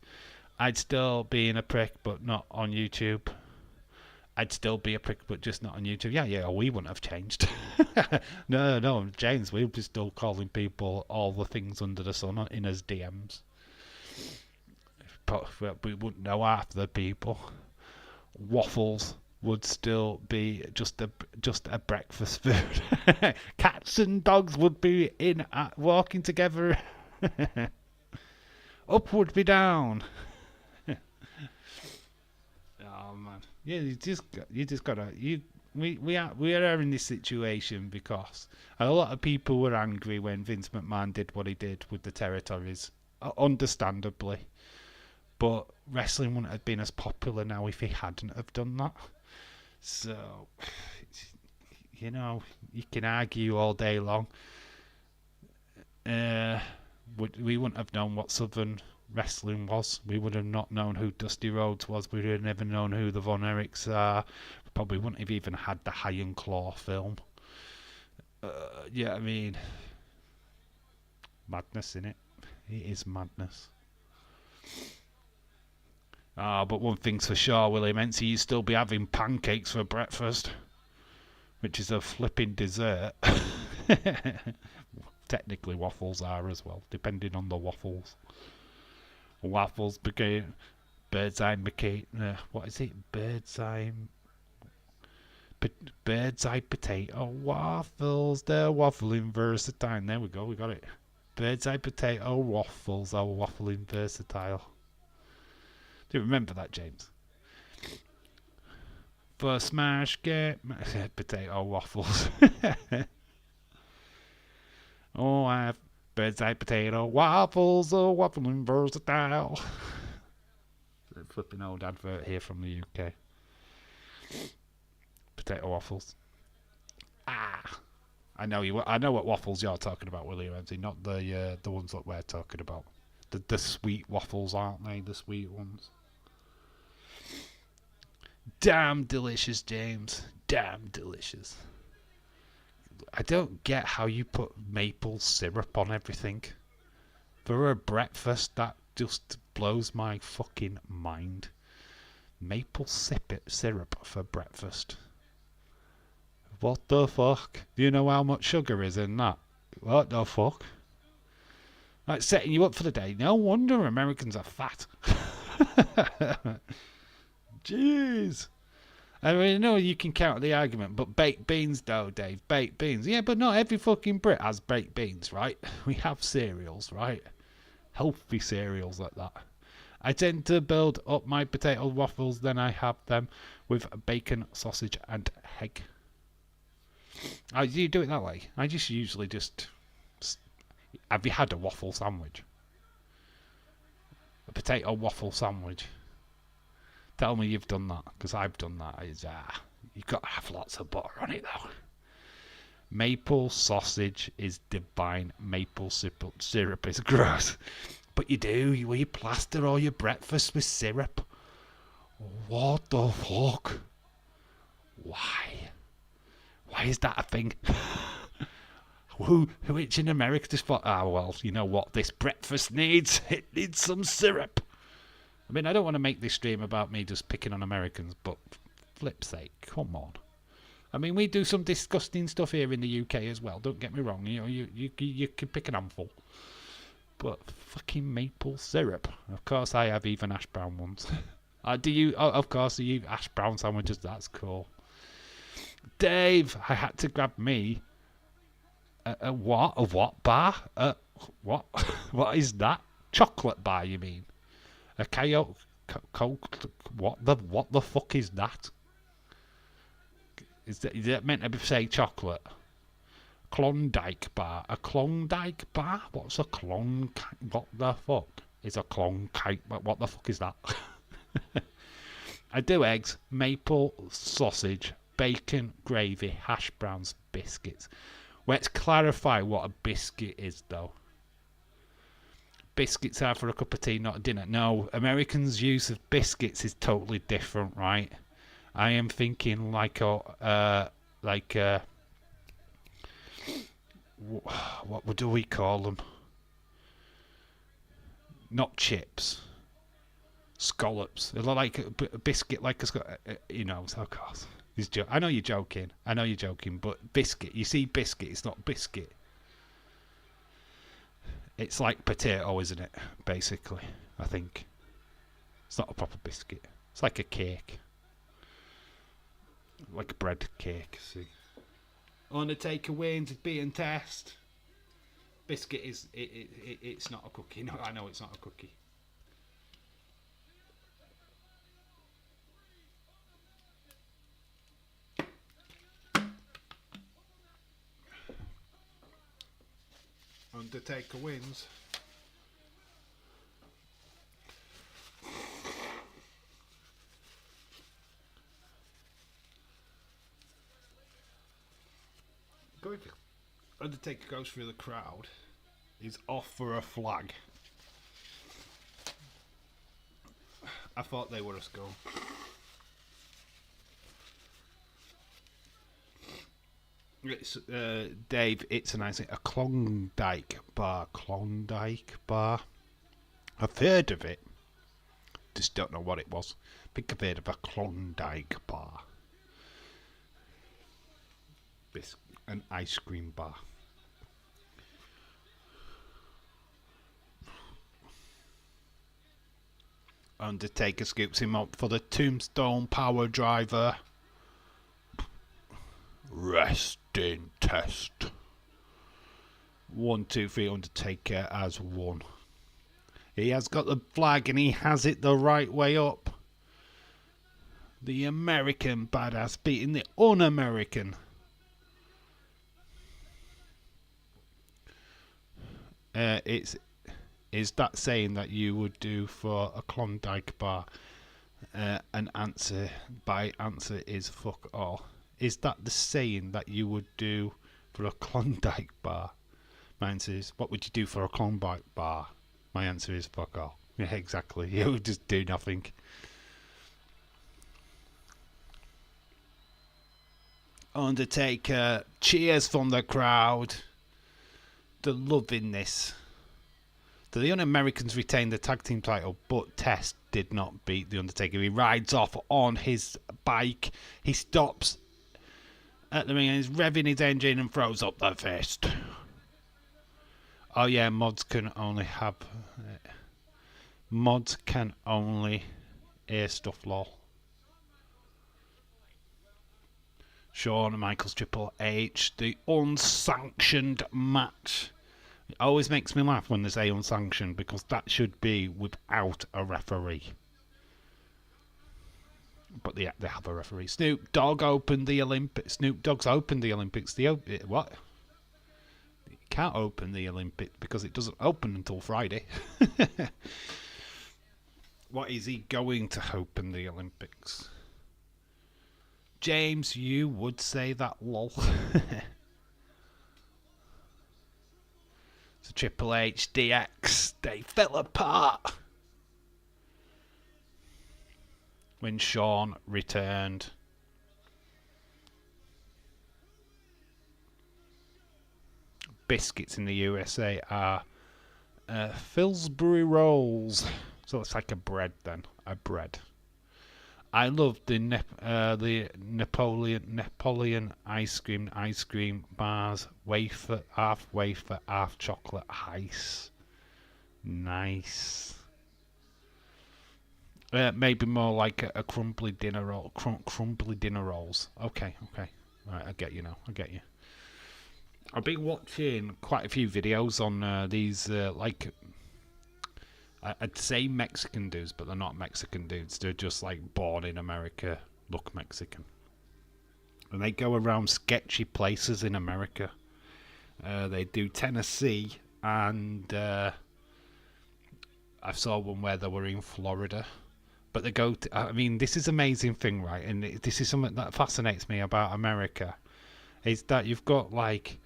I'd still be in a prick, but not on YouTube. I'd still be a prick, but just not on YouTube. Yeah, we wouldn't have changed. No, James, we'd be still calling people all the things under the sun in his DMs. But we wouldn't know half the people. Waffles would still be just a breakfast food. Cats and dogs would be walking together. Up would be down. Oh man, yeah, we are in this situation because a lot of people were angry when Vince McMahon did what he did with the territories, understandably. But wrestling wouldn't have been as popular now if he hadn't have done that. So, you know, you can argue all day long. We wouldn't have known what Southern wrestling was. We would have not known who Dusty Rhodes was. We would have never known who the Von Erichs are. We probably wouldn't have even had the Iron Claw film. Yeah, I mean, madness, innit? It is madness. But one thing's for sure, Willie Mency, you'd still be having pancakes for breakfast, which is a flipping dessert. Technically, waffles are as well, depending on the waffles. Waffles, bird's eye, what is it? Bird's eye potato waffles. They're waffling versatile. There we go, we got it. Bird's eye potato waffles are waffling versatile. Do you remember that, James? For smash, get potato waffles. Oh, I have bird's eye potato waffles, are waffling versatile. Flipping old advert here from the UK. Potato waffles. I know you. I know what waffles you're talking about, Willie Ramsey. Not the ones that we're talking about. The sweet waffles, aren't they? The sweet ones. Damn delicious, James. Damn delicious. I don't get how you put maple syrup on everything. For a breakfast, that just blows my fucking mind. Maple syrup for breakfast. What the fuck? Do you know how much sugar is in that? What the fuck? Like setting you up for the day. No wonder Americans are fat. Jeez. I mean, no, you can counter the argument, but baked beans, though, Dave. Baked beans. Yeah, but not every fucking Brit has baked beans, right? We have cereals, right? Healthy cereals like that. I tend to build up my potato waffles, then I have them with bacon, sausage, and egg. Do you do it that way? I just usually just. Have you had a waffle sandwich? A potato waffle sandwich? Tell me you've done that, because I've done that. You've got to have lots of butter on it, though. Maple sausage is divine. Maple syrup is gross. But you do. You plaster all your breakfast with syrup. What the fuck? Why? Why is that a thing? Who it's in America just thought, well, you know what this breakfast needs? It needs some syrup. I mean, I don't want to make this stream about me just picking on Americans, but flip's sake, come on. I mean, we do some disgusting stuff here in the UK as well. Don't get me wrong. You know, you can pick an handful, but fucking maple syrup. Of course, I have even hash brown ones. Do you? Oh, of course, you hash brown sandwiches. That's cool. Dave, I had to grab me a what? A what bar? What? What is that? Chocolate bar? You mean? A Coke? What the fuck is that? Is that meant to say chocolate? Klondike bar. A Klondike bar? What's a Klondike? What the fuck is a Klondike? What the fuck is that? I do eggs, maple sausage, bacon, gravy, hash browns, biscuits. Let's clarify what a biscuit is, though. Biscuits are for a cup of tea, not a dinner. No, Americans' use of biscuits is totally different, right? I am thinking what do we call them? Not chips. Scallops. They're like a biscuit, like you know, of course. I know you're joking. But biscuit. You see biscuit, it's not biscuit. It's like potato, isn't it? Basically, I think. It's not a proper biscuit. It's like a cake. Like a bread cake, see. Undertaker wins, beat and test. Biscuit is, it's not a cookie. No, I know it's not a cookie. Undertaker wins. Undertaker goes through the crowd. He's off for a flag. I thought they were a skull. It's Dave. It's a nice thing. A Klondike bar. Klondike bar. I've heard of it. Just don't know what it was. I think I've heard of a Klondike bar. An ice cream bar. Undertaker scoops him up for the Tombstone Power Driver. Resting test. 1, 2, 3. Undertaker has won. He has got the flag and he has it the right way up. The American badass beating the un-American. Is that saying that you would do for a Klondike bar? An answer is fuck all. Is that the saying that you would do for a Klondike bar? My answer is, what would you do for a Klondike bar? My answer is fuck all. Yeah, exactly. You would just do nothing. Undertaker, cheers from the crowd. They're loving this. The Un-Americans retained the tag team title, but Test did not beat The Undertaker. He rides off on his bike. He stops at the ring and is revving his engine and throws up the fist. Oh yeah, mods can only hear stuff, lol. Shawn Michaels Triple H, the unsanctioned match. It always makes me laugh when they say unsanctioned because that should be without a referee. But they have a referee. Snoop Dogg opened the Olympics. Snoop Dogg's opened the Olympics. What? You can't open the Olympics because it doesn't open until Friday. What is he going to open the Olympics? James, you would say that, lol. So Triple H, DX, they fell apart when Shawn returned. Biscuits in the USA are Pillsbury rolls. So it's like a bread then, a bread. I love the Napoleon ice cream bars, half wafer, half chocolate ice. Nice. Maybe more like a crumbly dinner roll, crumbly dinner rolls. Okay. Right, I get you now. I get you. I've been watching quite a few videos on these I'd say Mexican dudes, but they're not Mexican dudes. They're just like born in America, look Mexican. And they go around sketchy places in America. They do Tennessee, and I saw one where they were in Florida. But they go to, I mean, this is an amazing thing, right? And this is something that fascinates me about America, is that you've got like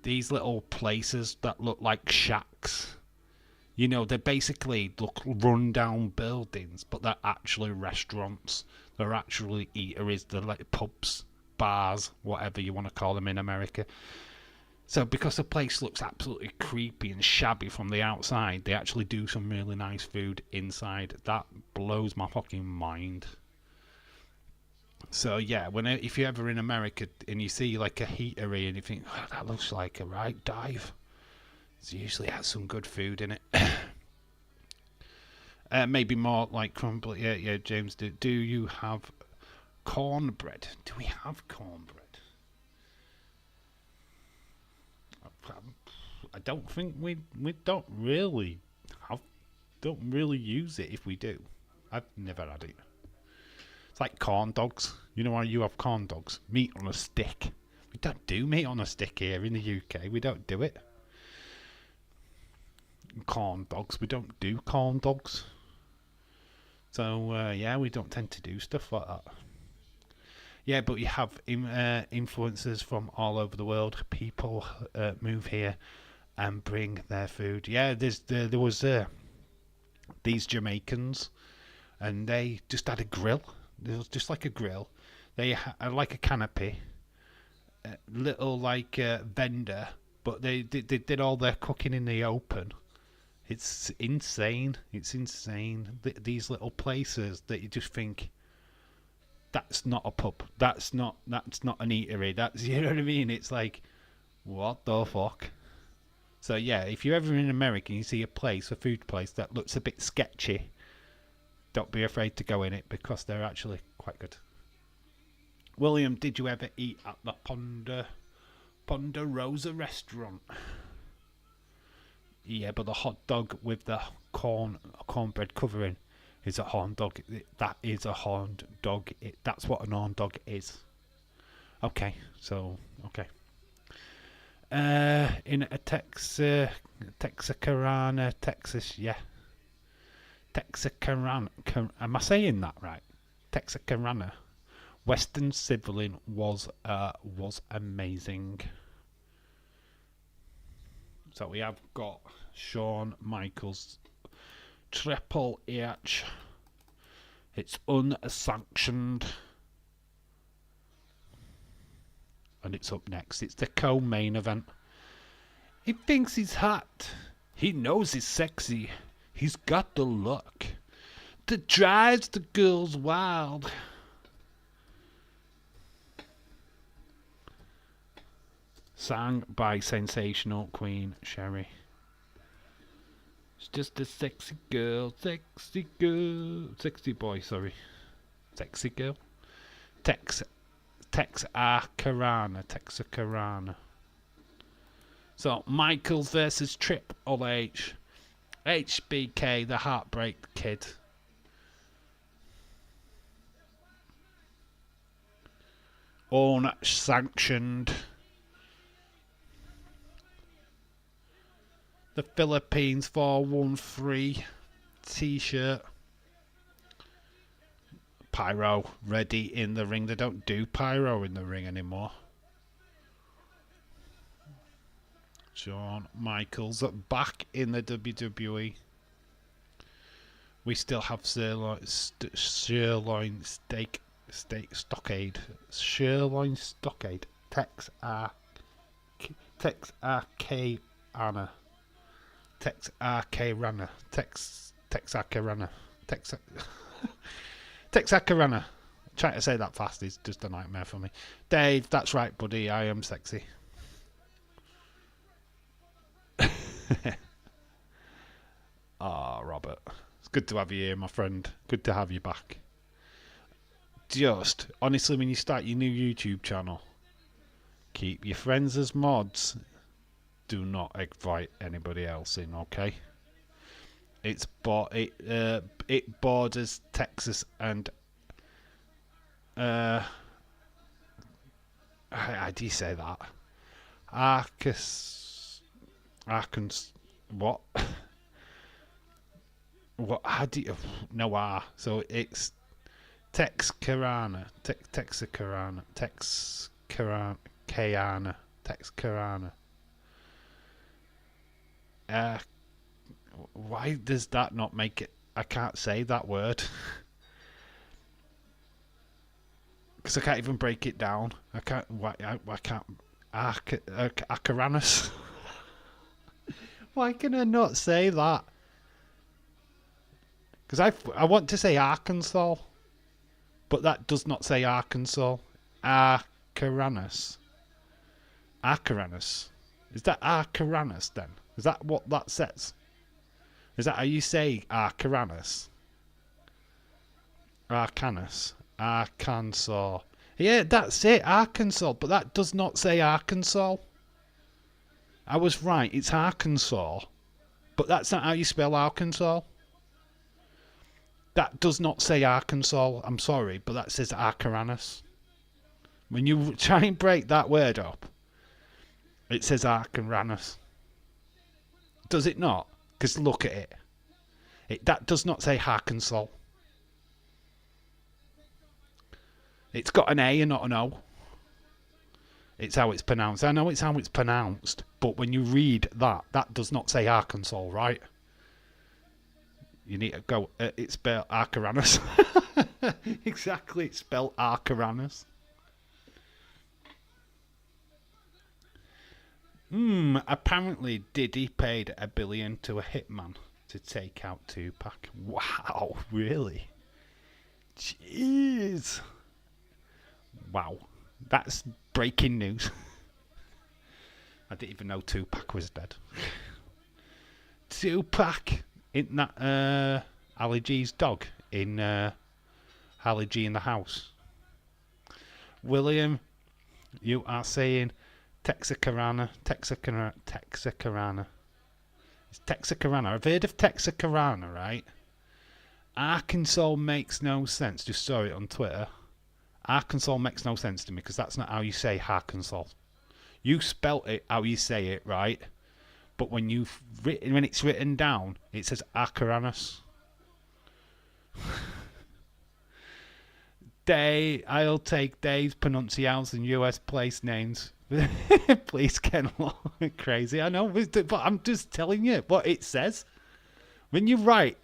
these little places that look like shacks. You know, they basically look run-down buildings, but they're actually restaurants. They're actually eateries. They're like pubs, bars, whatever you want to call them in America. So because the place looks absolutely creepy and shabby from the outside, they actually do some really nice food inside. That blows my fucking mind. So yeah, if you're ever in America and you see like a heatery and you think, oh, that looks like a right dive, it usually has some good food in it. Maybe more like crumbly. Yeah, James, do you have cornbread? Do we have cornbread? I don't think we don't really use it if we do. I've never had it. It's like corn dogs. You know how you have corn dogs? Meat on a stick. We don't do meat on a stick here in the UK. We don't do it. Corn dogs. We don't do corn dogs. So, yeah, we don't tend to do stuff like that. Yeah, but you have influencers from all over the world. People move here and bring their food. Yeah, there was these Jamaicans, and they just had a grill. It was just like a grill. They had like a canopy, little like vendor, but they did all their cooking in the open. It's insane. It's insane. These little places that you just think, that's not a pub. That's not an eatery. That's, you know what I mean? It's like, what the fuck? So yeah, if you're ever in America and you see a food place that looks a bit sketchy, don't be afraid to go in it because they're actually quite good. William, did you ever eat at the Ponderosa restaurant? Yeah, but the hot dog with the cornbread covering is a horn dog. That is a horned dog. That's what an horn dog is. Okay, so, okay. In a Texarkana, Texas, yeah. Texarkana, am I saying that right? Texarkana. Western Sibling was amazing. So we have got Shawn Michaels Triple H. It's unsanctioned. And it's up next. It's the co-main event. He thinks he's hot. He knows he's sexy. He's got the look that drives the girls wild. Sung by sensational Queen Sherry. It's just a sexy boy, sorry. Sexy girl. Texarkana. So, Michaels versus Triple H. HBK, the Heartbreak Kid. Unsanctioned. The Philippines 413 t-shirt. Pyro ready in the ring. They don't do pyro in the ring anymore. Shawn Michaels back in the WWE. We still have sirloin steak stockade. Sirloin stockade. Texarkana. Texarkana. Trying to say that fast is just a nightmare for me. Dave, that's right, buddy. I am sexy. Robert. It's good to have you here, my friend. Good to have you back. Just, honestly, when you start your new YouTube channel, keep your friends as mods. Do not invite anybody else in, okay? It borders Texas and how do you say that? What? What? How do you? No R. So it's Texarkana. Why does that not make it? I can't say that word because I can't even break it down. I can't. Why? I can't. Arcaranus. Why can I not say that? Because I want to say Arkansas, but that does not say Arkansas. Arcaranus. Is that Arcaranus then? Is that what that says? Is that how you say Arcaranus? Arkansas. Yeah, that's it, Arkansas, but that does not say Arkansas. I was right, it's Arkansas, but that's not how you spell Arkansas. That does not say Arkansas, I'm sorry, but that says Arcaranus. When you try and break that word up, it says Arcaranus. Does it not? Because look at it. That does not say Arkansas. It's got an A and not an O. It's how it's pronounced. I know it's how it's pronounced, but when you read that, that does not say Arkansas, right? You need to go. It's spelled Arcaranus. Exactly, it's spelled Arcaranus. Apparently Diddy paid $1 billion to a hitman to take out Tupac. Wow, really? Jeez. Wow, that's breaking news. I didn't even know Tupac was dead. Tupac, isn't that Ali G's dog in Ali G in the House? William, you are saying Texarkana. It's Texarkana. I've heard of Texarkana, right? Arkansas makes no sense. Just saw it on Twitter. Arkansas makes no sense to me because that's not how you say Arkansas. You spelt it how you say it, right? But when it's written down, it says Arcaranus. I'll take Dave's pronunciation US place names. Please, Ken. Crazy. I know, but I'm just telling you what it says. When you write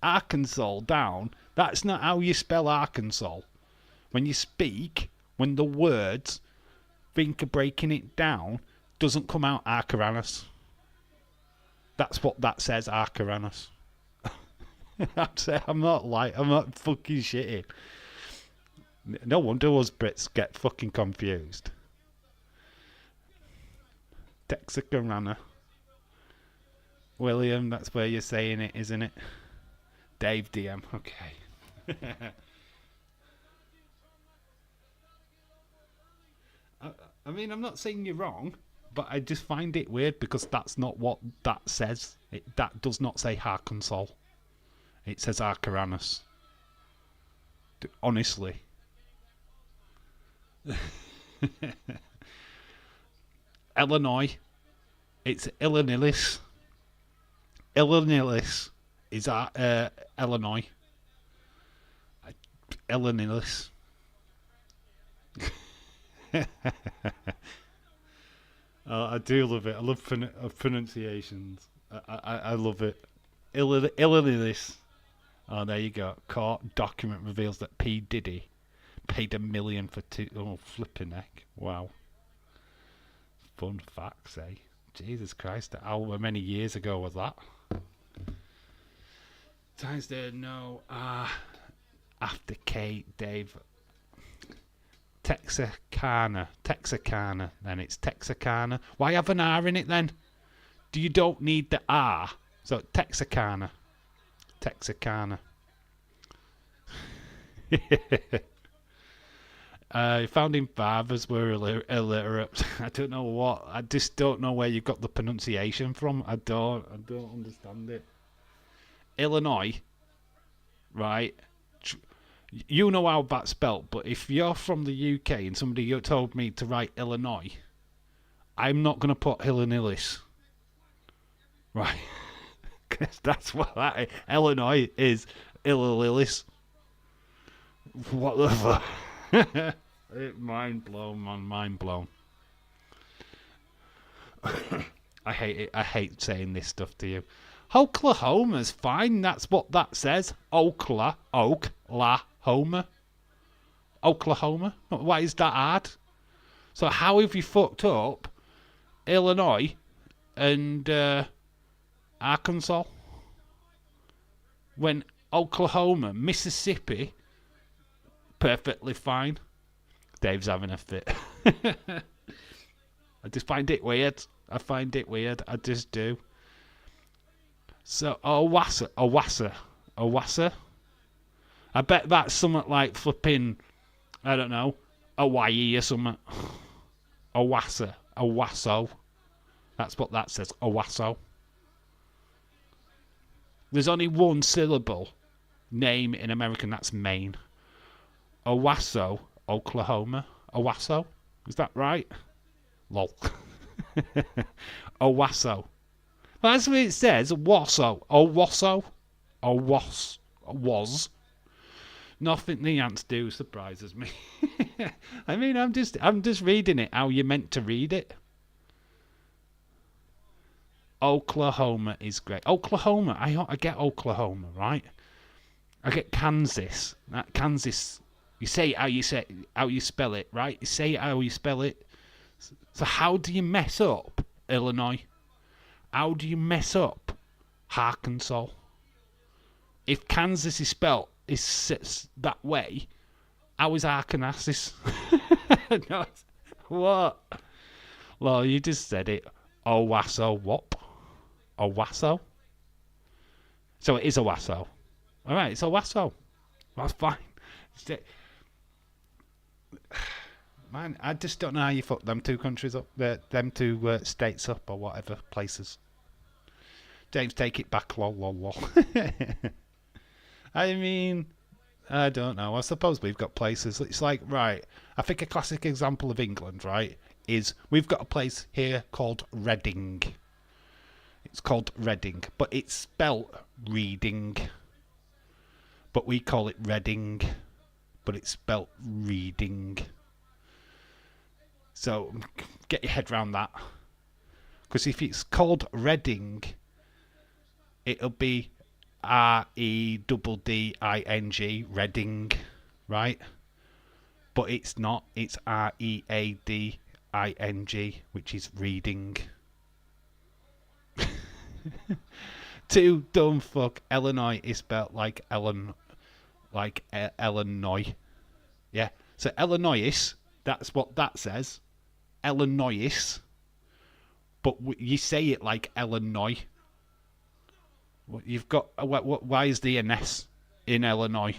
Arkansas down, that's not how you spell Arkansas. When you speak, when the words think of breaking it down, doesn't come out Arcaranus. That's what that says, Arcaranus. I'm not fucking shitting. No wonder us Brits get fucking confused. Texarkana. William, that's where you're saying it, isn't it? Dave DM, okay. I mean, I'm not saying you're wrong, but I just find it weird because that's not what that says. That does not say Arkansas. It says Arcaranus. Honestly. Illinois. It's Illinois. Illinois is Illinois. Illinois. I do love it. I love pronunciations. I love it. Illinois. Oh, there you go. Court document reveals that P. Diddy paid $1 million for two. Oh, flipping heck. Wow. Fun facts, eh? Jesus Christ. How many years ago was that? Times there, no. After Kate, Dave. Texarkana. Then it's Texarkana. Why have an R in it then? You don't need the R. So Texarkana. Founding fathers were illiterate. I don't know what. I just don't know where you got the pronunciation from. I don't understand it. Illinois, right? You know how that's spelt, but if you're from the UK and somebody told me to write Illinois, I'm not going to put Illinois. Right? Because that's what that is. Illinois is Illinois. What the fuck? Mind blown, man. Mind blown. I hate it. I hate saying this stuff to you. Oklahoma's fine. That's what that says. Oklahoma. Oklahoma. Why is that hard? So how have you fucked up Illinois and Arkansas when Oklahoma, Mississippi, perfectly fine? Dave's having a fit. I just find it weird. I just do. So Owassa. I bet that's something like flipping, I don't know, Hawaii or something. Owasso. That's what that says. Owasso. There's only one syllable name in American, that's Maine. Owasso, Oklahoma. Owasso? Is that right? Lol. Owasso. Well, that's what it says. Wasso. Owasso. Was. Nothing the ants do surprises me. I mean, I'm just reading it how you're meant to read it. Oklahoma is great. Oklahoma. I get Oklahoma, right? I get Kansas. Kansas. You say it how you spell it, right? You say it how you spell it. So how do you mess up Illinois? How do you mess up Arkansas? If Kansas is spelt that way, how is Arkansas? No, what? Well, you just said it. Owasso what? Owasso? So it is Owasso. Alright, it's Owasso. That's fine. Man, I just don't know how you fuck them two countries up, them two states up, or whatever, places. James, take it back, lol. I mean, I don't know. I suppose we've got places. It's like, right, I think a classic example of England, right, is we've got a place here called Reading. It's called Reading, but it's spelt Reading. But we call it Reading, but it's spelt Reading. So get your head around that. Because if it's called Reading, it'll be Redding, Reading, right? But it's not. It's Reading, which is reading. Too dumb fuck. Illinois is spelled like Illinois. Yeah. So Illinois, that's what that says. Illinois. But you say it like Illinois. You've got why is the NS in Illinois?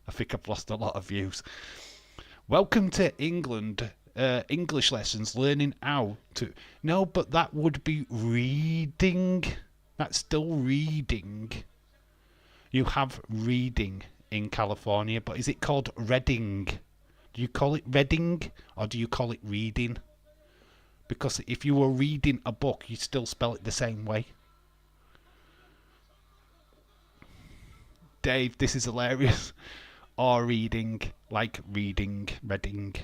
I think I've lost a lot of views. Welcome to England. English lessons, learning how to. No, but that would be reading. That's still reading. You have reading in California, but is it called reading? Do you call it reading or do you call it reading? Because if you were reading a book, you still spell it the same way. Dave, this is hilarious. Or reading, like reading, Reading.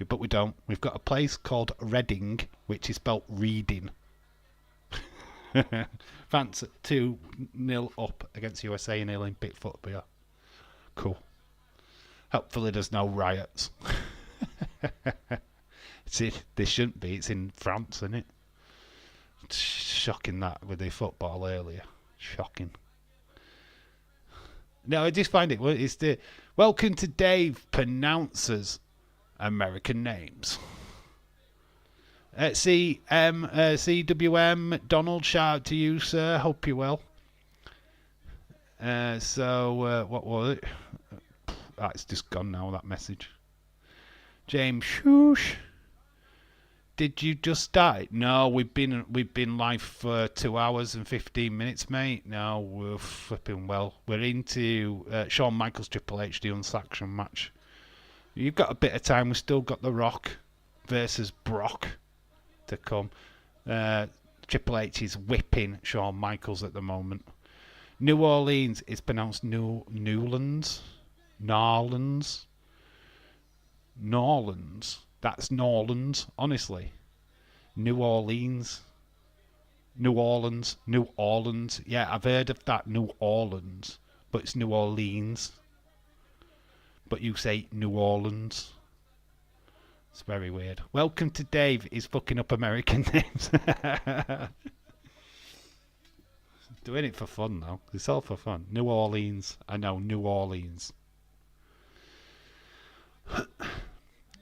But we don't. We've got a place called Reading, which is spelled reading. France 2-0 up against USA in Olympic football. Cool. Hopefully there's no riots. There shouldn't be. It's in France, isn't it? It's shocking that with the football earlier. Shocking. No, I just find it's the welcome to Dave pronounces American names. CWM McDonald, shout out to you, sir. Hope you're well. What was it? It's just gone now, that message. James Shoosh. Did you just start? No, we've been live for 2 hours and 15 minutes, mate. No, we're flipping well. We're into Shawn Michaels Triple H, the Unsanctioned match. You've got a bit of time. We've still got The Rock versus Brock to come. Triple H is whipping Shawn Michaels at the moment. New Orleans is pronounced Newlands. Narlands. That's Norlands, honestly. New Orleans. Yeah, I've heard of that, New Orleans. But it's New Orleans. But you say New Orleans. It's very weird. Welcome to Dave is fucking up American names. Doing it for fun, though. It's all for fun. New Orleans. I know, New Orleans.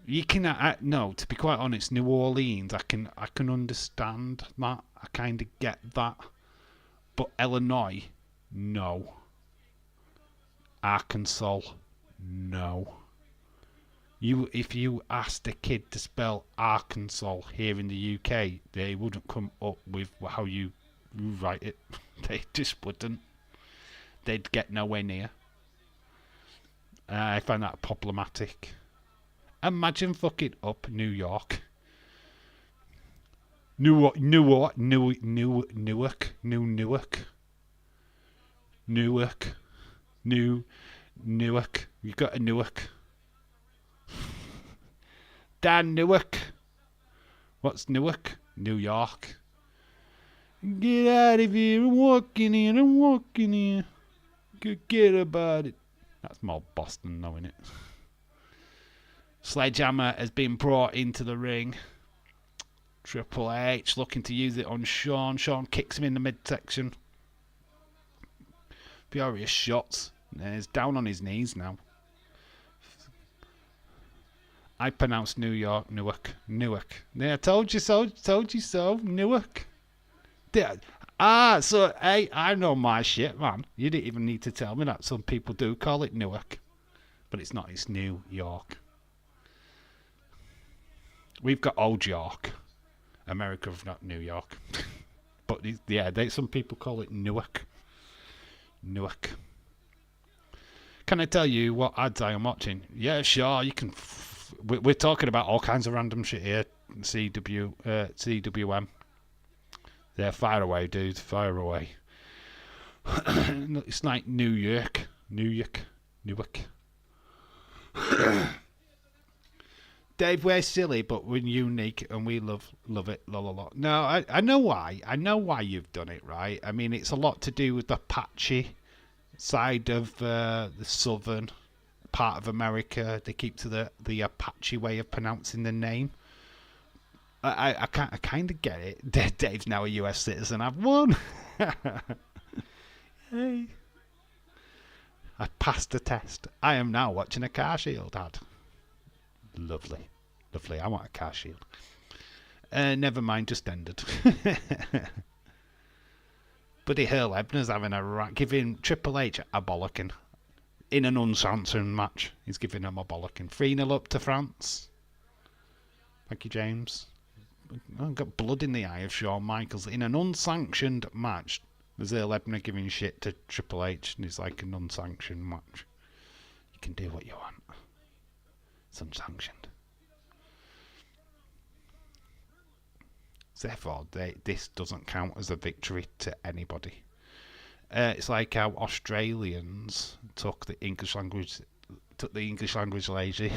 You can no, to be quite honest, New Orleans, I can understand that. I kind of get that. But Illinois, no. Arkansas, no. If you asked a kid to spell Arkansas here in the UK, they wouldn't come up with how you write it. They just wouldn't. They'd get nowhere near. I find that problematic. Imagine fucking up New York. Newark. You got a Newark. Dan Newark. What's Newark? New York. Get out of here. I'm walking here. Forget about it. That's more Boston, though, isn't it? Sledgehammer has been brought into the ring. Triple H looking to use it on Shawn. Shawn kicks him in the midsection. Furious shots. He's down on his knees now. I pronounce Newark. Yeah, told you so. Newark. So hey, I know my shit, man. You didn't even need to tell me that. Some people do call it Newark. But it's not, it's New York. We've got Old York. America have got New York. But yeah, some people call it Newark. Can I tell you what ads I am watching? Yeah, sure, you can. We're talking about all kinds of random shit here. CWM. Yeah, fire away, dude. Fire away. It's like New York. Dave, we're silly, but we're unique and we love it. La la la. No, I know why. I know why you've done it, right? I mean, it's a lot to do with the Apache side of the southern part of America. They keep to the Apache way of pronouncing the name. I kind of get it. Dave's now a US citizen. I've won. Hey. I passed the test. I am now watching a car shield ad. Lovely. I want a car shield. Never mind, just ended. Buddy Hurl Ebner's having a giving Triple H a bollocking. in an unsanctioned match. He's giving them a bollocking. 3-0 up to France. Thank you, James. I've got blood in the eye of Shawn Michaels in an unsanctioned match. There's Earl Hebner giving shit to Triple H, and it's like an unsanctioned match. You can do what you want. It's unsanctioned. Therefore, this doesn't count as a victory to anybody. It's like how Australians took the English language lazy.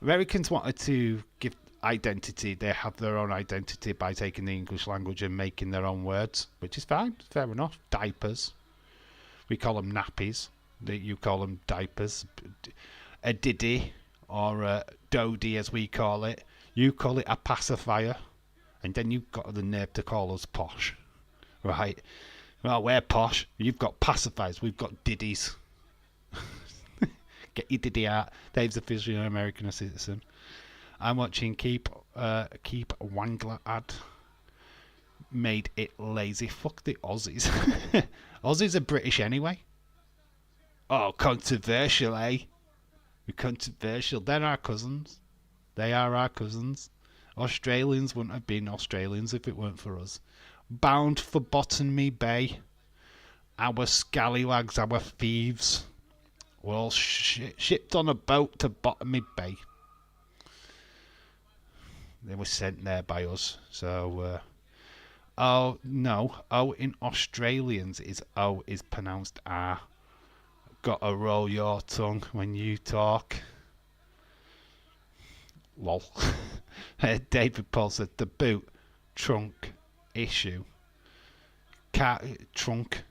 Americans wanted to give identity. They have their own identity by taking the English language and making their own words, which is fine, fair enough. Diapers, we call them nappies. You call them diapers. A diddy or a dodie, as we call it. You call it a pacifier, and then you've got the nerve to call us posh, right? Well, we're posh. You've got pacifiers. We've got diddies. Get your diddy out. Dave's officially an American citizen. I'm watching Keep Wangler ad. Made it lazy. Fuck the Aussies. Aussies are British anyway. Oh, controversial, eh? We're controversial. They're our cousins. They are our cousins. Australians wouldn't have been Australians if it weren't for us. Bound for Botany Bay. Our scallywags, our thieves. We're all shipped on a boat to Botany Bay. They were sent there by us. So, oh, no. O in Australians is O is pronounced R. Gotta roll your tongue when you talk. Lol. David Paul said the boot, trunk, issue. Car, trunk.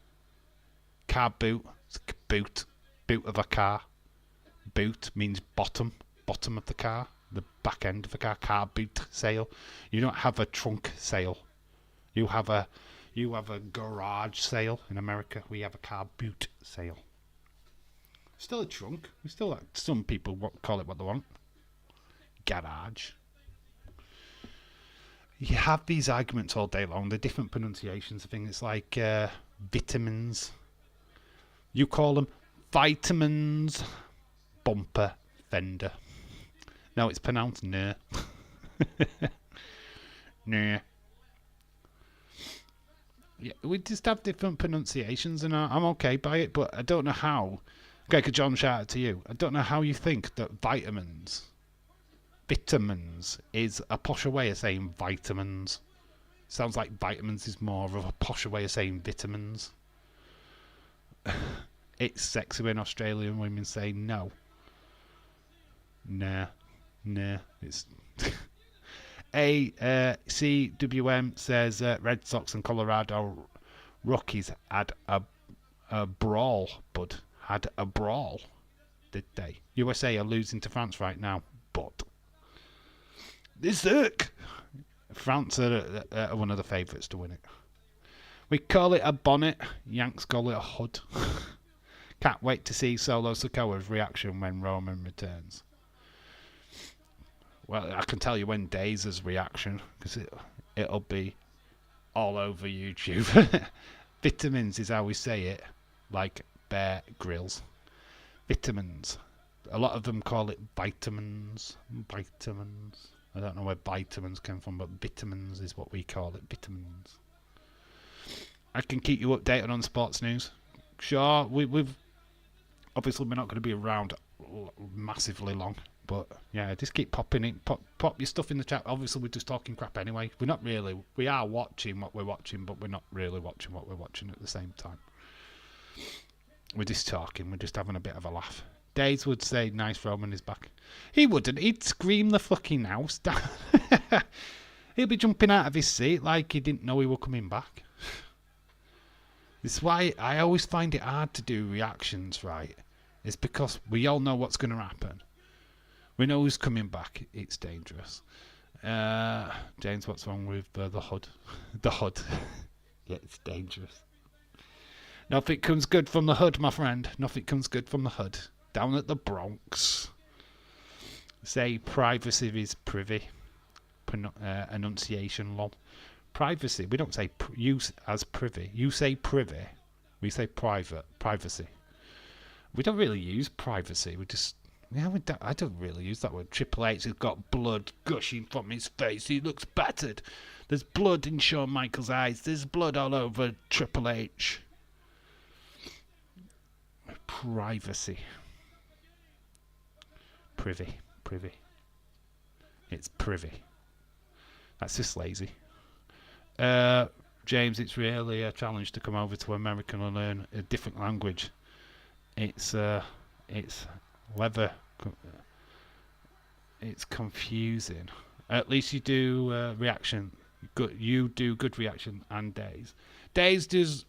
Car boot. It's a boot. Boot of a car. Boot means bottom. Bottom of the car. The back end of the car. Car boot sale. You don't have a trunk sale. You have a garage sale in America. We have a car boot sale. Still a trunk. We still some people call it what they want. Garage. You have these arguments all day long. The different pronunciations. I think it's like vitamins. You call them vitamins. Bumper fender. No, it's pronounced nah. Nah. Yeah, we just have different pronunciations, and I'm okay by it. But I don't know how. Okay, John, shout out to you. I don't know how you think that vitamins is a posher way of saying vitamins. Sounds like vitamins is more of a posher way of saying vitamins. It's sexy when Australian women say no. Nah. It's CWM says Red Sox and Colorado Rockies had a brawl, bud. Had a brawl, did they? USA are losing to France right now, but they suck. France are one of the favourites to win it. We call it a bonnet. Yanks call it a hood. Can't wait to see Solo Sikoa's reaction when Roman returns. Well, I can tell you when Daze's reaction, because it'll be all over YouTube. Vitamins is how we say it, like Bear Grylls. Vitamins. A lot of them call it vitamins. Vitamins. I don't know where vitamins came from, but vitamins is what we call it. Vitamins. I can keep you updated on sports news. Sure, we've obviously we're not going to be around massively long, but yeah, just keep popping it. Pop your stuff in the chat. Obviously, we're just talking crap anyway. We're not really. We are watching what we're watching, but we're not really watching what we're watching at the same time. We're just talking. We're just having a bit of a laugh. Days would say, "Nice, Roman is back." He wouldn't. He'd scream the fucking house down. He'd be jumping out of his seat like he didn't know he were coming back. This is why I always find it hard to do reactions, right? It's because we all know what's going to happen. We know who's coming back. It's dangerous. James, what's wrong with the hood? The hood. Yeah, it's dangerous. Nothing comes good from the hood, my friend. Nothing comes good from the hood. Down at the Bronx. Say privacy is privy. Enunciation lol. Privacy. We don't say use as privy. You say privy. We say private. Privacy. We don't really use privacy. I don't really use that word. Triple H has got blood gushing from his face. He looks battered. There's blood in Shawn Michaels' eyes. There's blood all over Triple H. Privacy. Privy. It's privy. That's just lazy. James, it's really a challenge to come over to America and learn a different language. It's leather. It's confusing. At least you do reaction. You do good reaction and Days. Days does.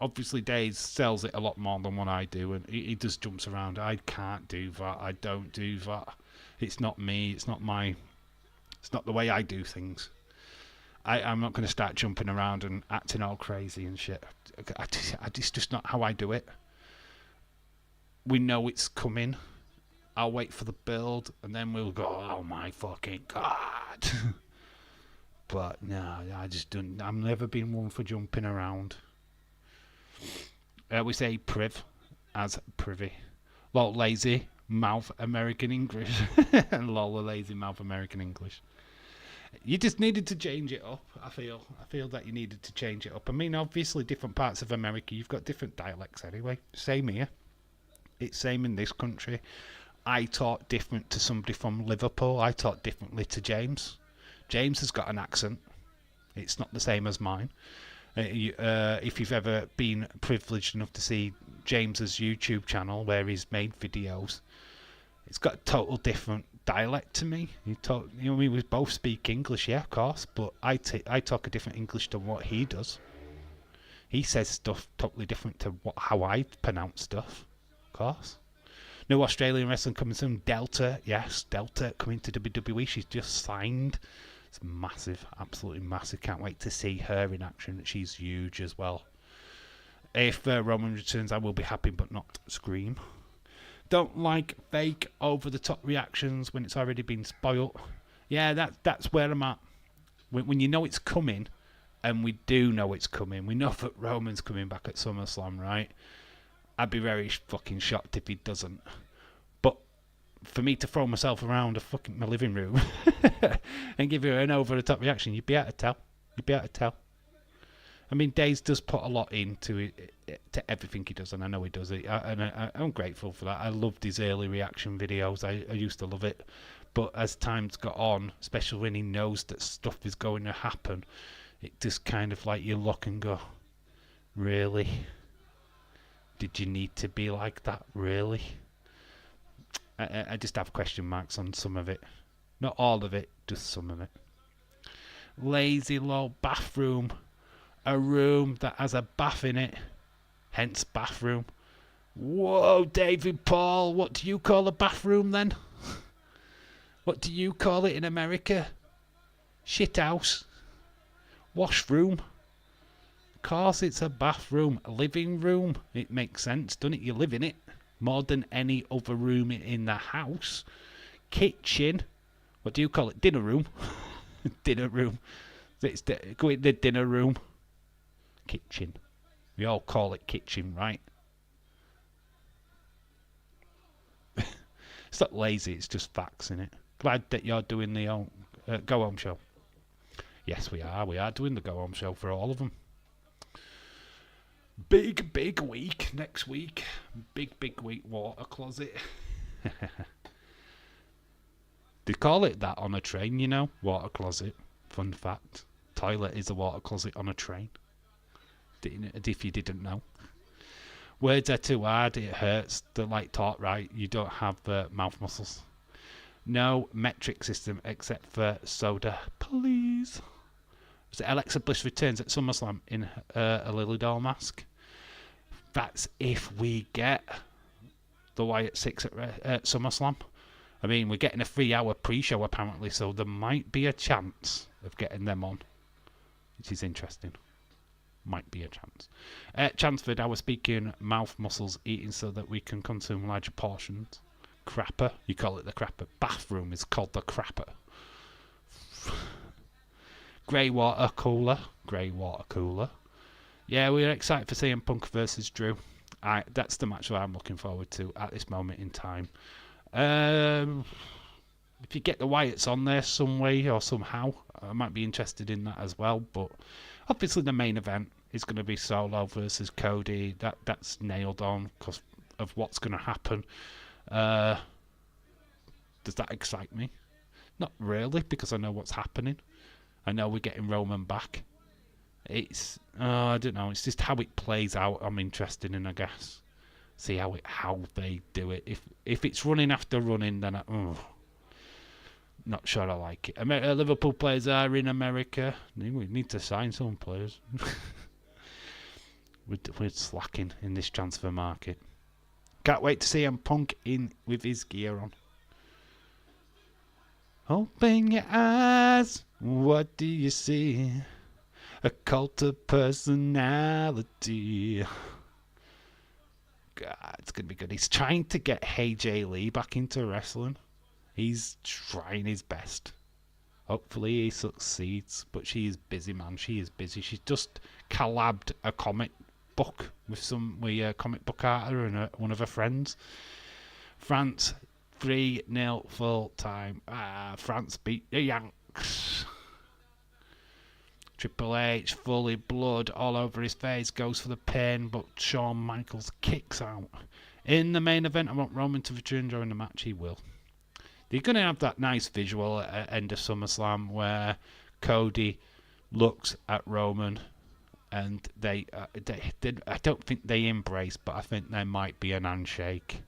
Obviously, Days sells it a lot more than what I do, and he just jumps around. I can't do that. I don't do that. It's not me. It's not the way I do things. I'm not going to start jumping around and acting all crazy and shit. It's just not how I do it. We know it's coming. I'll wait for the build, and then we'll go, oh my fucking god. But no, I just don't. I've never been one for jumping around. We say priv as privy. Lol lazy mouth American English. And lol lazy mouth American English. You just needed to change it up. I feel that you needed to change it up. I mean, obviously, different parts of America, you've got different dialects anyway. Same here. It's same in this country. I talk different to somebody from Liverpool. I talk differently to James. James has got an accent. It's not the same as mine. If you've ever been privileged enough to see James's YouTube channel where he's made videos, it's got a total different dialect to me. We both speak English, yeah, of course, but I talk a different English to what he does. He says stuff totally different to how I pronounce stuff, of course. New Australian wrestling coming soon. Delta, yes, Delta coming to WWE. She's just signed. It's massive, absolutely massive. Can't wait to see her in action. She's huge as well. If Roman returns, I will be happy, but not scream. Don't like fake over-the-top reactions when it's already been spoilt. Yeah, that's where I'm at. When you know it's coming, and we do know it's coming, we know that Roman's coming back at SummerSlam, right? I'd be very fucking shocked if he doesn't. But for me to throw myself around my living room and give you an over-the-top reaction, you'd be able to tell. I mean, Days does put a lot into to everything he does, and I know he does it. I'm grateful for that. I loved his early reaction videos. I used to love it. But as time's got on, especially when he knows that stuff is going to happen, it just kind of like you look and go, really? Did you need to be like that? Really? I just have question marks on some of it. Not all of it, just some of it. Lazy low bathroom. A room that has a bath in it. Hence bathroom. Whoa, David Paul. What do you call a bathroom then? What do you call it in America? Shit house. Washroom. Of course it's a bathroom. A living room. It makes sense, doesn't it? You live in it. More than any other room in the house. Kitchen. What do you call it? Dinner room. Dinner room. Go in the dinner room. Kitchen. We all call it kitchen, right? It's not lazy, it's just facts, innit? Glad that you're doing the Go Home show. Yes, we are. We are doing the Go Home show for all of them. Big week next week. Big week water closet. They call it that on a train, you know? Water closet. Fun fact. Toilet is a water closet on a train. If you didn't know. Words are too hard, it hurts. They're like taught right. You don't have mouth muscles. No metric system except for soda. Please. So Alexa Bliss returns at SummerSlam in a Lily Doll mask. That's if we get the Wyatt 6 at SummerSlam. I mean, we're getting a 3-hour pre-show apparently, so there might be a chance of getting them on, which is interesting. Might be a chance. Chansford, I was speaking mouth muscles eating so that we can consume larger portions. Crapper, you call it the crapper. Bathroom is called the crapper. Grey water cooler. Yeah, we're excited for CM Punk versus Drew. That's the match that I'm looking forward to at this moment in time. If you get the Wyatts on there some way or somehow, I might be interested in that as well. But obviously the main event is going to be Solo versus Cody. That's nailed on because of what's going to happen. Does that excite me? Not really, because I know what's happening. I know we're getting Roman back. It's I don't know. It's just how it plays out. I'm interested in, I guess. See how they do it. If it's running after running, then not sure I like it. Liverpool players are in America. We need to sign some players. We're slacking in this transfer market. Can't wait to see CM Punk in with his gear on. Open your eyes. What do you see? A cult of personality. God, it's going to be good. He's trying to get AJ Lee back into wrestling. He's trying his best. Hopefully he succeeds. But she is busy, man. She is busy. She's just collabed a comic book with a comic book artist and one of her friends. France 3-0 full time. France beat the Yanks. Triple H, fully blood all over his face, goes for the pin, but Shawn Michaels kicks out. In the main event, I want Roman to return during the match. He will. They're going to have that nice visual at end of SummerSlam where Cody looks at Roman and they I don't think they embrace, but I think there might be an handshake.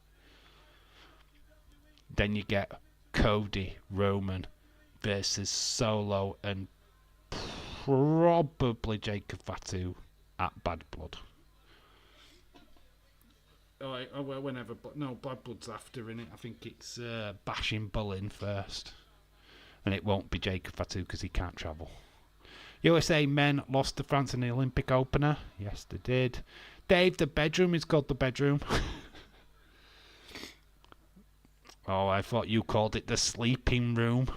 Then you get Cody, Roman versus Solo and probably Jacob Fatu at Bad Blood. Whenever, but no, Bad Blood's after in it. I think it's Bashing Bullin first, and it won't be Jacob Fatu because he can't travel. USA men lost to France in the Olympic opener. Yes, they did. Dave, the bedroom is called the bedroom. Oh, I thought you called it the sleeping room.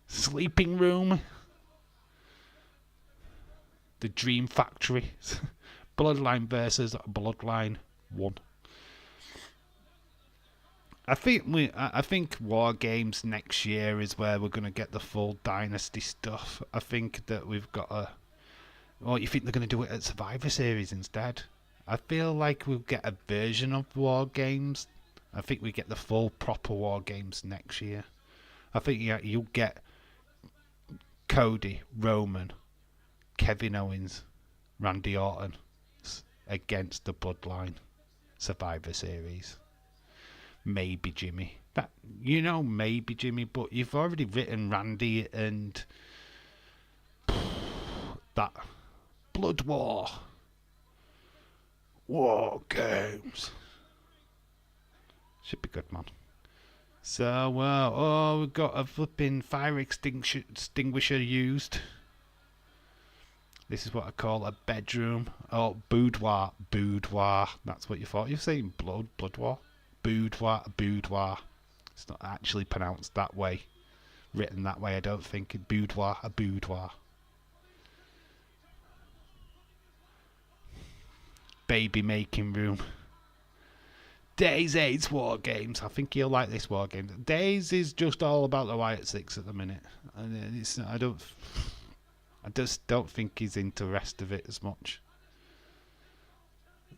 Sleeping room. The Dream Factory. Bloodline versus Bloodline 1. I think War Games next year is where we're going to get the full Dynasty stuff. I think that we've got a... Or you think they're going to do it at Survivor Series instead? I feel like we'll get a version of War Games. I think we get the full proper War Games next year. I think you'll get Cody, Roman, Kevin Owens, Randy Orton against the Bloodline Survivor Series. Maybe Jimmy. Maybe Jimmy, but you've already written Randy and that Blood War. War Games. Should be good, man. So, we've got a flipping fire extinguisher used. This is what I call a bedroom. Oh, boudoir. Boudoir. That's what you thought. You're saying blood war. Boudoir. Boudoir. It's not actually pronounced that way. Written that way, I don't think. Boudoir. A boudoir. Baby making room. Days 8's War Games. I think you'll like this War Game. Days is just all about the Wyatt Six at the minute. And I just don't think he's into the rest of it as much.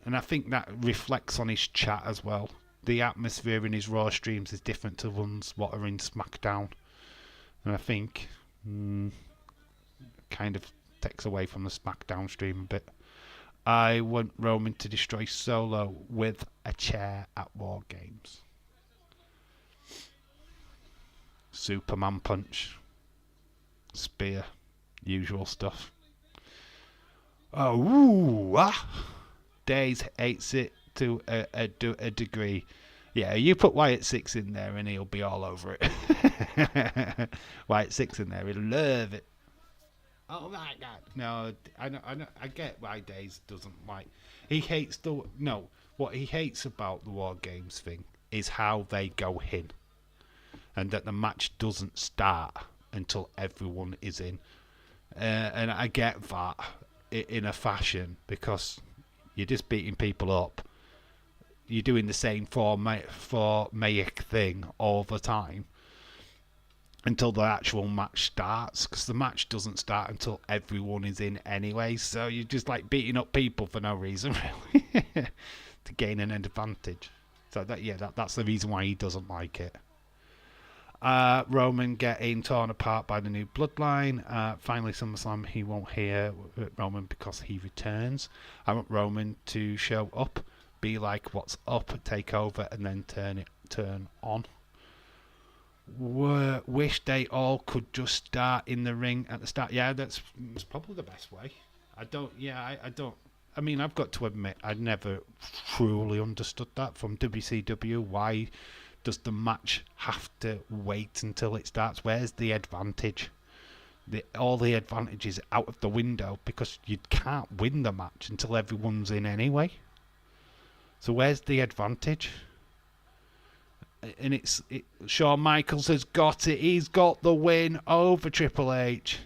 And I think that reflects on his chat as well. The atmosphere in his Raw streams is different to ones what are in SmackDown. And I think kind of takes away from the SmackDown stream a bit. I want Roman to destroy Solo with a chair at War Games. Superman punch. Spear. Usual stuff. Days hates it to a degree. Yeah, you put Wyatt Six in there and he'll be all over it. Wyatt Six in there, he'll love it. Oh my God! No, I know. I get why Days doesn't like. He hates what he hates about the War Games thing is how they go in, and that the match doesn't start until everyone is in. And I get that in a fashion because You're just beating people up. You're doing the same formaic thing all the time until the actual match starts, because the match doesn't start until everyone is in anyway. So you're just like beating up people for no reason, really, to gain an advantage. So that's the reason why he doesn't like it. Roman getting torn apart by the new bloodline. Finally, SummerSlam, he won't hear Roman because he returns. I want Roman to show up, be like, what's up, take over, and then turn on. Wish they all could just start in the ring at the start. Yeah, that's probably the best way. I don't. I mean, I've got to admit, I never truly understood that from WCW. Why does the match have to wait until it starts? Where's the advantage? All the advantages out of the window, because you can't win the match until everyone's in anyway. So where's the advantage? And Shawn Michaels has got it. He's got the win over Triple H.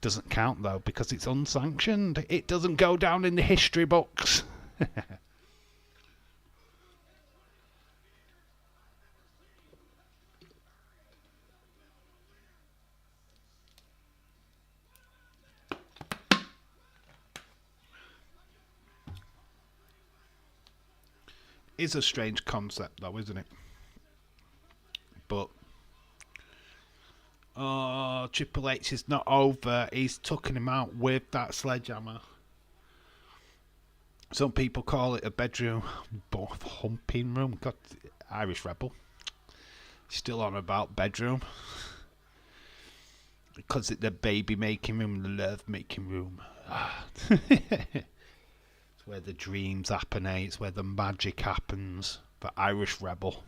Doesn't count though, because it's unsanctioned. It doesn't go down in the history books. It's a strange concept though, isn't it? But Triple H is not over. He's tucking him out with that sledgehammer. Some people call it a bedroom humping room. God, Irish Rebel. Still on about bedroom. Because it's the baby making room, the love making room. It's where the dreams happen, It's where the magic happens. For Irish Rebel.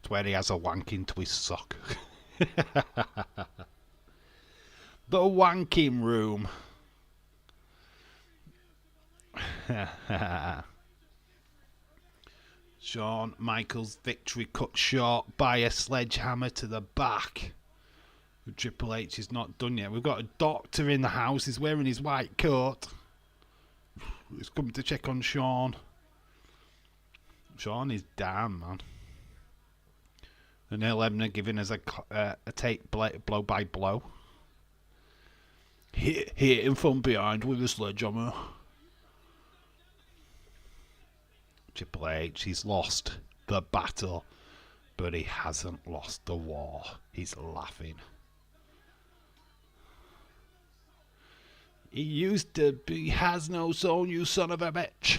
It's where he has a wank into his sock. The wanking room. Shawn Michaels' victory cut short by a sledgehammer to the back. Triple H is not done yet. We've got a doctor in the house. He's wearing his white coat. He's coming to check on Shawn. Shawn is down, man. And Earl Hebner giving us a tape blow by blow. Hit him from behind with a sledgehammer. Triple H, he's lost the battle, but he hasn't lost the war. He's laughing. He used to be has no soul, you son of a bitch.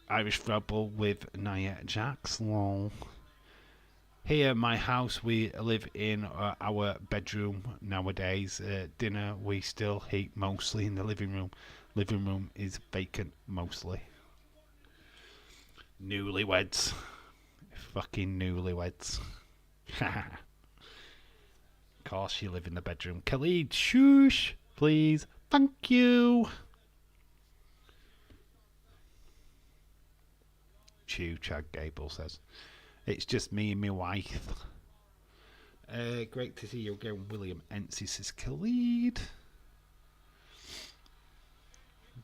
Irish Rebel with Nia Jax. Lol. Here in my house, we live in our bedroom nowadays. Dinner we still eat mostly in the living room. Living room is vacant mostly. Newlyweds. Fucking newlyweds. Of course you live in the bedroom. Khalid, shush, please. Thank you. Chew, Chad Gable says. It's just me and my wife. Great to see you again, William Ency, says Khalid.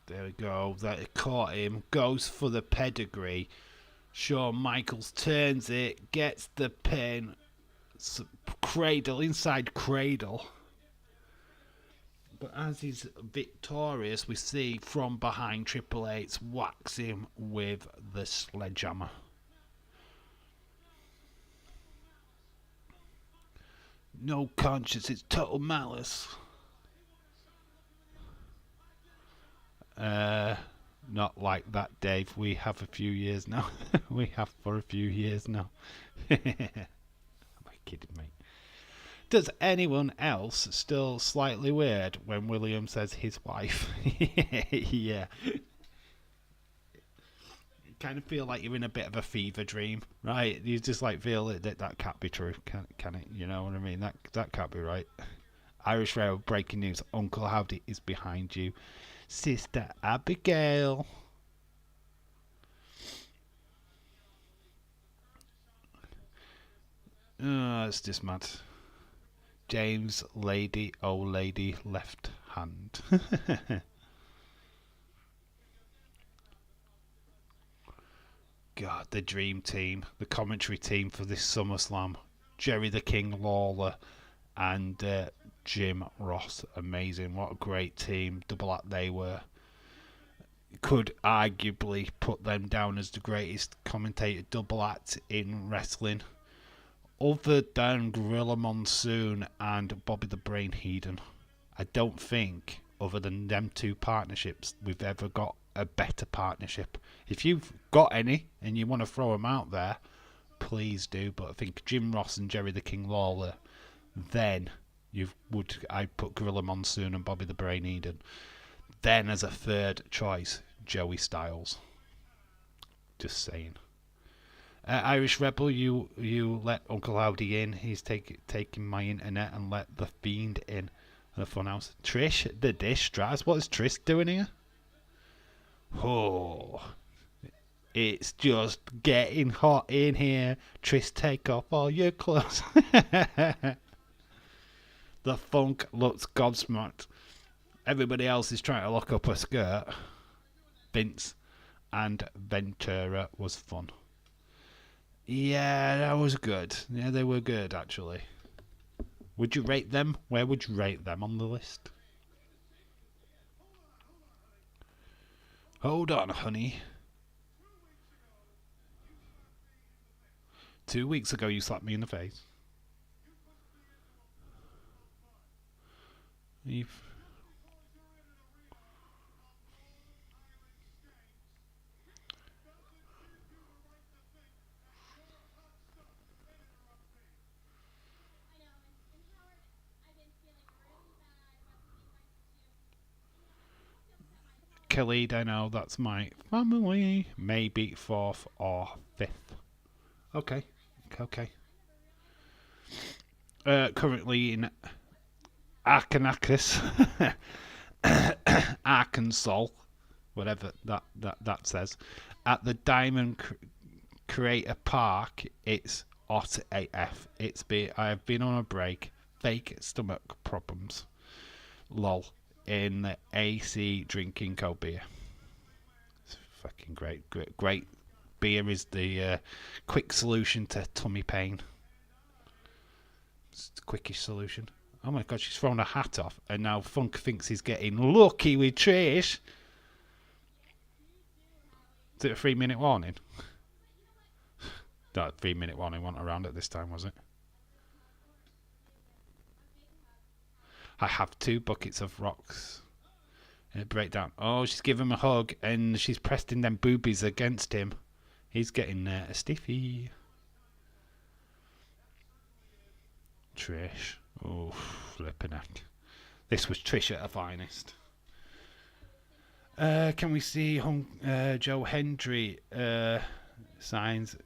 There we go. That caught him. Goes for the pedigree. Shawn Michaels turns it. Gets the pin. Cradle. Inside cradle. But as he's victorious, we see from behind Triple H whacks him with the sledgehammer. No conscience. It's total malice. Not like that, Dave. We have a few years now. We have for a few years now. Am I kidding me? Does anyone else still slightly weird when William says his wife? Yeah. You kind of feel like you're in a bit of a fever dream, right? You just like feel that can't be true, can it? You know what I mean? That can't be right. Irish Rail breaking news. Uncle Howdy is behind you. Sister Abigail. Oh, it's just mad. James, lady, old lady, left hand. God, the dream team, the commentary team for this SummerSlam. Jerry the King Lawler and Jim Ross. Amazing. What a great team. Double act they were. Could arguably put them down as the greatest commentator double act in wrestling. Other than Gorilla Monsoon and Bobby the Brain Heenan. I don't think, other than them two partnerships, we've ever got a better partnership. If you've got any and you want to throw them out there, please do. But I think Jim Ross and Jerry the King Lawler, then I'd put Gorilla Monsoon and Bobby the Brain Eden. Then as a third choice, Joey Styles. Just saying. Irish Rebel, you let Uncle Howdy in. He's taking my internet and let the Fiend in the funhouse. Trish, the dish Straz. What is Trish doing here? Oh, it's just getting hot in here. Trish, take off all your clothes. The Funk looks gobsmacked. Everybody else is trying to lock up a skirt. Vince and Ventura was fun. Yeah, that was good. Yeah, they were good, actually. Would you rate them? Where would you rate them on the list? Hold on, honey. 2 weeks ago, you slapped me in the face. You've... Khalid, I know that's my family. Maybe 4th or 5th. Okay. Currently in Arkansas, Arkansas, whatever that says, at the Diamond Creator Park. It's hot AF. I have been on a break. Fake stomach problems. Lol. In the AC drinking cold beer. It's fucking great. Beer is the quick solution to tummy pain. It's the quickest solution. Oh my god, she's thrown her hat off, and now Funk thinks he's getting lucky with Trish. Is it a 3-minute warning? That 3-minute warning wasn't around at this time, was it? I have 2 buckets of rocks. And a breakdown. Oh, she's given him a hug, and she's pressed in them boobies against him. He's getting a stiffy. Trish. Oh, flipping heck. This was Trish at her finest. Can we see Joe Hendry sings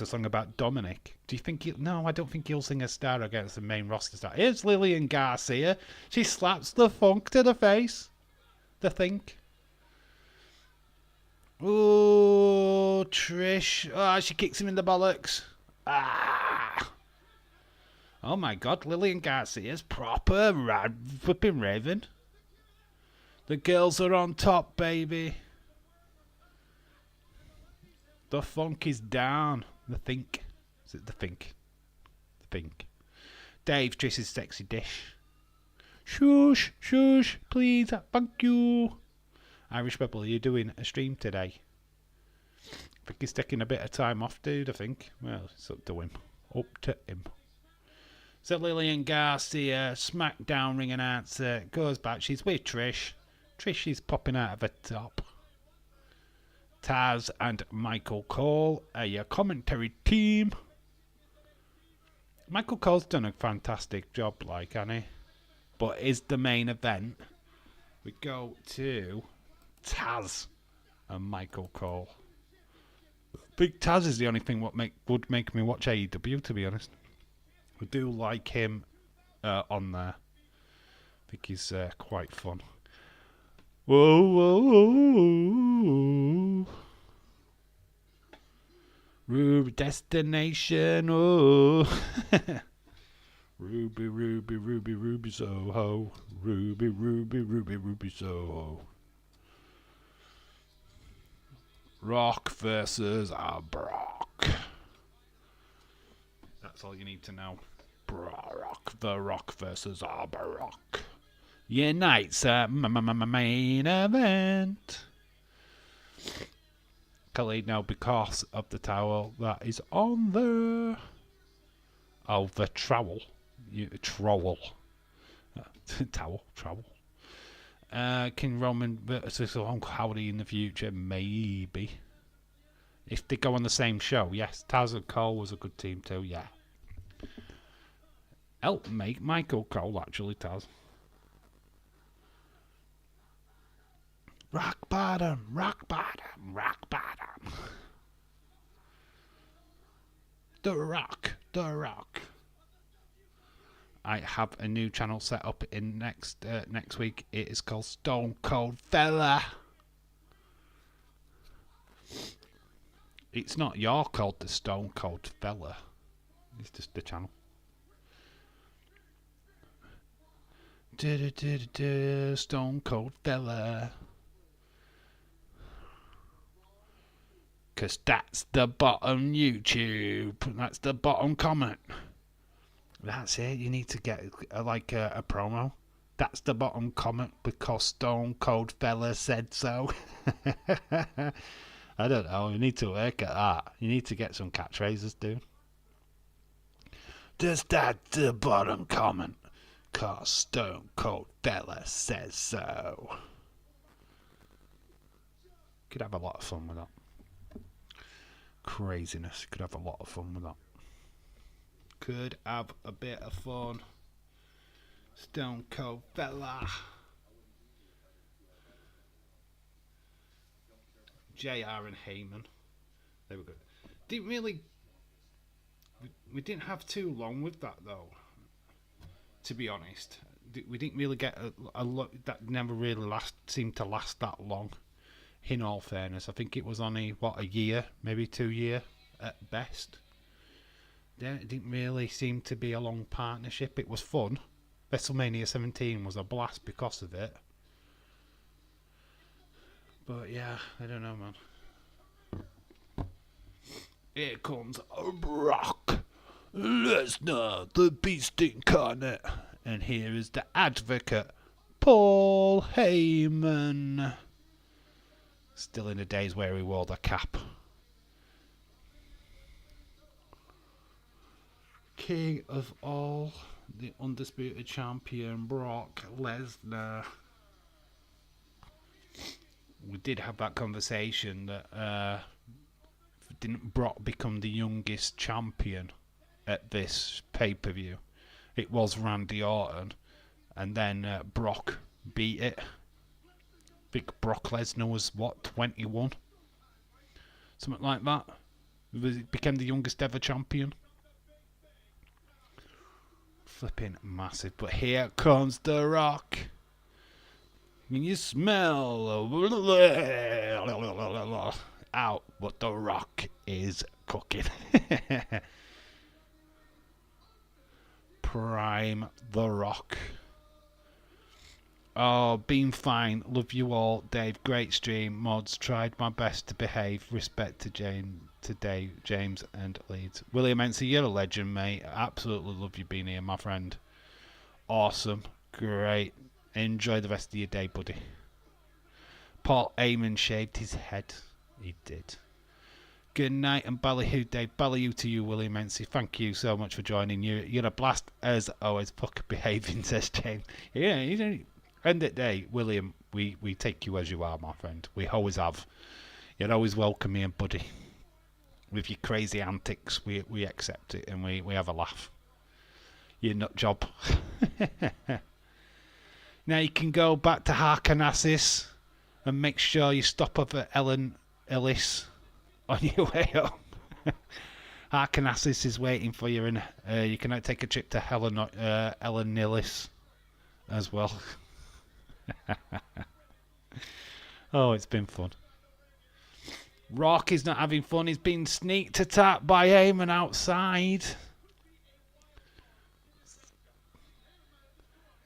a song about Dominic? Do you think no, I don't think he'll sing a star against the main roster star. Here's Lillian Garcia. She slaps the Funk to the face. The Think. Oh, Trish. Oh, she kicks him in the bollocks. Ah. Oh my god, Lillian Garcia's proper flipping raving. The girls are on top, baby. The Funk is down. The Think. Is it the Think? The Think. Dave, Trish's sexy dish. Shush, please, thank you. Irish Rebel, are you doing a stream today? I think he's taking a bit of time off, dude, I think. Well, it's up to him. So Lillian Garcia, SmackDown ring announcer, goes back. She's with Trish. Trish is popping out of her top. Taz and Michael Cole are your commentary team. Michael Cole's done a fantastic job, hasn't he? But is the main event. We go to Taz and Michael Cole. Big Taz is the only thing would make me watch AEW, to be honest. I do like him on there. I think he's quite fun. Whoa. Ruby Destination, oh. Ruby Soho. Ruby Soho. Rock versus Brock. That's all you need to know. The Rock versus Brock. Unites main event. Khalid now because of the towel that is on there. Oh, the trowel. Trowel. Trowel. Can Roman versus Howdy in the future? Maybe. If they go on the same show, yes. Taz and Cole was a good team too, yeah. Help make Michael Cole, actually, Taz. Rock bottom, rock bottom, rock bottom. The Rock, The Rock. I have a new channel set up in next week. It is called Stone Cold Fella. It's not you're called the Stone Cold Fella. It's just the channel. Stone Cold Fella. 'Cause that's the bottom YouTube. That's the bottom comment. That's it. You need to get a promo. That's the bottom comment because Stone Cold Fella said so. I don't know. You need to work at that. You need to get some catchphrases, dude. Just that the bottom comment because Stone Cold Fella says so. Could have a lot of fun with that. Craziness. Could have a lot of fun with that. Could have a bit of fun. Stone Cold Fella. JR and Heyman. They were good. Didn't really. We didn't have too long with that though. To be honest, we didn't really get a lot. That never really seemed to last that long. In all fairness, I think it was only a year, maybe 2 years at best. Yeah, it didn't really seem to be a long partnership. It was fun. WrestleMania 17 was a blast because of it. But yeah, I don't know, man. Here comes Brock Lesnar, the Beast Incarnate. And here is the Advocate, Paul Heyman. Still in the days where he wore the cap. King of all, the undisputed champion, Brock Lesnar. We did have that conversation that didn't Brock become the youngest champion at this pay-per-view? It was Randy Orton, and then Brock beat it. I think Brock Lesnar was, 21? Something like that. He became the youngest ever champion. Flipping massive. But here comes The Rock. Can you smell out what The Rock is cooking? Prime The Rock. Oh, been fine. Love you all. Dave, great stream. Mods, tried my best to behave. Respect to Dave, James and Leeds. William Ency, you're a legend, mate. Absolutely love you being here, my friend. Awesome. Great. Enjoy the rest of your day, buddy. Paul Heyman shaved his head. He did. Good night and ballyhoo, Dave. Ballyhoo to you, William Ency. Thank you so much for joining. You're a blast as always. Fuck behaving, says James. Yeah, you don't. End of the day, William, we take you as you are, my friend. We always have. You're always welcome here, buddy. With your crazy antics, we accept it and we have a laugh. You nut job. Now you can go back to Harkanassis and make sure you stop off at Ellen Ellis on your way home. Harkanassis is waiting for you, and you can take a trip to Ellen Ellis as well. Oh, it's been fun. Rock is not having fun. He's been sneaked attacked by Heyman outside.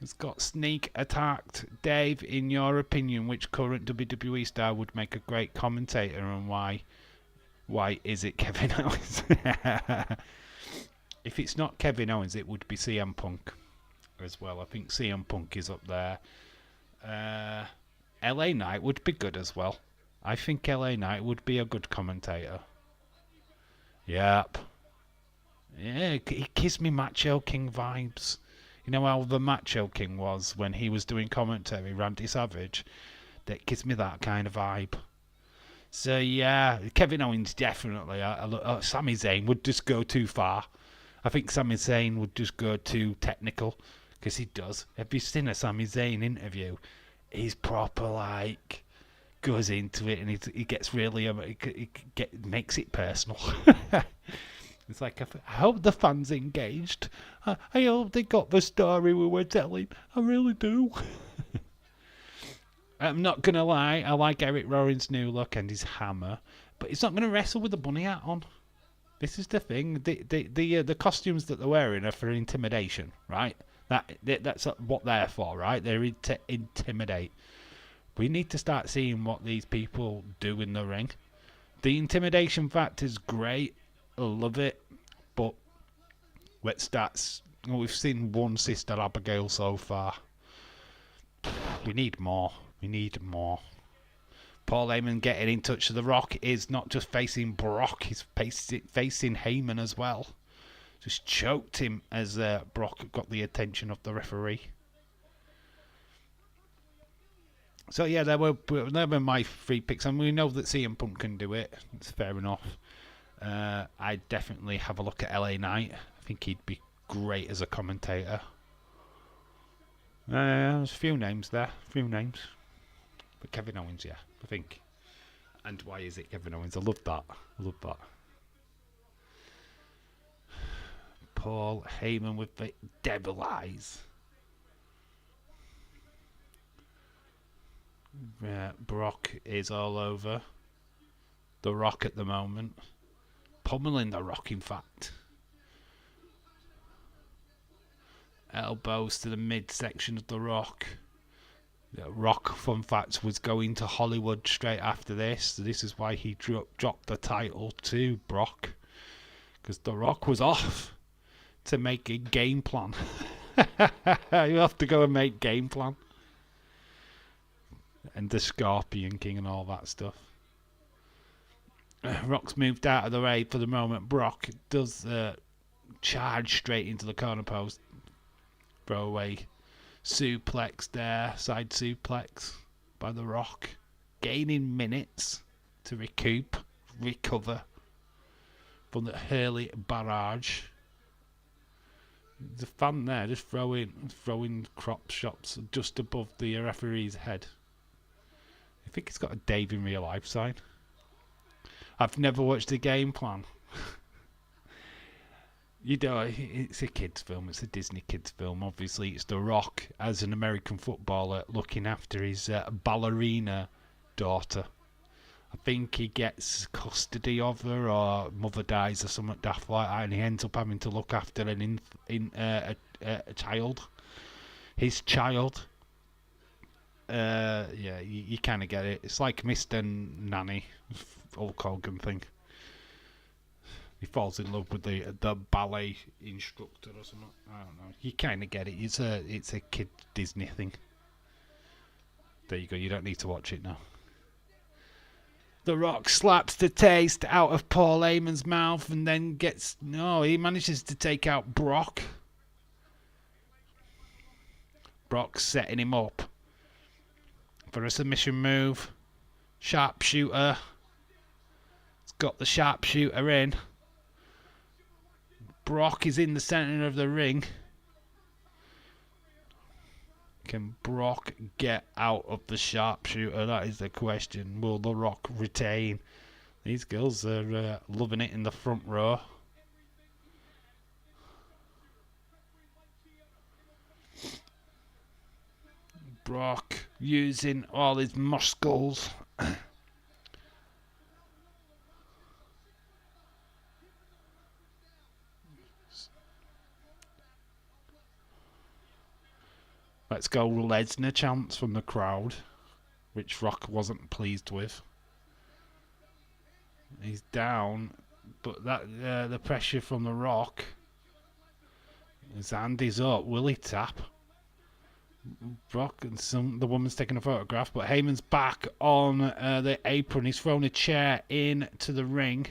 It's got sneak attacked. Dave, in your opinion, which current WWE star would make a great commentator and why? Why is it Kevin Owens? If it's not Kevin Owens, it would be CM Punk as well. I think CM Punk is up there. LA Knight would be good as well. I think LA Knight would be a good commentator. Yep. Yeah, it gives me Macho King vibes. You know how the Macho King was when he was doing commentary, Randy Savage? That gives me that kind of vibe. So yeah, Kevin Owens definitely. Sami Zayn would just go too far. I think Sami Zayn would just go too technical, because he does. Have you seen a Sami Zayn interview? He's proper like goes into it, and he gets really makes it personal. It's like, I hope the fans engaged. I hope they got the story we were telling. I really do. I'm not going to lie, I like Eric Rowan's new look and his hammer, but he's not going to wrestle with a bunny hat on. This is the thing. The costumes that they're wearing are for intimidation, right? That's what they're for, right? They're to intimidate. We need to start seeing what these people do in the ring. The intimidation factor is great. I love it, but let's start. We've seen one Sister Abigail so far. We need more. We need more. Paul Heyman getting in touch with The Rock is not just facing Brock, he's facing Heyman as well. Just choked him as Brock got the attention of the referee. So yeah, they were my 3 picks, and we know that CM Punk can do it. It's fair enough. I'd definitely have a look at LA Knight. I think he'd be great as a commentator. There's a few names there. But Kevin Owens, yeah, I think. And why is it Kevin Owens? I love that. Paul Heyman with the devil eyes. Brock is all over The Rock at the moment. Pummeling The Rock, in fact. Elbows to the midsection of The Rock. The Rock, fun fact, was going to Hollywood straight after this. So this is why he dropped the title to Brock. Because The Rock was off to make a game plan. You have to go and make game plan. And the Scorpion King and all that stuff. Rock's moved out of the way for the moment. Brock does charge straight into the corner post. Throwaway suplex there. Side suplex by The Rock. Gaining minutes to recover from the Hurley barrage. The fan there just throwing crop shots just above the referee's head. I think it's got a Dave in real life sign. I've never watched a game plan. You know, it's a kids' film. It's a Disney kids' film. Obviously, it's The Rock as an American footballer looking after his ballerina daughter. I think he gets custody of her, or mother dies or something daft like that, and he ends up having to look after a child. His child. Yeah, you kind of get it. It's like Mr. Nanny, Hulk Hogan thing. He falls in love with the ballet instructor or something. I don't know. You kind of get it. It's a kid Disney thing. There you go. You don't need to watch it now. The Rock slaps the taste out of Paul Heyman's mouth and then he manages to take out Brock. Brock's setting him up for a submission move. Sharpshooter. It's got the sharpshooter in. Brock is in the center of the ring. Can Brock get out of the sharpshooter? That is the question. Will The Rock retain? These girls are loving it in the front row. Brock using all his muscles. Let's go Lesnar chants from the crowd, which Rock wasn't pleased with. He's down, but that the pressure from the Rock. His hand is up. Will he tap? Rock and the woman's taking a photograph, but Heyman's back on the apron. He's thrown a chair into the ring.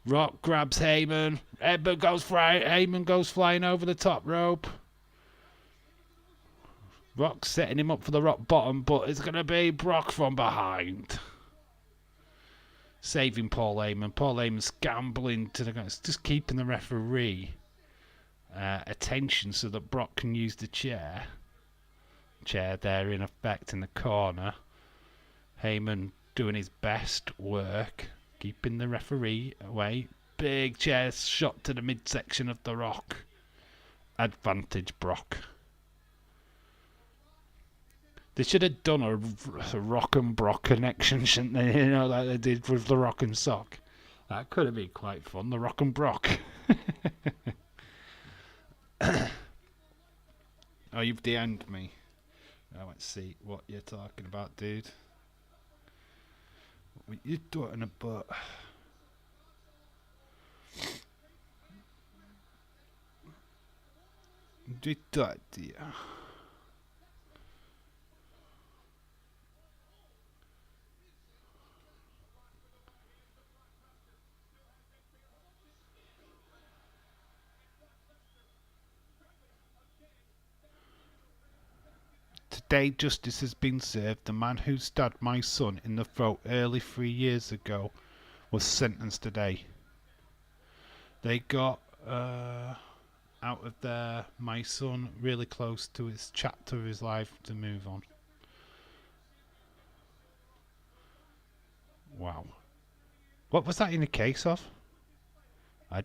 Rock grabs Heyman. Heyman goes flying over the top rope. Rock's setting him up for the rock bottom, but it's going to be Brock from behind. Saving Paul Heyman. Paul Heyman's gambling to the guys, just keeping the referee attention so that Brock can use the chair. Chair there in effect in the corner. Heyman doing his best work, keeping the referee away. Big chair shot to the midsection of the Rock. Advantage Brock. They should have done a Rock and Brock connection, shouldn't they? You know, like they did with the Rock and Sock. That could have been quite fun, the Rock and Brock. Oh, you've DM'd me. Now let's see what you're talking about, dude. What you talking about? Did that, dear? Today justice has been served. The man who stabbed my son in the throat early 3 years ago was sentenced today. They got out of there, my son, really close to his chapter of his life to move on. Wow. What was that in the case of? What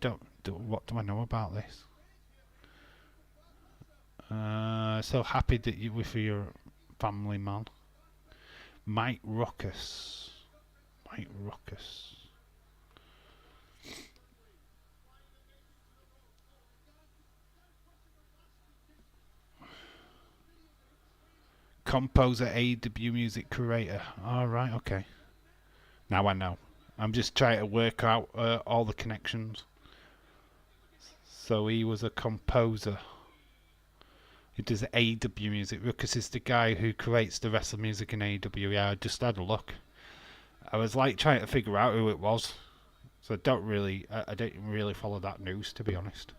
do I know about this? So happy that you were for your family, man. Mike Ruckus. Composer, AEW music creator. Alright, okay. Now I know. I'm just trying to work out all the connections. So he was a composer. He does AEW music. Ruckus is the guy who creates the wrestling music in AEW. Yeah, I just had a look. I was like trying to figure out who it was. So I don't really follow that news, to be honest.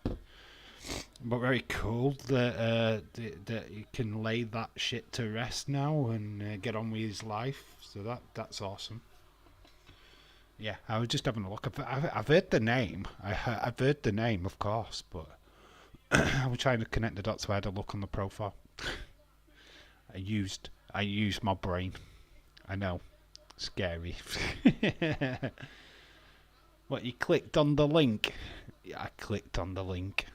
But very cool that he can lay that shit to rest now and get on with his life. So that's awesome. Yeah, I was just having a look. I've heard the name. I've heard the name, of course, but I was trying to connect the dots. So I had a look on the profile. I used my brain. I know, scary. What, you clicked on the link? Yeah, I clicked on the link.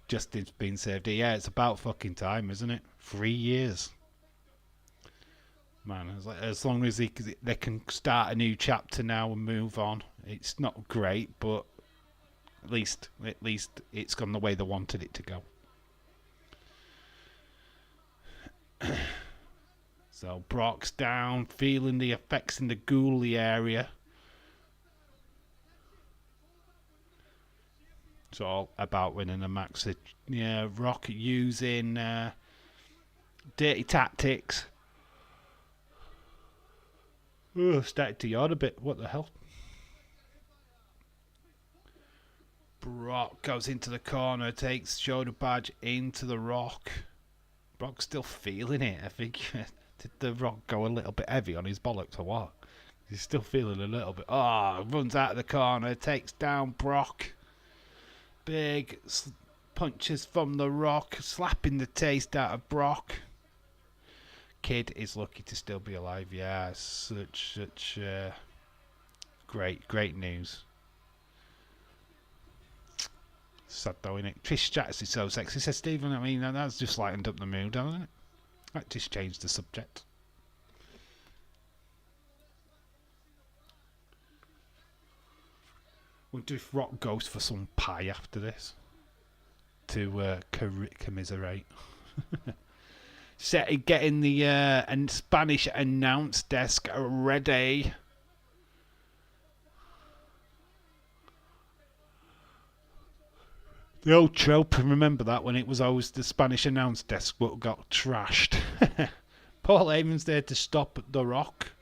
Justin's been saved. Yeah, it's about fucking time, isn't it? 3 years. Man, as long as they can start a new chapter now and move on. It's not great, but at least it's gone the way they wanted it to go. So Brock's down, feeling the effects in the ghoulie area. It's all about winning a match. Yeah, Rock using dirty tactics. Started to yawn a bit. What the hell? Brock goes into the corner, takes shoulder badge into the Rock. Brock's still feeling it. I think did the Rock go a little bit heavy on his bollocks or what? He's still feeling a little bit. Runs out of the corner, takes down Brock. Big punches from the Rock, slapping the taste out of Brock. Kid is lucky to still be alive. Yeah, such great news. Sad though, innit? Trish Stratus is so sexy, says Stephen. I mean, that's just lightened up the mood, hasn't it? That just changed the subject. Wonder if Rock goes for some pie after this. to commiserate. Getting the Spanish announce desk ready. The old trope, remember that, when it was always the Spanish announce desk what got trashed. Paul Heyman's there to stop The Rock.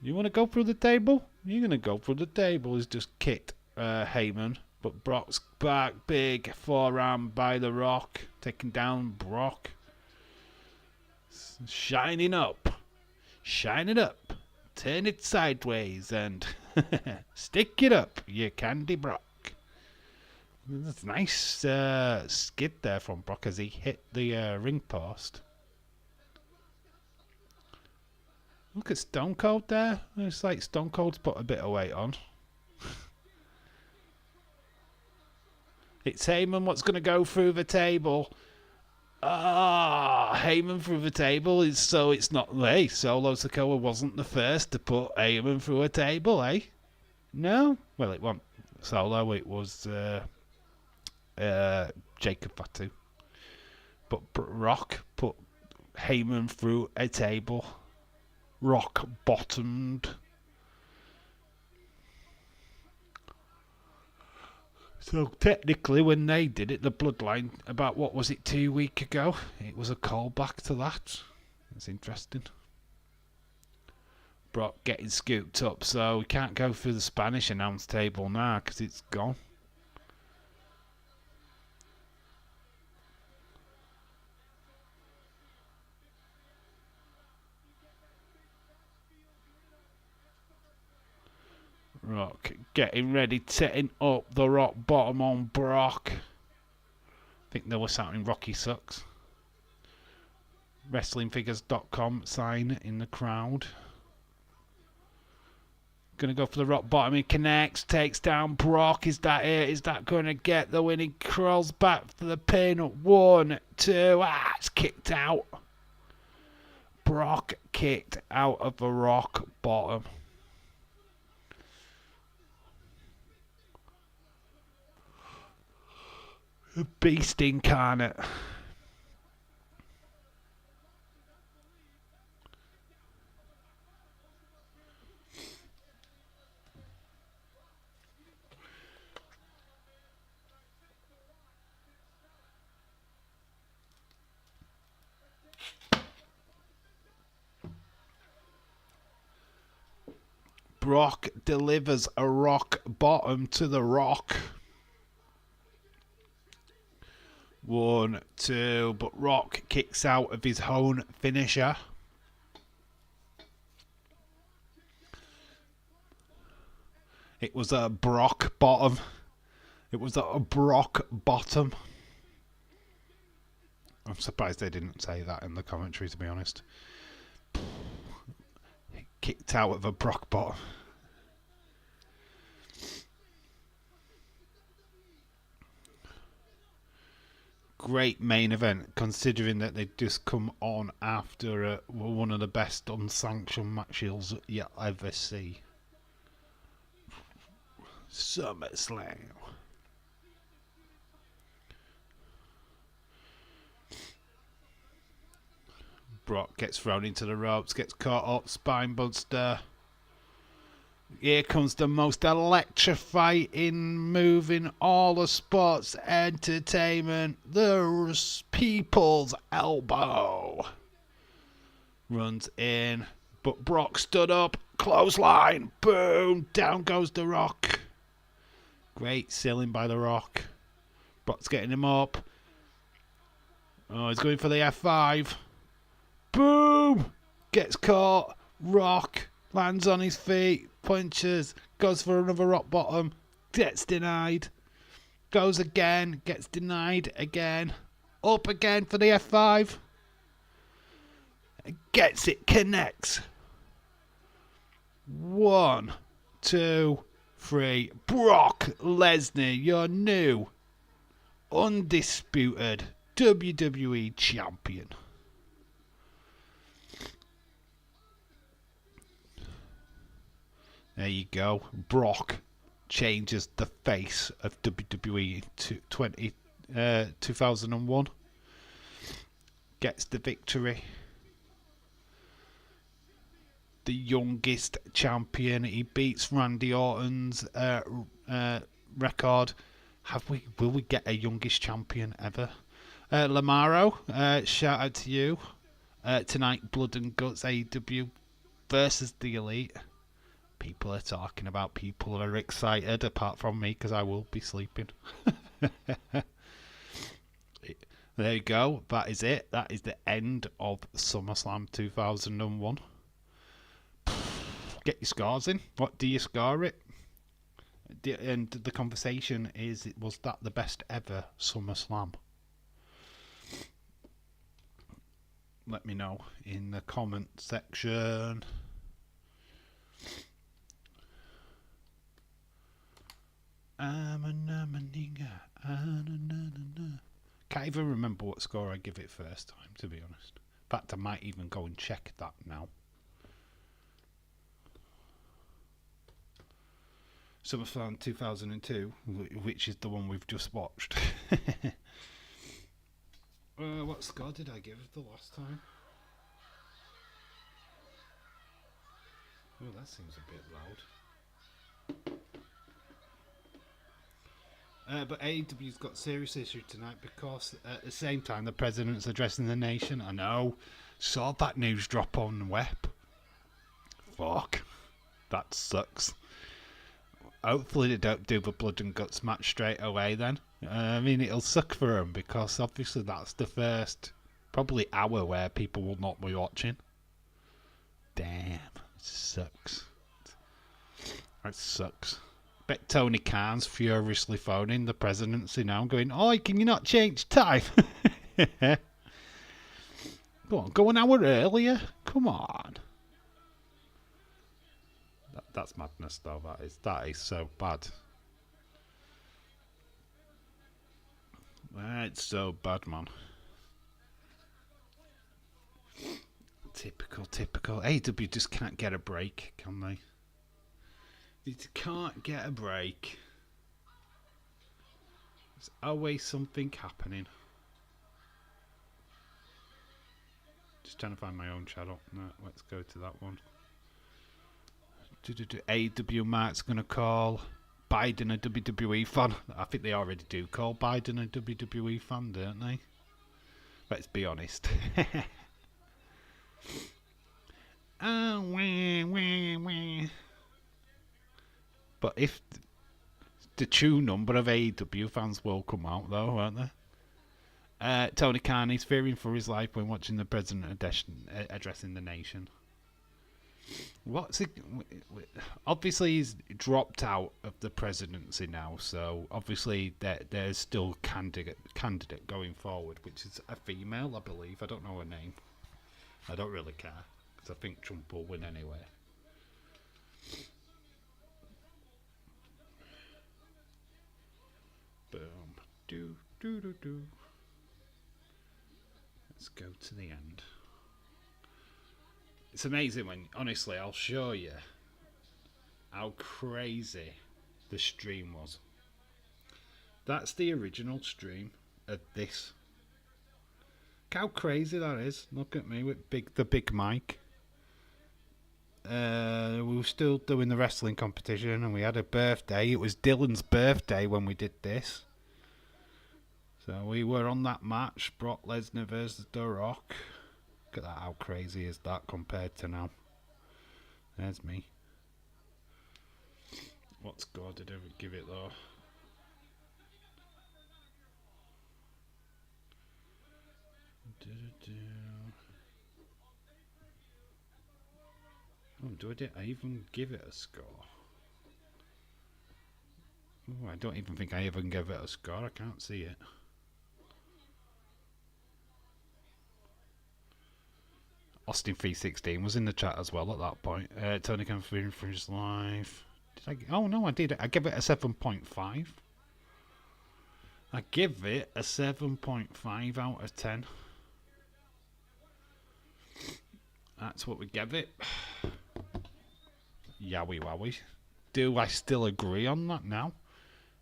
You want to go through the table? You're going to go through the table. He's just kicked Heyman. But Brock's back, big forearm by The Rock. Taking down Brock. Shining up. Shine it up. Turn it sideways and stick it up, you candy Brock. That's a nice skid there from Brock as he hit the ring post. Look at Stone Cold there. It's like Stone Cold's put a bit of weight on. It's Heyman what's going to go through the table. Heyman through the table. So it's not... Hey, Solo Sikoa wasn't the first to put Heyman through a table, eh? No? Well, it wasn't Solo. It was Jacob Fatu. But Rock put Heyman through a table. Rock bottomed. So technically when they did it, the Bloodline, about what was it, 2 weeks ago? It was a callback to that. That's interesting. Brock getting scooped up, so we can't go through the Spanish announce table now because it's gone. Rock getting ready, setting up the rock bottom on Brock. I think they were shouting Rocky sucks. WrestlingFigures.com sign in the crowd. Gonna go for the rock bottom. He connects, takes down Brock. Is that it? Is that gonna get the win? He crawls back for the pin. 1, 2. It's kicked out. Brock kicked out of the rock bottom. Beast incarnate. Brock delivers a rock bottom to the Rock. 1, 2, but Rock kicks out of his own finisher. It was a Brock bottom. It was a Brock bottom. I'm surprised they didn't say that in the commentary, to be honest. Kicked out of a Brock bottom. Great main event, considering that they'd just come on after one of the best unsanctioned matches you'll ever see. Summerslam. Brock gets thrown into the ropes, gets caught up, spine buster. Here comes the most electrifying move in all of sports entertainment. The People's Elbow. Runs in, but Brock stood up. Clothesline. Boom. Down goes The Rock. Great ceiling by The Rock. Brock's getting him up. Oh, he's going for the F5. Boom. Gets caught. Rock lands on his feet. Punches, goes for another rock bottom, gets denied, goes again, gets denied again, up again for the F5, gets it, connects. 1, 2, 3. Brock Lesnar, your new, undisputed WWE champion. There you go. Brock, changes the face of WWE to 2001. Gets the victory. The youngest champion. He beats Randy Orton's record. Will we get a youngest champion ever? Lamaro, shout out to you. Tonight, Blood and Guts AEW versus the Elite. People are talking about. People are excited, apart from me, because I will be sleeping. There you go. That is it. That is the end of SummerSlam 2001. Get your scores in. What do you score it? And the conversation is, was that the best ever SummerSlam? Let me know in the comment section. Can't even remember what score I give it first time, to be honest. In fact, I might even go and check that now. SummerSlam 2002, which is the one we've just watched. What score did I give it the last time? Oh, that seems a bit loud. But AEW's got serious issue tonight because at the same time the president's addressing the nation. I know. Saw that news drop on the web. Fuck. That sucks. Hopefully they don't do the Blood and Guts match straight away then. I mean, it'll suck for them because obviously that's the first probably hour where people will not be watching. Damn. It sucks. That sucks. Bet Tony Khan's furiously phoning the presidency now going, "Oi, can you not change time?" Go an hour earlier. Come on. That's madness, though. That is so bad. It's so bad, man. Typical. AEW just can't get a break, can they? They can't get a break. There's always something happening. Just trying to find my own channel. No, let's go to that one. AEW Mark's going to call Biden a WWE fan. I think they already do call Biden a WWE fan, don't they? Let's be honest. But if the true number of AEW fans will come out, though, won't they? Tony Khan is fearing for his life when watching the president addressing the nation. Obviously, he's dropped out of the presidency now, so obviously there's still candidate going forward, which is a female, I believe. I don't know her name. I don't really care, because I think Trump will win anyway. Boom. Do. Let's go to the end. It's amazing when, honestly, I'll show you how crazy the stream was. That's the original stream of this. Look how crazy that is. Look at me with the big mic. We were still doing the wrestling competition and we had a birthday. It was Dylan's birthday when we did this. So we were on that match, Brock Lesnar versus The Rock. Look at that, how crazy is that compared to now? There's me. What score did I give it though? Oh, did I even give it a score? Oh, I don't even think I even gave it a score. I can't see it. Austin 316 was in the chat as well at that point. Tony Khan fearing for his life. Oh no, I did. I give it a 7.5. I give it a 7.5 out of 10. That's what we give it. Yowie wowie. do I still agree on that now?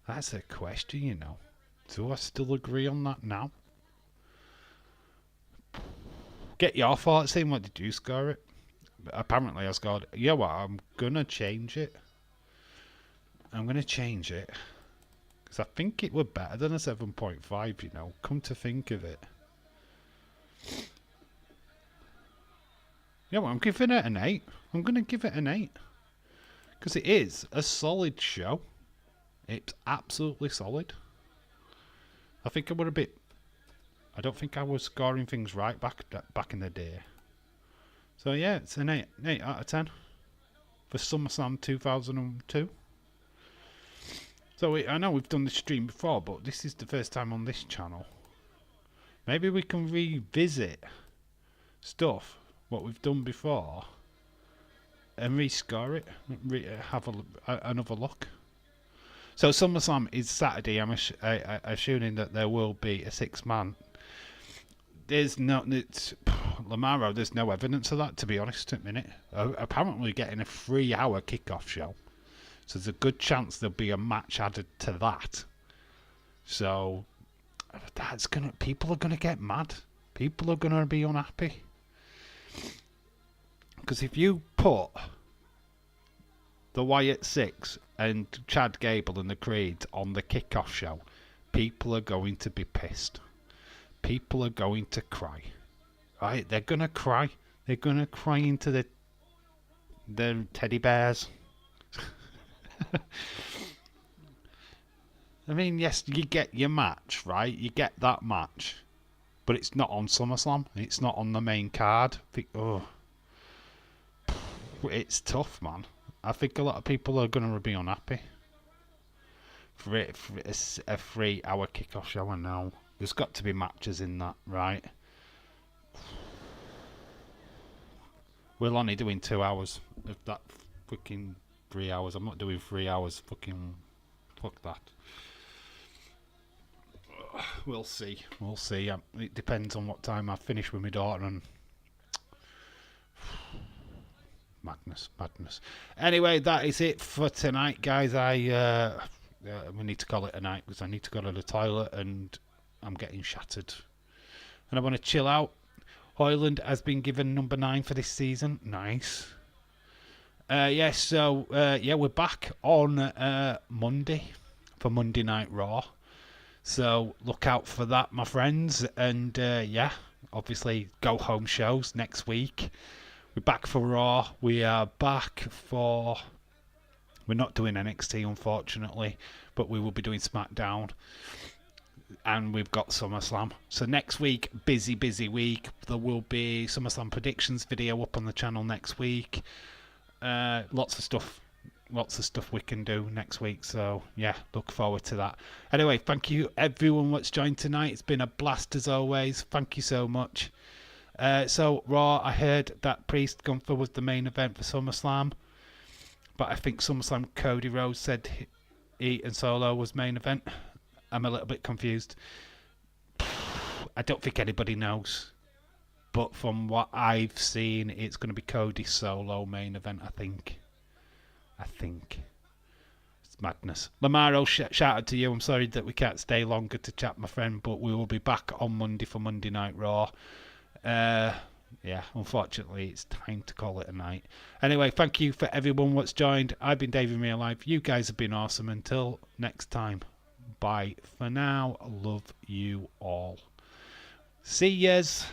That's a question, you know. Do I still agree on that now? Get your thoughts in. What did you score it? Apparently I scored. You know what? I'm gonna change it. I'm gonna change it because I think it were better than a 7.5. You know, come to think of it. Yeah, well, I'm giving it an 8. I'm gonna give it an 8 because it is a solid show. It's absolutely solid. I think I were a bit. I don't think I was scoring things right back in the day. So yeah, it's an 8 out of 10 for SummerSlam 2002. So I know we've done the stream before, but this is the first time on this channel. Maybe we can revisit stuff what we've done before and rescore it, have another look. So SummerSlam is Saturday. I'm assuming that there will be a 6-man. There's no, Lamaro, there's no evidence of that, to be honest, at the minute. Apparently we're getting a 3-hour kickoff show. So there's a good chance there'll be a match added to that. So people are gonna get mad. People are gonna be unhappy. Because if you put the Wyatt 6 and Chad Gable and the Creed on the kickoff show, people are going to be pissed. People are going to cry. Right? They're going to cry. They're going to cry into their teddy bears. I mean, yes, you get your match, right? You get that match. But it's not on SummerSlam. It's not on the main card. It's tough, man. I think a lot of people are going to be unhappy for a 3-hour kickoff show. And now there's got to be matches in that, right? We're only doing 2 hours of that fucking 3 hours. I'm not doing 3 hours. Fucking fuck that. We'll see. We'll see. It depends on what time I finish with my daughter and. Madness. Anyway, that is it for tonight, guys. We need to call it a night because I need to go to the toilet and I'm getting shattered. And I want to chill out. Hoyland has been given number 9 for this season. Nice. So we're back on Monday for Monday Night Raw. So look out for that, my friends. And obviously go home shows next week. We're back for Raw. We are back for... We're not doing NXT, unfortunately, but we will be doing SmackDown. And we've got SummerSlam. So next week, busy week. There will be SummerSlam predictions video up on the channel next week. Lots of stuff we can do next week. So, yeah, look forward to that. Anyway, thank you everyone that's joined tonight. It's been a blast as always. Thank you so much. So Raw, I heard that Priest Gunther was the main event for SummerSlam, but I think SummerSlam Cody Rhodes said he and Solo was main event. I'm a little bit confused. I don't think anybody knows, but from what I've seen, it's going to be Cody Solo main event. I think it's madness. Lamaro, shout out to you. I'm sorry that we can't stay longer to chat, my friend, but we will be back on Monday for Monday Night Raw. Unfortunately it's time to call it a night. Anyway, thank you for everyone that's joined. I've been Dave in Real Life. You guys have been awesome. Until next time, bye for now. Love you all. See yas.